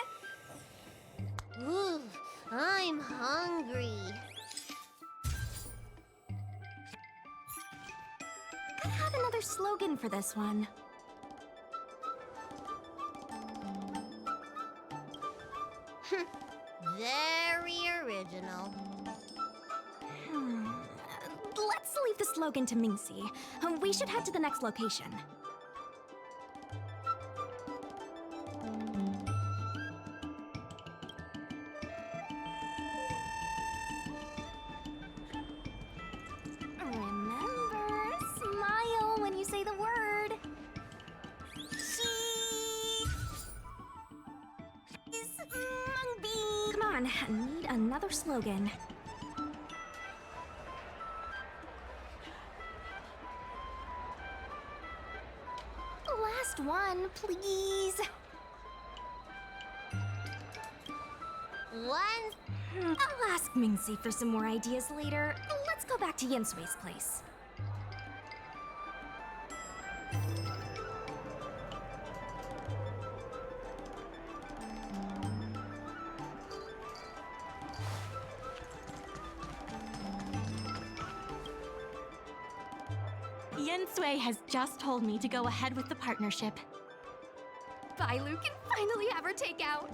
T: Ooh, I'm hungry.
G: I have another slogan for this one.
T: Very original.
G: Let's leave the slogan to Mingxi. We should head to the next location. Remember, smile when you say the word. Mung bean. Come on, I need another slogan. Last one, please. I'll ask Mingxi for some more ideas later. Let's go back to Yinsui's place.
E: Yinsui has just told me to go ahead with the partnership.
G: Bailu can finally have her takeout.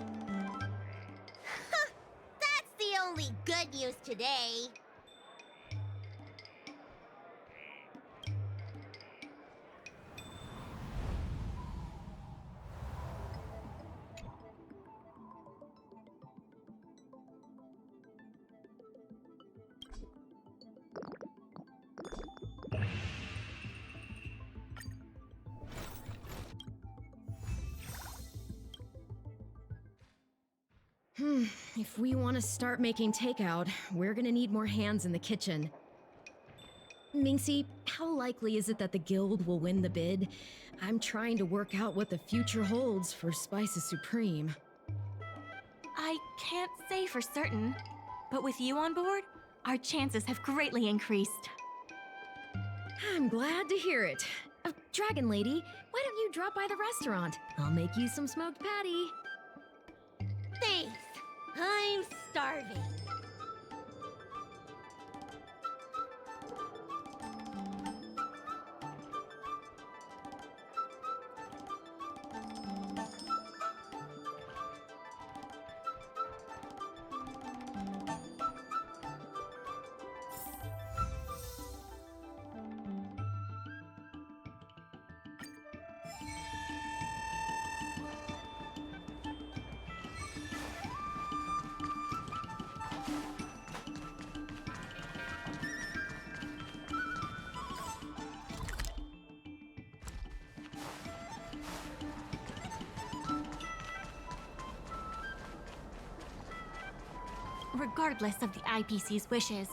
T: That's the only good news today.
U: If we want to start making takeout, we're gonna need more hands in the kitchen. Mingxi, how likely is it that the guild will win the bid? I'm trying to work out what the future holds for Spices Supreme.
E: I can't say for certain, but with you on board, our chances have greatly increased.
U: I'm glad to hear it. Dragon Lady, why don't you drop by the restaurant? I'll make you some smoked patty.
T: Thanks. I'm starving.
E: Regardless of the IPC's wishes,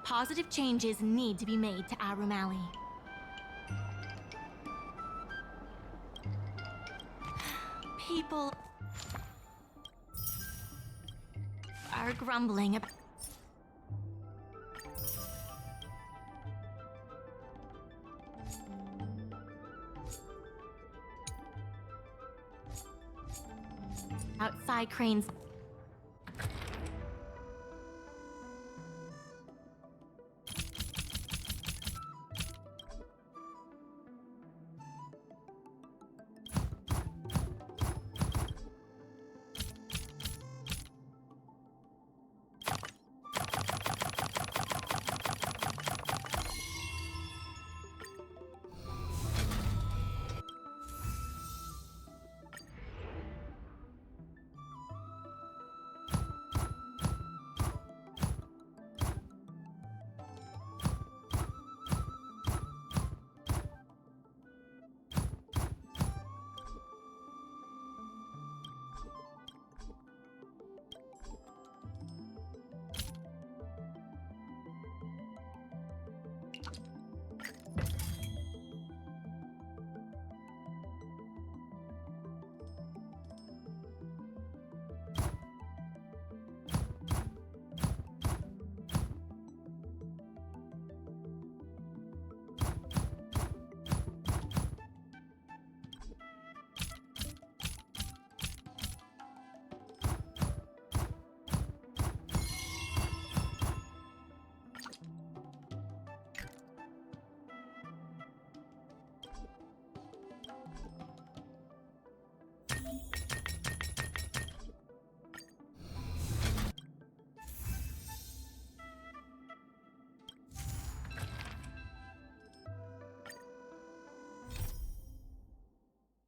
E: positive changes need to be made to Arum Alley. People are grumbling about fly cranes.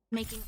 E: Making.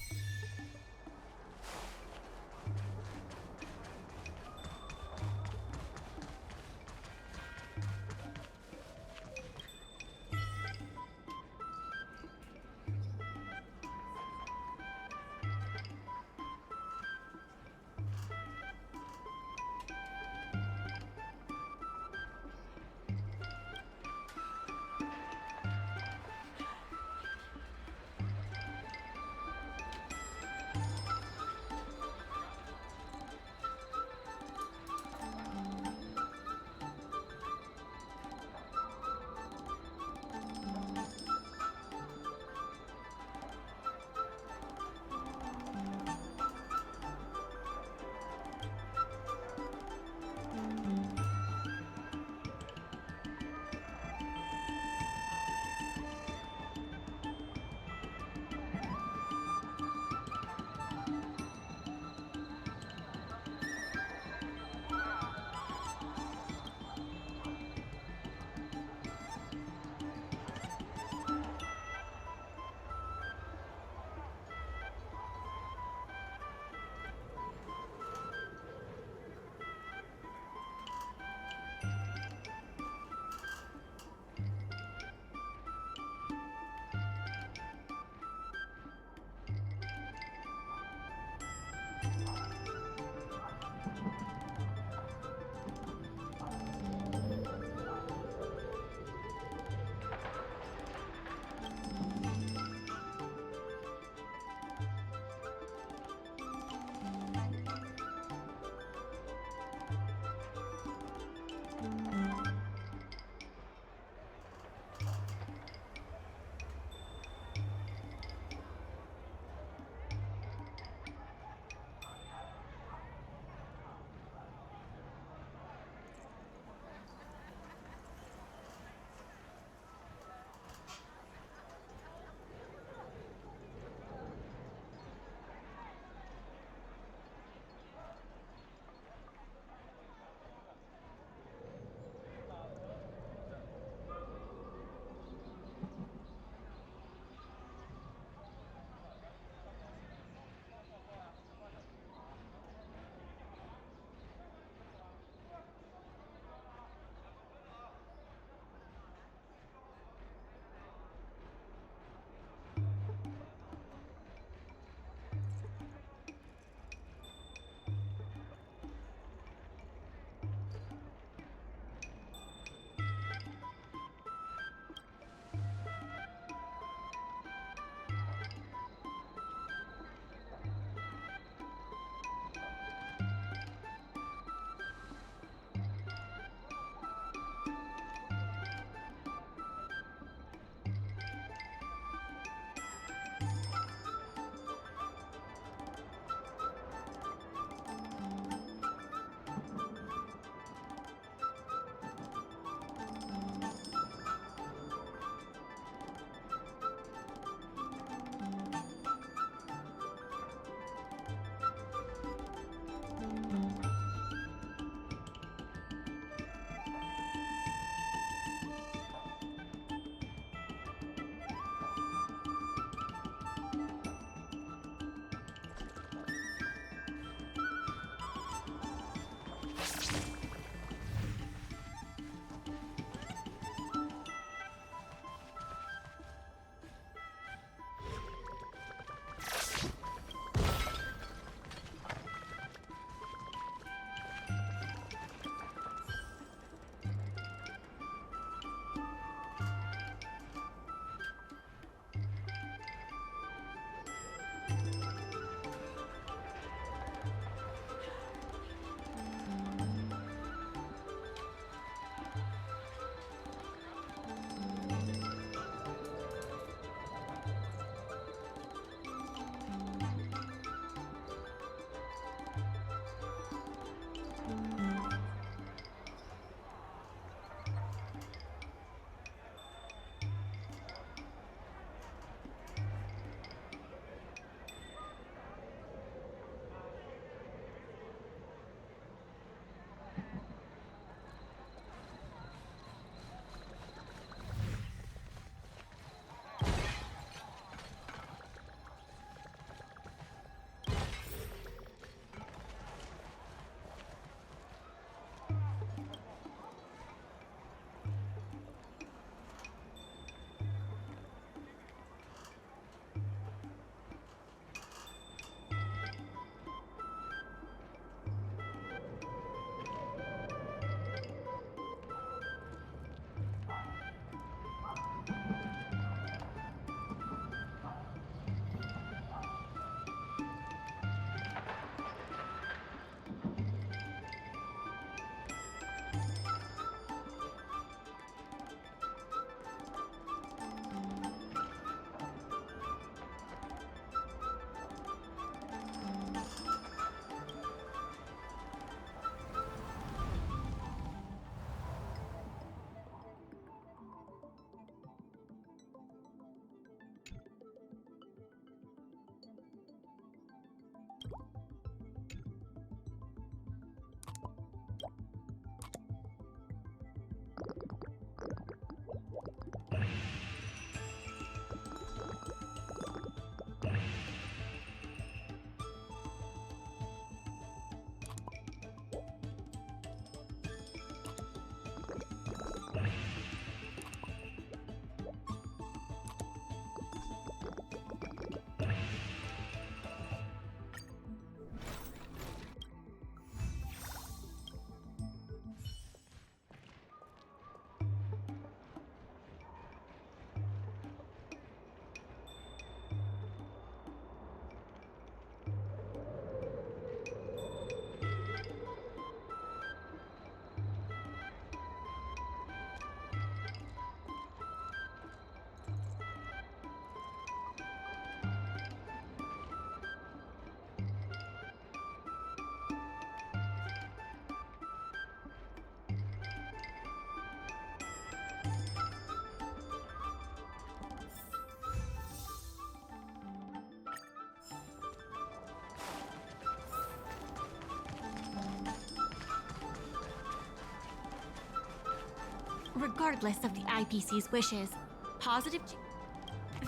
E: Regardless of the IPC's wishes,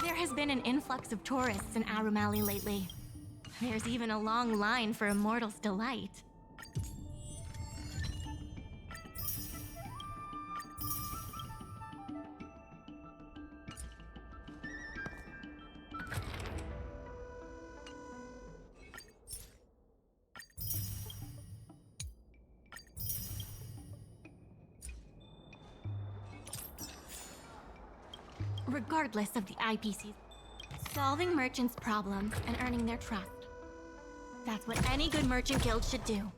E: there has been an influx of tourists in Arum Alley lately. There's even a long line for Immortal's Delight. Regardless of the IPC's, solving merchants' problems and earning their trust. That's what any good merchant guild should do.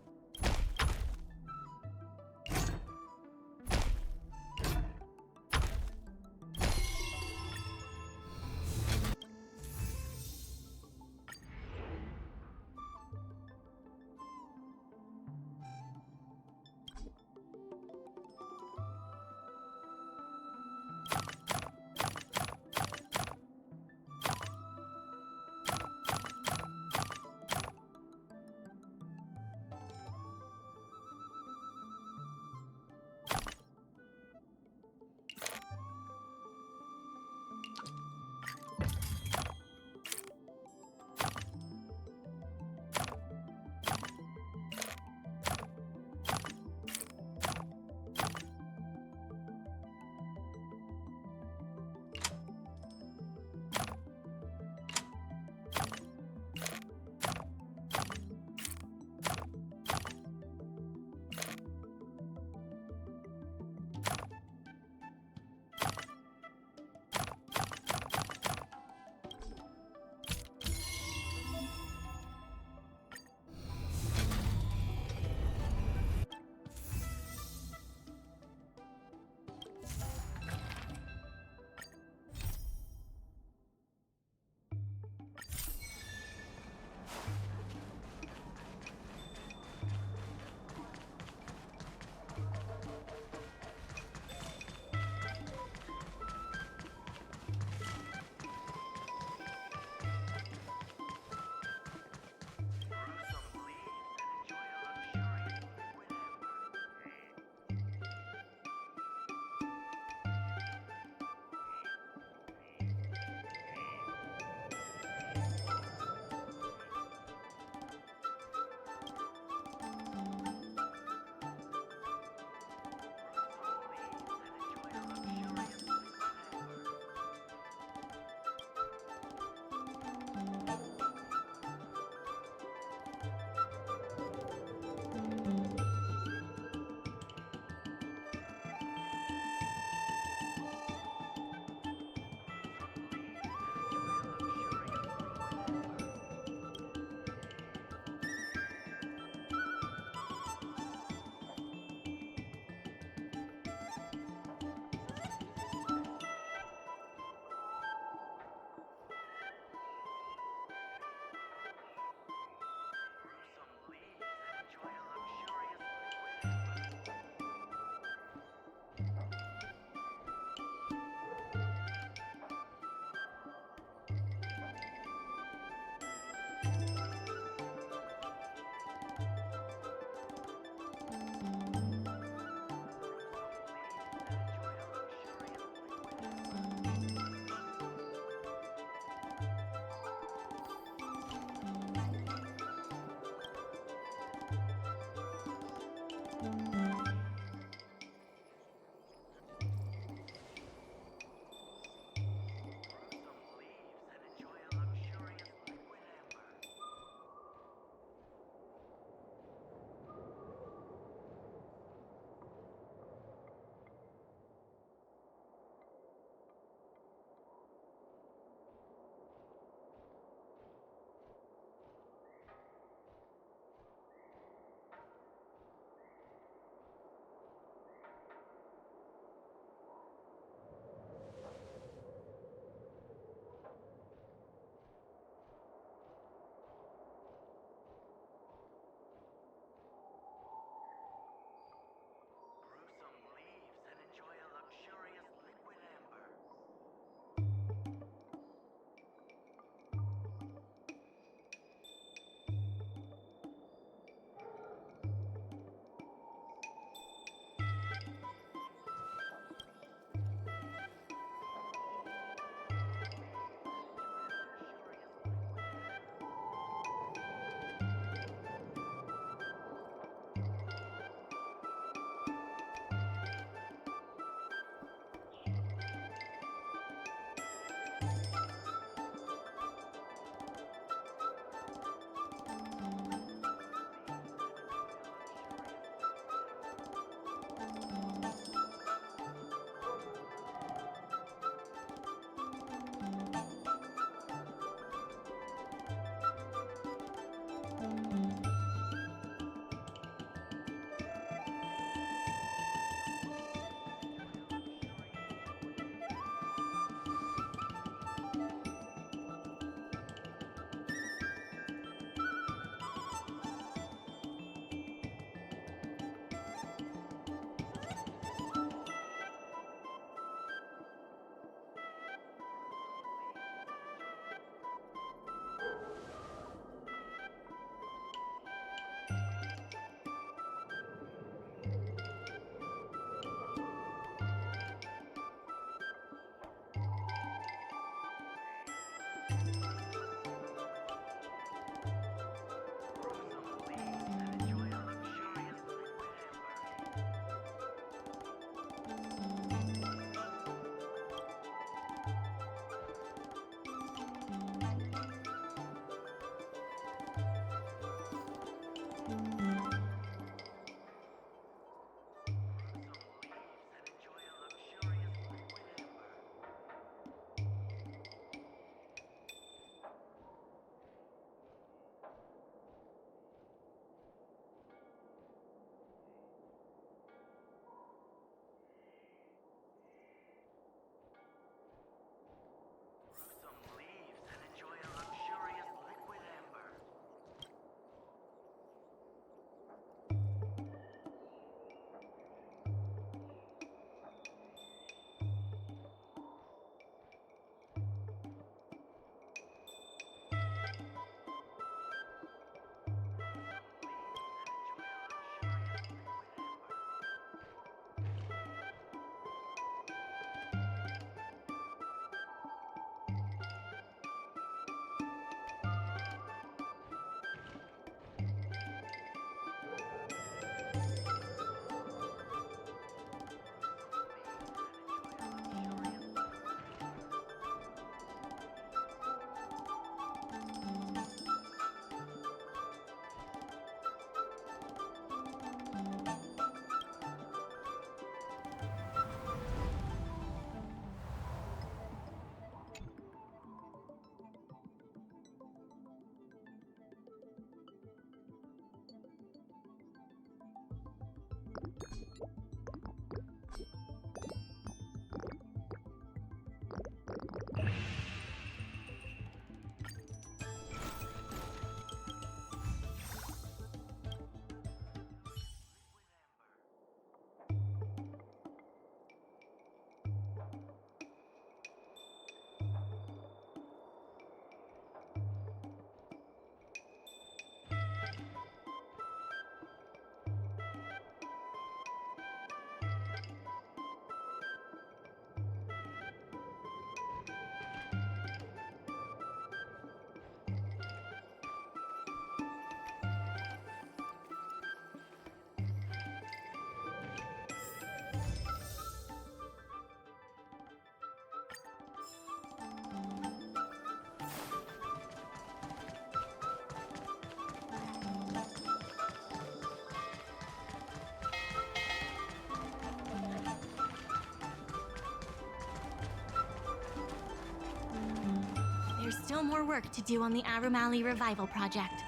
E: still more work to do on the Arum Alley Revival project.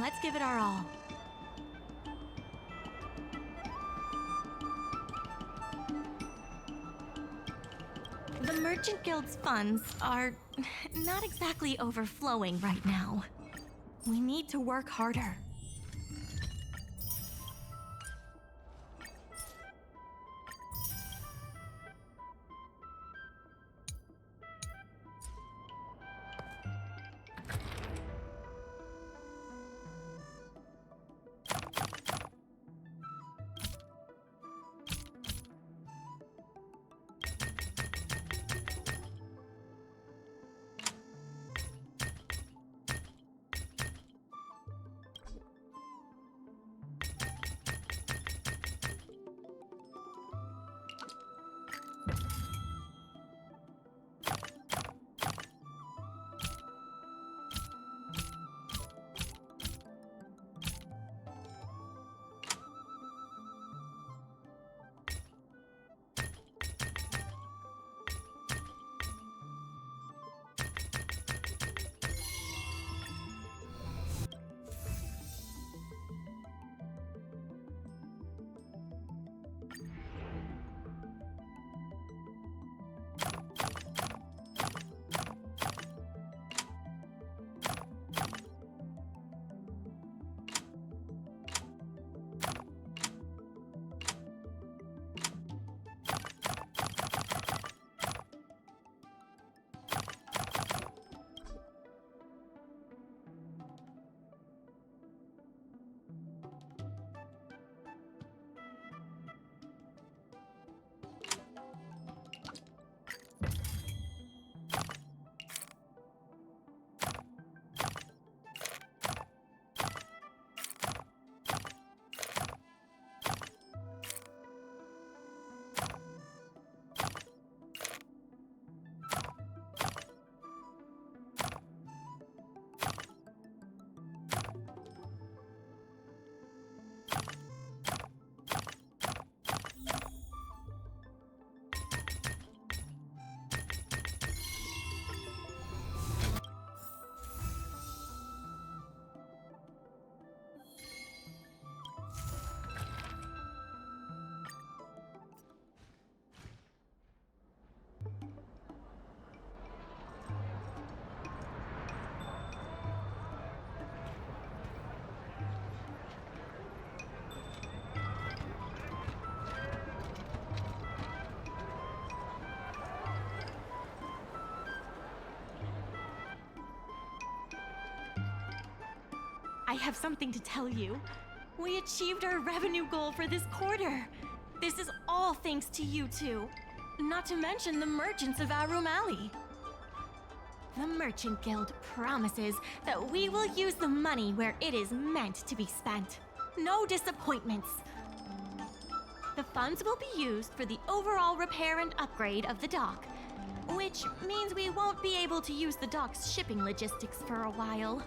E: Let's give it our all. The Merchant Guild's funds are not exactly overflowing right now. We need to work harder. I have something to tell you. We achieved our revenue goal for this quarter. This is all thanks to you two. Not to mention the merchants of Arum Alley. The Merchant Guild promises that we will use the money where it is meant to be spent. No disappointments. The funds will be used for the overall repair and upgrade of the dock, which means we won't be able to use the dock's shipping logistics for a while.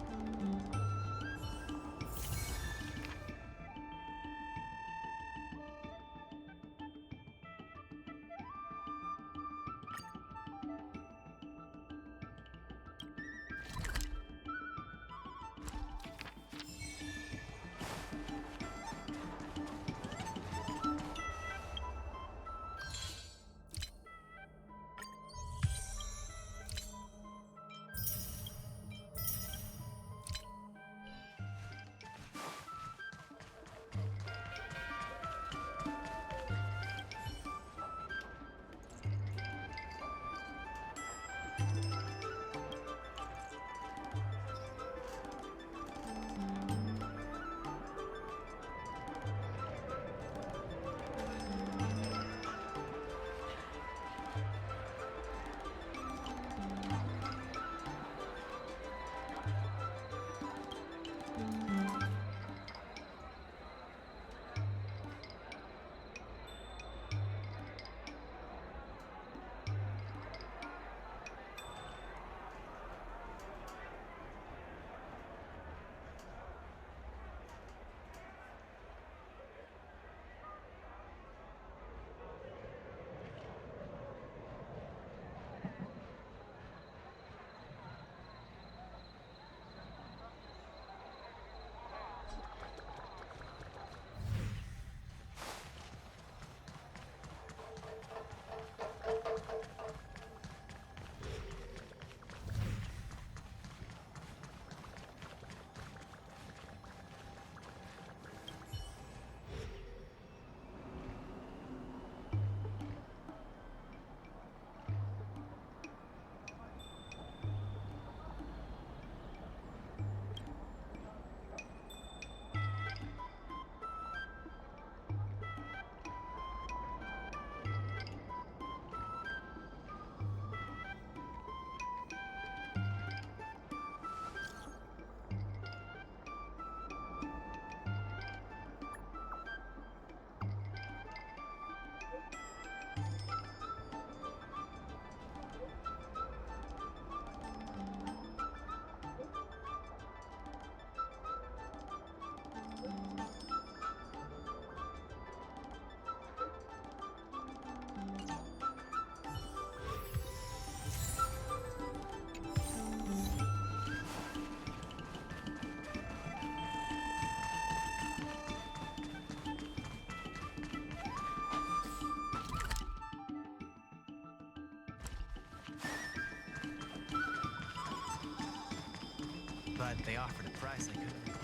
S: but they offered a price I couldn't refuse.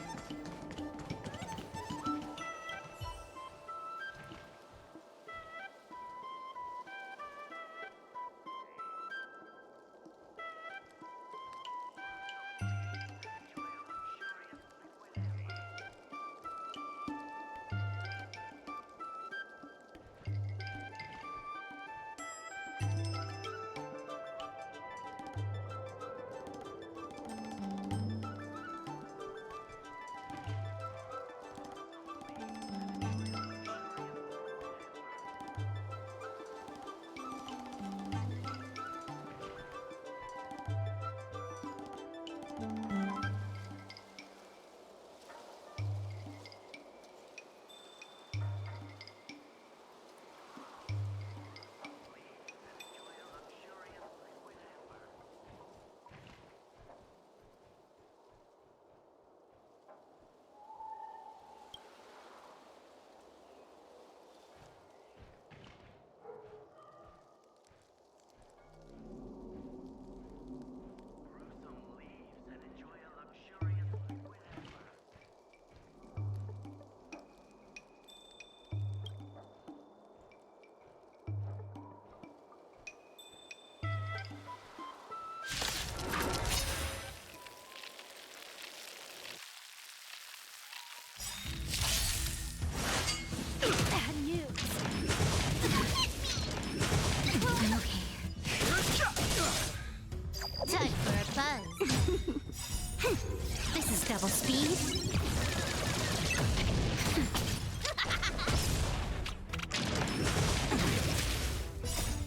G: Bad news. I'm okay.
T: Time for a buzz. This is double speed.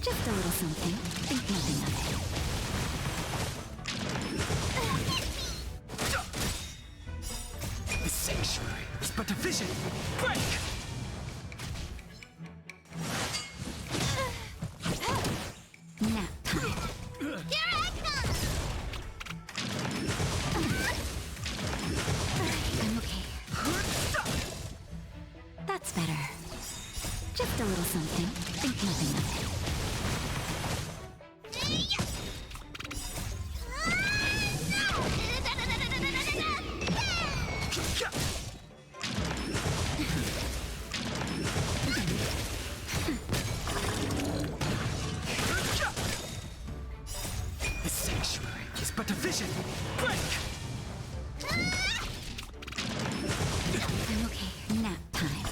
D: Just a little something. Think nothing of it.
I: The sanctuary is but a vision. Break!
D: Nap time.
T: Here I come!
D: I'm okay. That's better. Just a little something. Think nothing of it.
I: The sanctuary is but a vision. Break!
D: I'm okay. Nap time.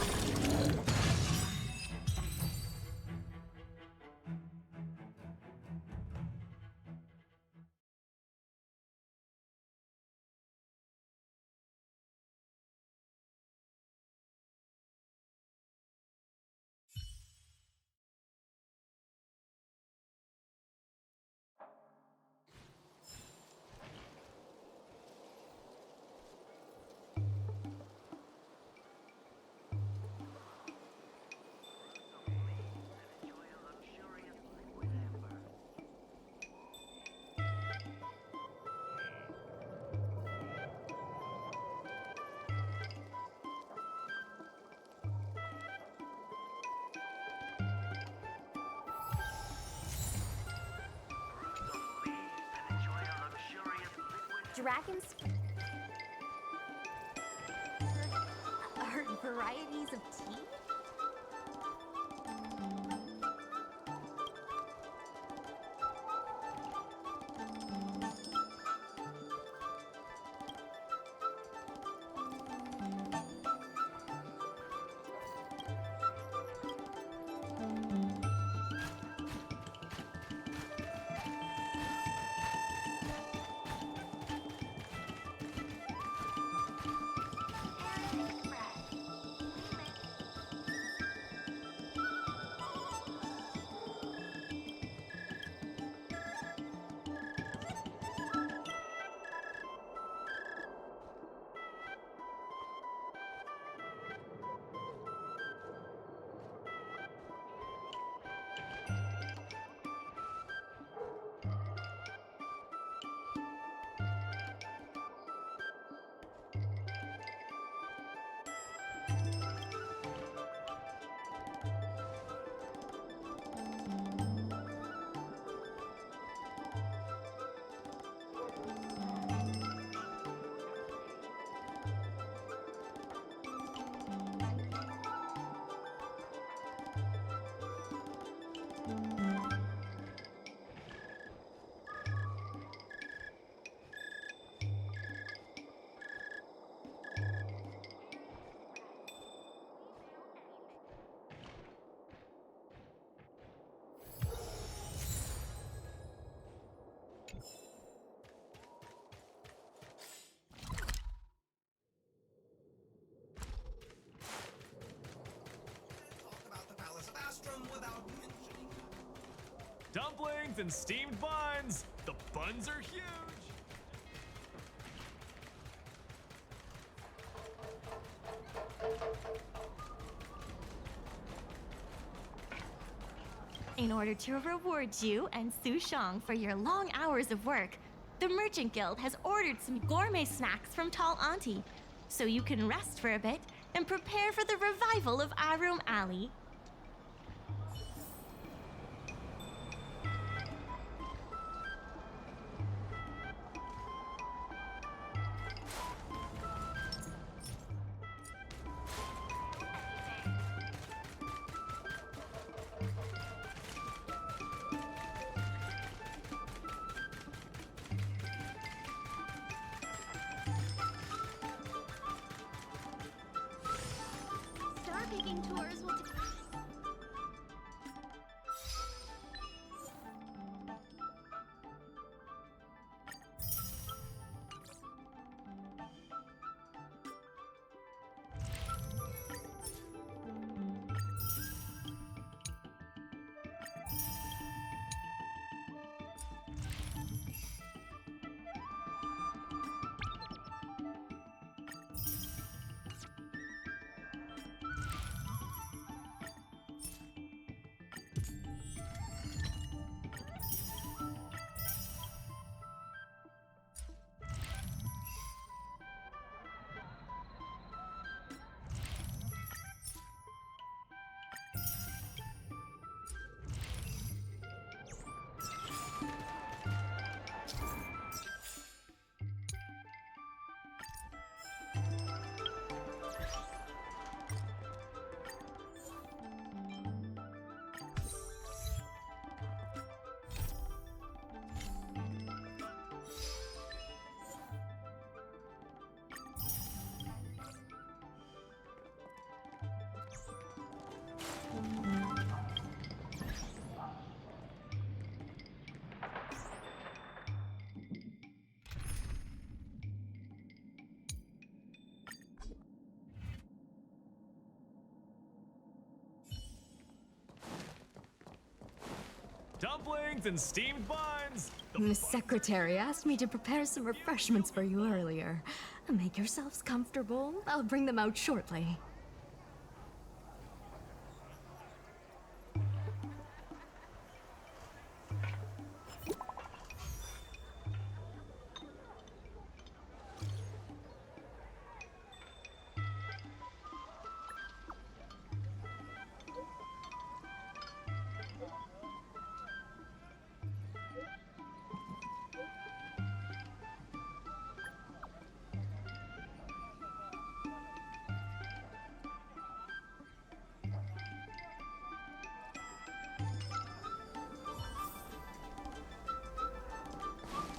G: Dragons are varieties of tea?
N: Dumplings and steamed buns! The buns are huge!
E: In order to reward you and Su Shang for your long hours of work, the Merchant Guild has ordered some gourmet snacks from Tall Auntie, so you can rest for a bit and prepare for the revival of Arum Alley.
G: Star picking tours will.
N: Dumplings and steamed buns!
B: The secretary asked me to prepare some refreshments for you earlier. Make yourselves comfortable. I'll bring them out shortly.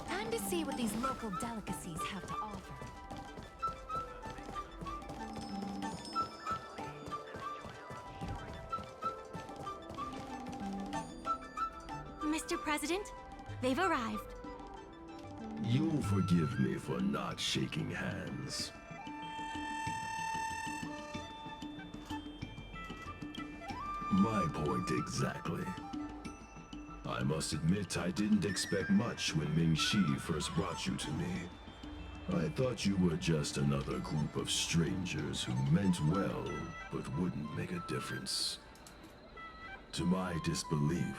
B: Time to see what these local delicacies have to offer.
E: Mr. President, they've arrived.
P: You'll forgive me for not shaking hands. My point exactly. I must admit I didn't expect much when Ming-Shi first brought you to me. I thought you were just another group of strangers who meant well, but wouldn't make a difference. To my disbelief,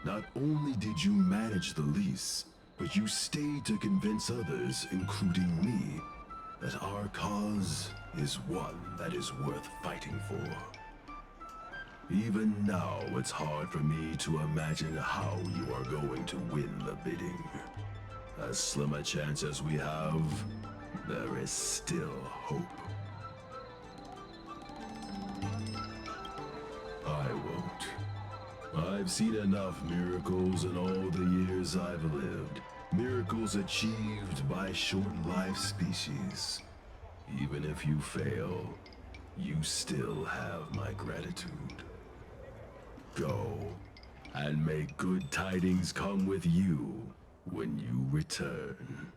P: not only did you manage the lease, but you stayed to convince others, including me, that our cause is one that is worth fighting for. Even now, it's hard for me to imagine how you are going to win the bidding. As slim a chance as we have, there is still hope. I won't. I've seen enough miracles in all the years I've lived. Miracles achieved by short-lived species. Even if you fail, you still have my gratitude. Go, and may good tidings come with you when you return.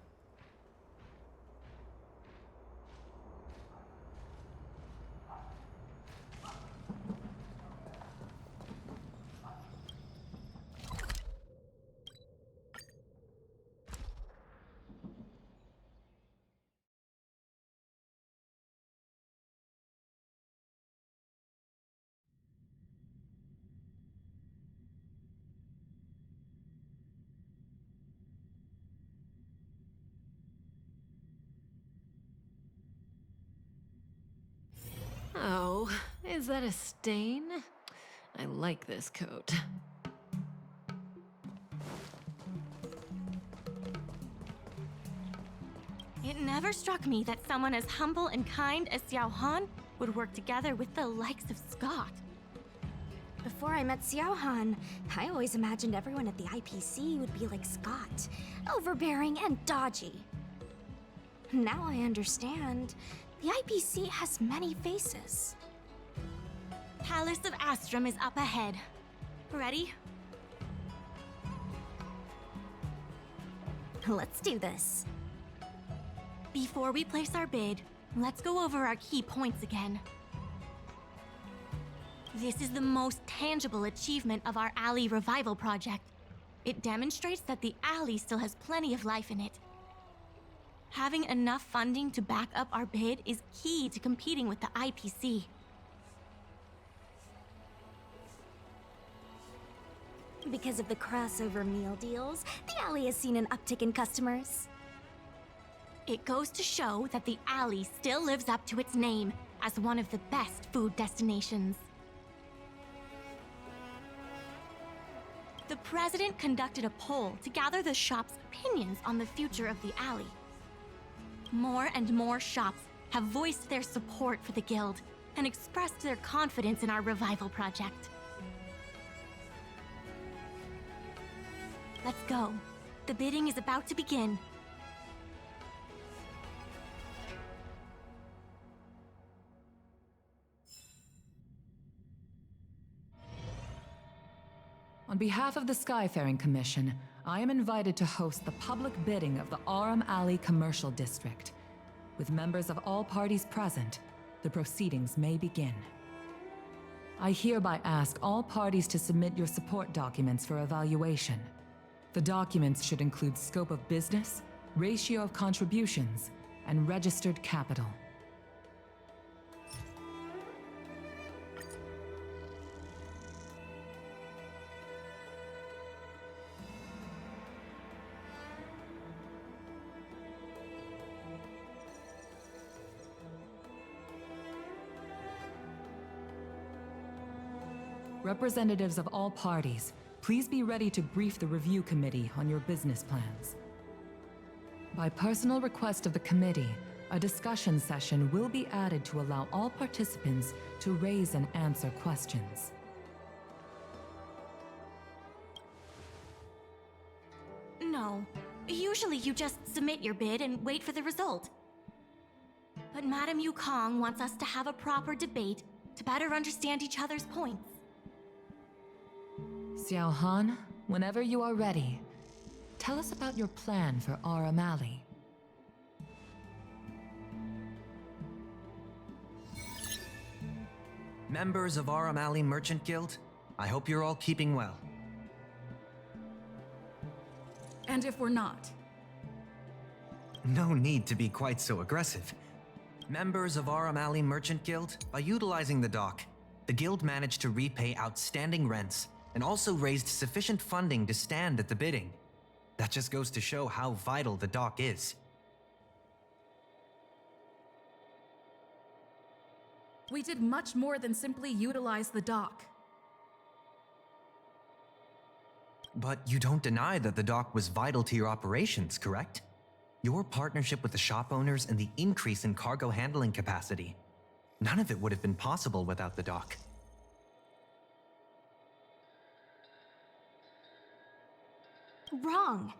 U: Oh, is that a stain? I like this coat.
E: It never struck me that someone as humble and kind as Xiao Han would work together with the likes of Scott.
G: Before I met Xiao Han, I always imagined everyone at the IPC would be like Scott, overbearing and dodgy. Now I understand. The IPC has many faces.
E: Palace of Astrum is up ahead. Ready?
G: Let's do this.
E: Before we place our bid, let's go over our key points again. This is the most tangible achievement of our alley revival project. It demonstrates that the alley still has plenty of life in it. Having enough funding to back up our bid is key to competing with the IPC.
G: Because of the crossover meal deals, the alley has seen an uptick in customers.
E: It goes to show that the alley still lives up to its name as one of the best food destinations. The president conducted a poll to gather the shop's opinions on the future of the alley. More and more shops have voiced their support for the guild and expressed their confidence in our revival project. Let's go. The bidding is about to begin.
O: On behalf of the Skyfaring Commission, I am invited to host the public bidding of the Aram Alley Commercial District. With members of all parties present, the proceedings may begin. I hereby ask all parties to submit your support documents for evaluation. The documents should include scope of business, ratio of contributions, and registered capital. Representatives of all parties, please be ready to brief the review committee on your business plans. By personal request of the committee, a discussion session will be added to allow all participants to raise and answer questions.
E: No. Usually you just submit your bid and wait for the result. But Madame Yukong wants us to have a proper debate to better understand each other's points.
O: Xiao Han, whenever you are ready, tell us about your plan for Aram Alley.
S: Members of Aram Alley Merchant Guild, I hope you're all keeping well.
L: And if we're not?
S: No need to be quite so aggressive. Members of Aram Alley Merchant Guild, by utilizing the dock, the guild managed to repay outstanding rents and also raised sufficient funding to stand at the bidding. That just goes to show how vital the dock is.
L: We did much more than simply utilize the dock.
S: But you don't deny that the dock was vital to your operations, correct? Your partnership with the shop owners and the increase in cargo handling capacity. None of it would have been possible without the dock.
G: Wrong.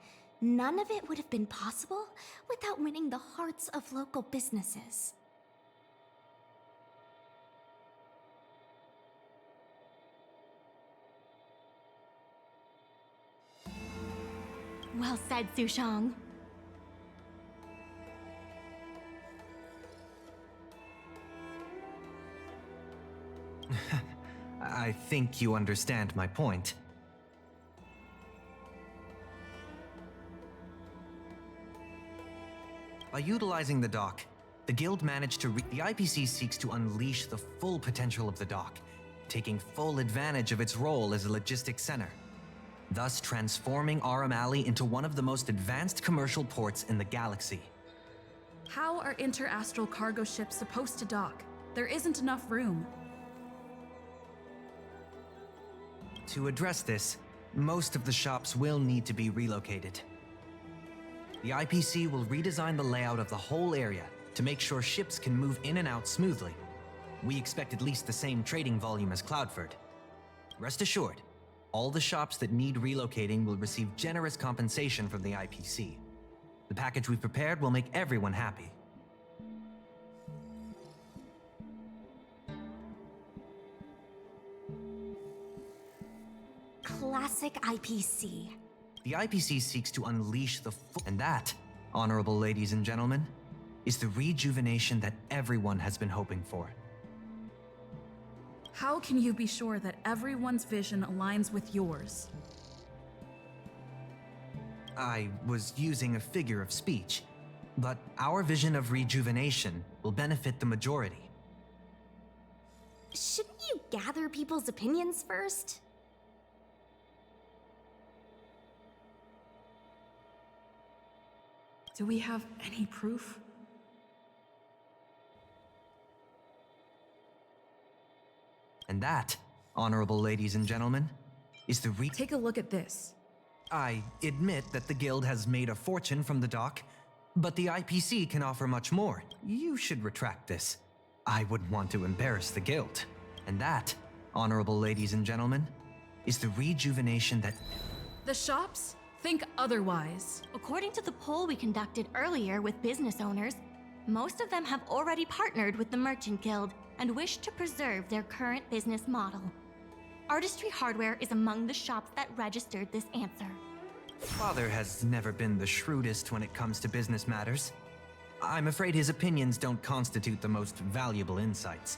G: None of it would have been possible without winning the hearts of local businesses.
E: Well said, Sushang.
S: I think you understand my point. By utilizing the dock, the guild managed to the IPC seeks to unleash the full potential of the dock, taking full advantage of its role as a logistics center, thus transforming Aram Alley into one of the most advanced commercial ports in the galaxy.
L: How are interastral cargo ships supposed to dock? There isn't enough room.
S: To address this, most of the shops will need to be relocated. The IPC will redesign the layout of the whole area to make sure ships can move in and out smoothly. We expect at least the same trading volume as Cloudford. Rest assured, all the shops that need relocating will receive generous compensation from the IPC. The package we've prepared will make everyone happy.
G: Classic IPC.
S: The IPC seeks to unleash the full... And that, honorable ladies and gentlemen, is the rejuvenation that everyone has been hoping for.
L: How can you be sure that everyone's vision aligns with yours?
S: I was using a figure of speech, but our vision of rejuvenation will benefit the majority.
G: Shouldn't you gather people's opinions first?
L: Do we have any proof?
S: And that, honorable ladies and gentlemen, is the
L: Take a look at this.
S: I admit that the Guild has made a fortune from the dock, but the IPC can offer much more. You should retract this. I wouldn't want to embarrass the Guild. And that, honorable ladies and gentlemen, is the rejuvenation that...
L: The shops think otherwise.
E: According to the poll we conducted earlier with business owners, most of them have already partnered with the Merchant Guild and wish to preserve their current business model. Artistry Hardware is among the shops that registered this answer.
S: Father has never been the shrewdest when it comes to business matters. I'm afraid his opinions don't constitute the most valuable insights.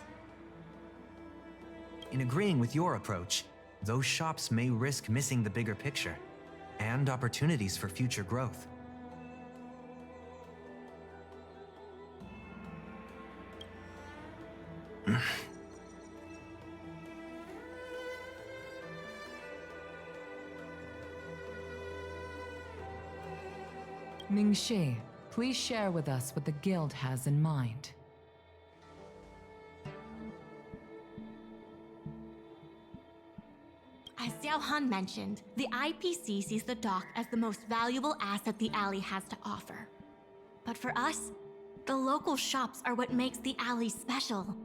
S: In agreeing with your approach, those shops may risk missing the bigger picture and opportunities for future growth.
O: Ming-Shi, please share with us what the Guild has in mind.
E: As Xiao Han mentioned, the IPC sees the dock as the most valuable asset the alley has to offer. But for us, the local shops are what makes the alley special.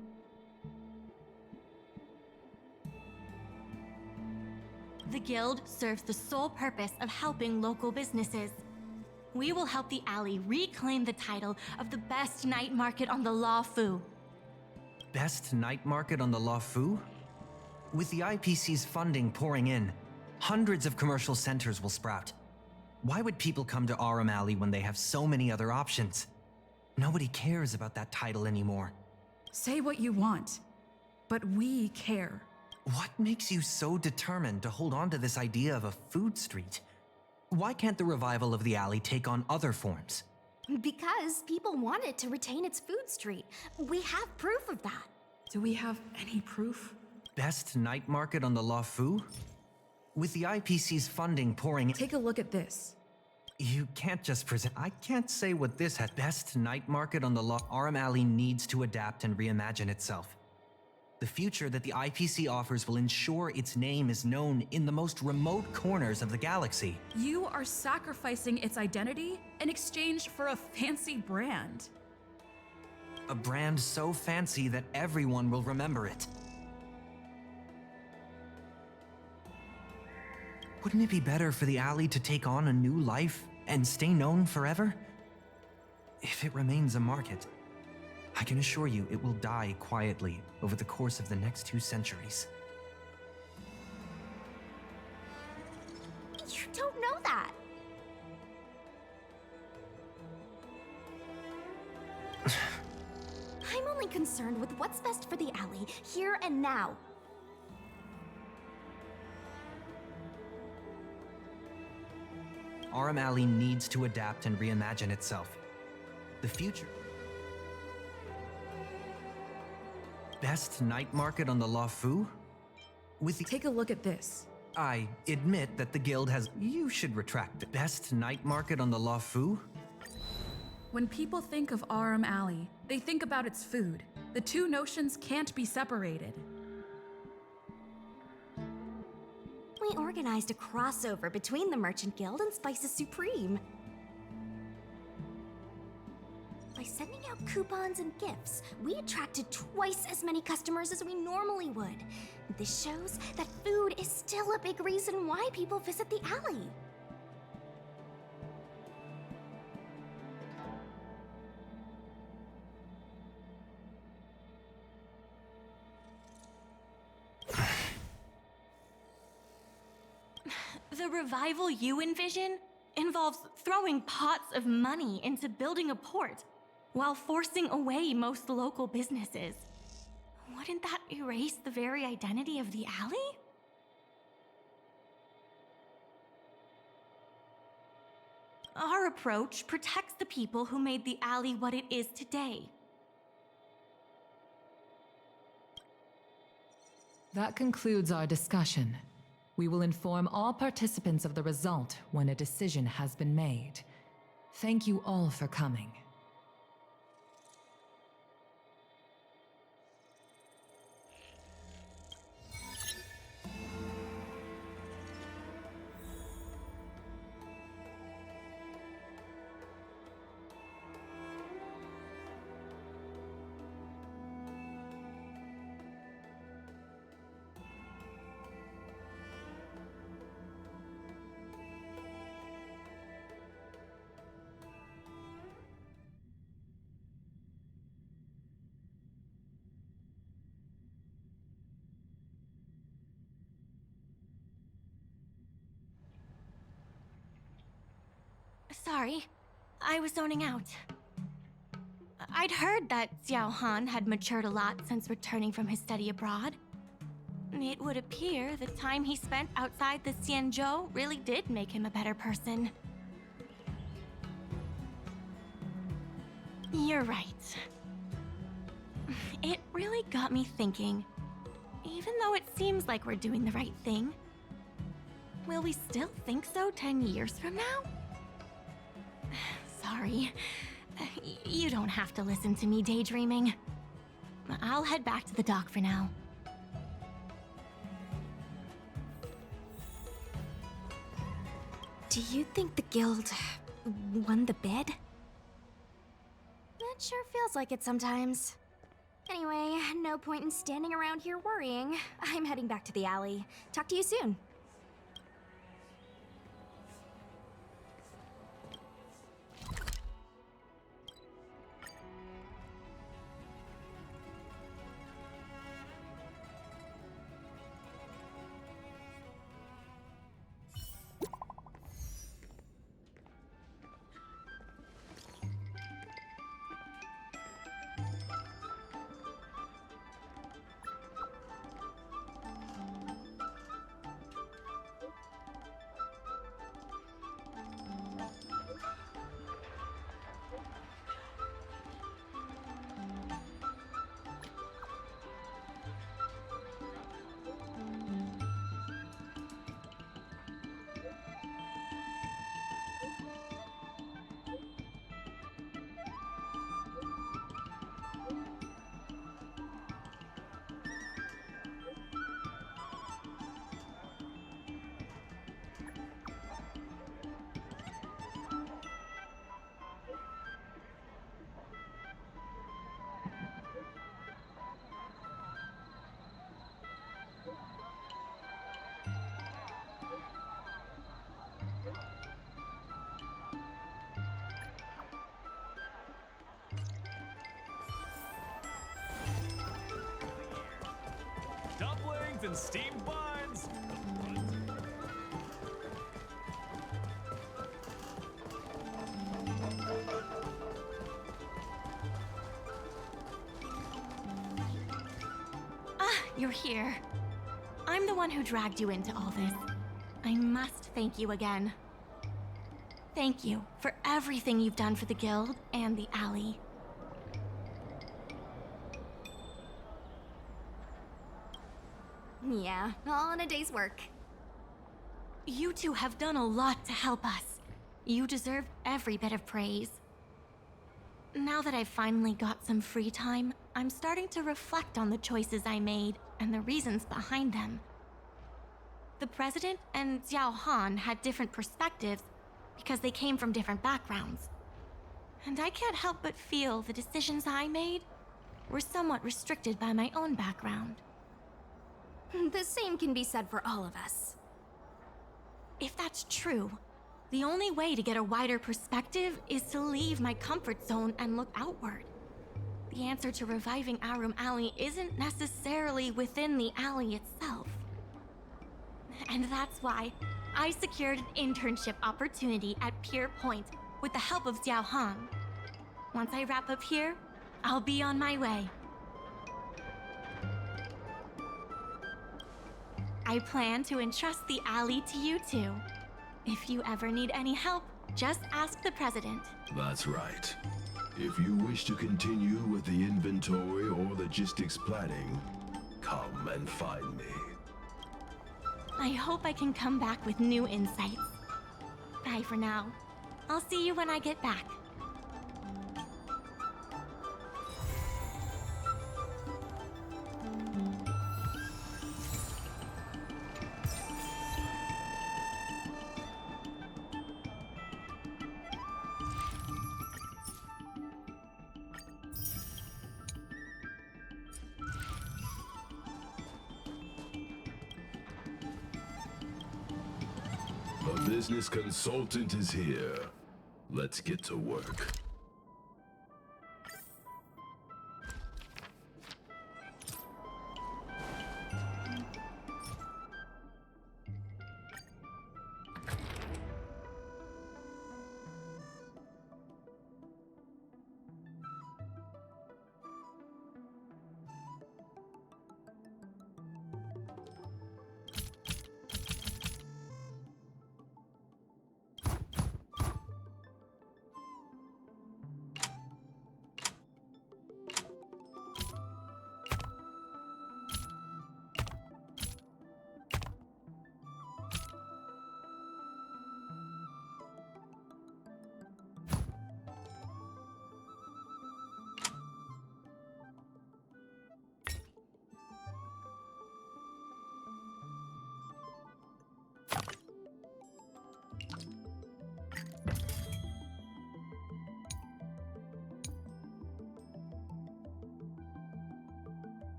E: The Guild serves the sole purpose of helping local businesses. We will help the alley reclaim the title of the best night market on the Law Fu.
S: Best night market on the Law Fu? With the IPC's funding pouring in, hundreds of commercial centers will sprout. Why would people come to Arum Alley when they have so many other options? Nobody cares about that title anymore.
L: Say what you want, but we care.
S: What makes you so determined to hold on to this idea of a food street? Why can't the revival of the alley take on other forms?
G: Because people want it to retain its food street. We have proof of that.
L: Do we have any proof?
S: Best night market on the Law Fu? With the IPC's funding pouring in...
L: Take a look at this.
S: You can't just present... I can't say what this has... Best night market on the Law... Arum Alley needs to adapt and reimagine itself. The future that the IPC offers will ensure its name is known in the most remote corners of the galaxy.
L: You are sacrificing its identity in exchange for a fancy brand.
S: A brand so fancy that everyone will remember it. Wouldn't it be better for the alley to take on a new life and stay known forever? If it remains a market, I can assure you it will die quietly over the course of the next 2 centuries.
G: You don't know that. I'm only concerned with what's best for the alley, here and now.
S: Arum Alley needs to adapt and reimagine itself. The future... Best night market on the Law Fu? With the...
L: Take a look at this.
S: I admit that the Guild has... You should retract it. Best night market on the Law Fu?
L: When people think of Arum Alley, they think about its food. The two notions can't be separated.
G: We organized a crossover between the Merchant Guild and Spices Supreme. By sending out coupons and gifts, we attracted twice as many customers as we normally would. This shows that food is still a big reason why people visit the alley.
E: The revival you envision involves throwing pots of money into building a port while forcing away most local businesses. Wouldn't that erase the very identity of the alley? Our approach protects the people who made the alley what it is today.
O: That concludes our discussion. We will inform all participants of the result when a decision has been made. Thank you all for coming.
E: Sorry, I was zoning out. I'd heard that Xiao Han had matured a lot since returning from his study abroad. It would appear the time he spent outside the Xianzhou really did make him a better person. You're right. It really got me thinking. Even though it seems like we're doing the right thing, will we still think so 10 years from now? Sorry. You don't have to listen to me daydreaming. I'll head back to the dock for now.
G: Do you think the guild won the bid? It sure feels like it sometimes. Anyway, no point in standing around here worrying. I'm heading back to the alley. Talk to you soon.
N: Dumplings and steamed buns!
E: You're here. I'm the one who dragged you into all this. I must thank you again. Thank you for everything you've done for the guild and the alley.
G: Yeah, all in a day's work.
E: You two have done a lot to help us. You deserve every bit of praise. Now that I've finally got some free time, I'm starting to reflect on the choices I made and the reasons behind them. The president and Xiao Han had different perspectives because they came from different backgrounds. And I can't help but feel the decisions I made were somewhat restricted by my own background.
G: The same can be said for all of us.
E: If that's true, the only way to get a wider perspective is to leave my comfort zone and look outward. The answer to reviving Arum Alley isn't necessarily within the alley itself. And that's why I secured an internship opportunity at Pier Point with the help of Xiao Han. Once I wrap up here, I'll be on my way. I plan to entrust the alley to you two. If you ever need any help, just ask the president.
P: That's right. If you wish to continue with the inventory or logistics planning, come and find me.
E: I hope I can come back with new insights. Bye for now. I'll see you when I get back.
P: The business consultant is here. Let's get to work.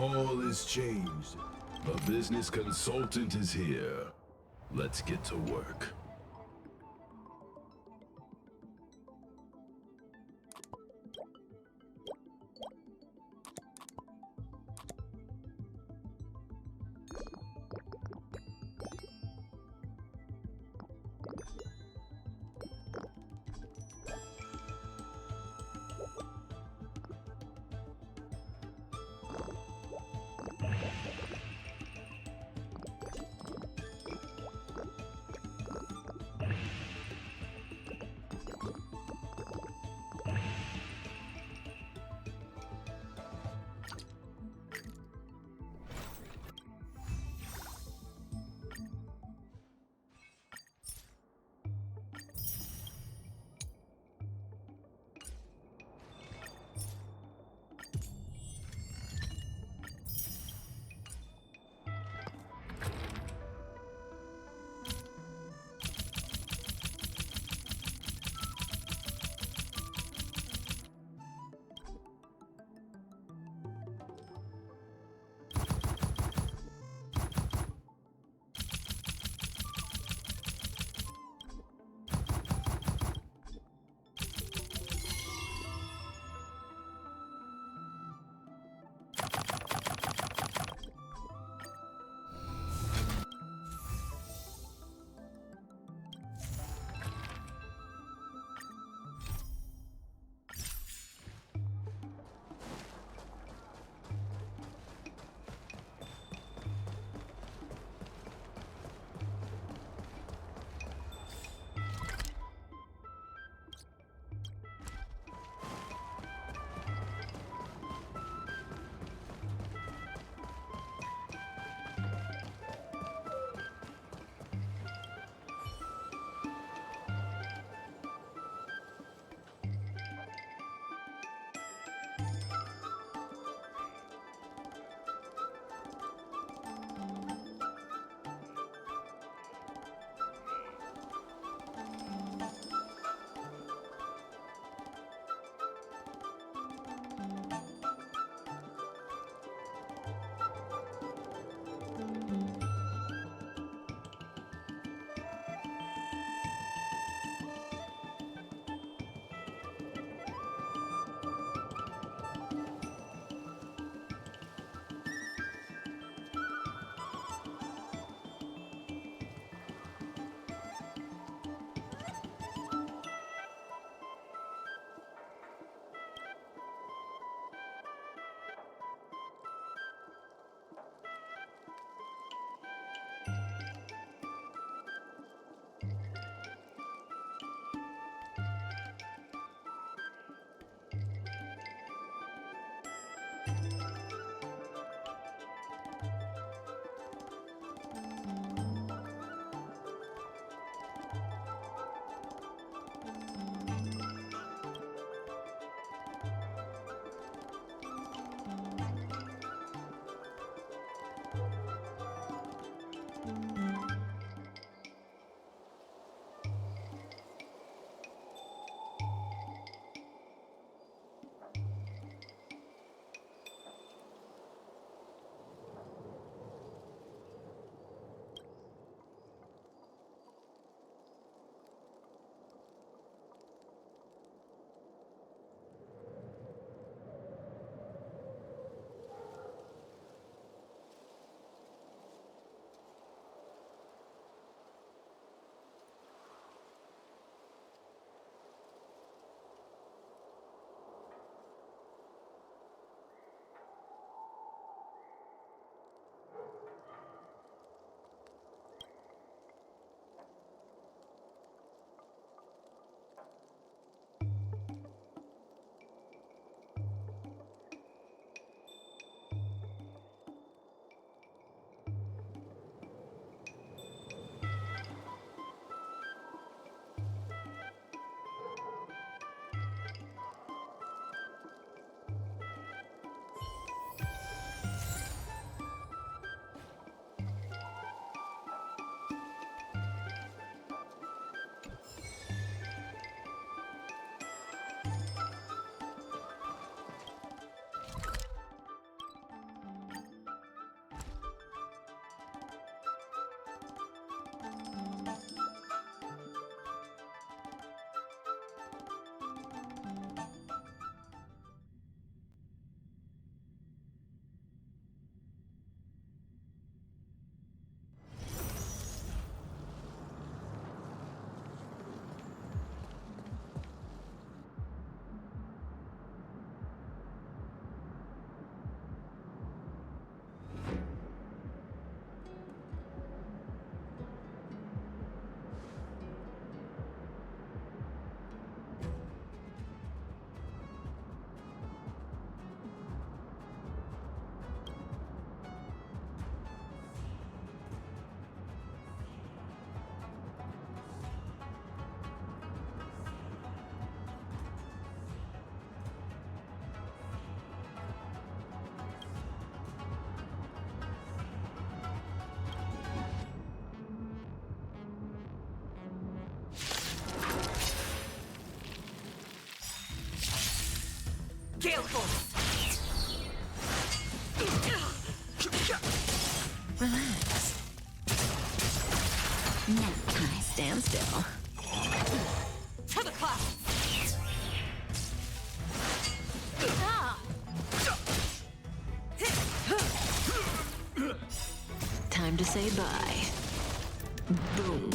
P: All is changed. A business consultant is here. Let's get to work.
A: Gale Force!
D: Relax. Nap time. Stand still.
A: To the clouds!
G: Ah!
D: Time to say bye. Boom.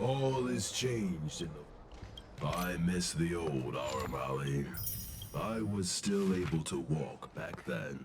P: All is changed in the... I miss the old Aurum Alley. I was still able to walk back then.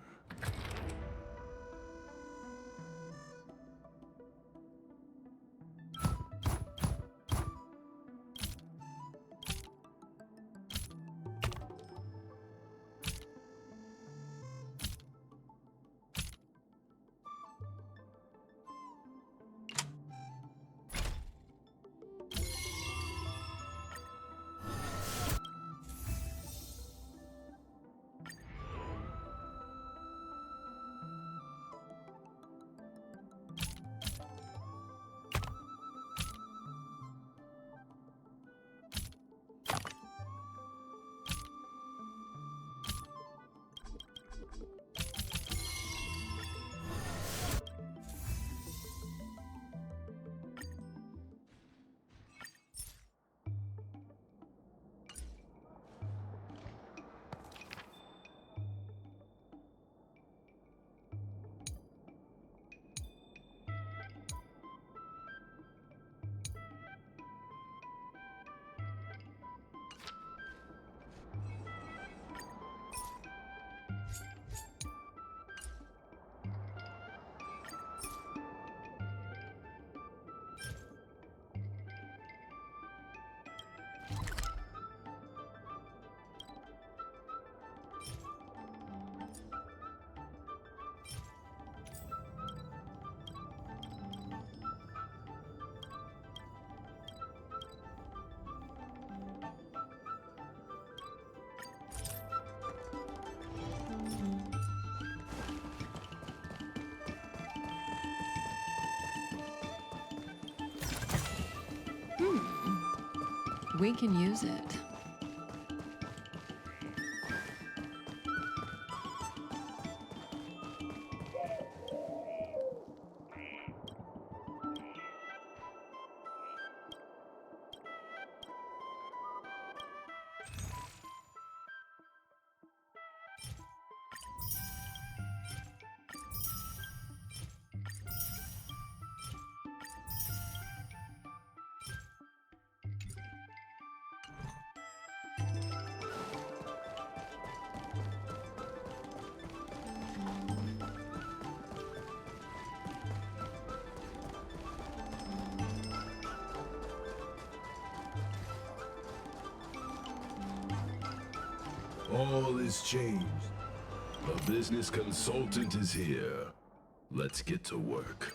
O: We can use it.
P: All is changed. A business consultant is here. Let's get to work.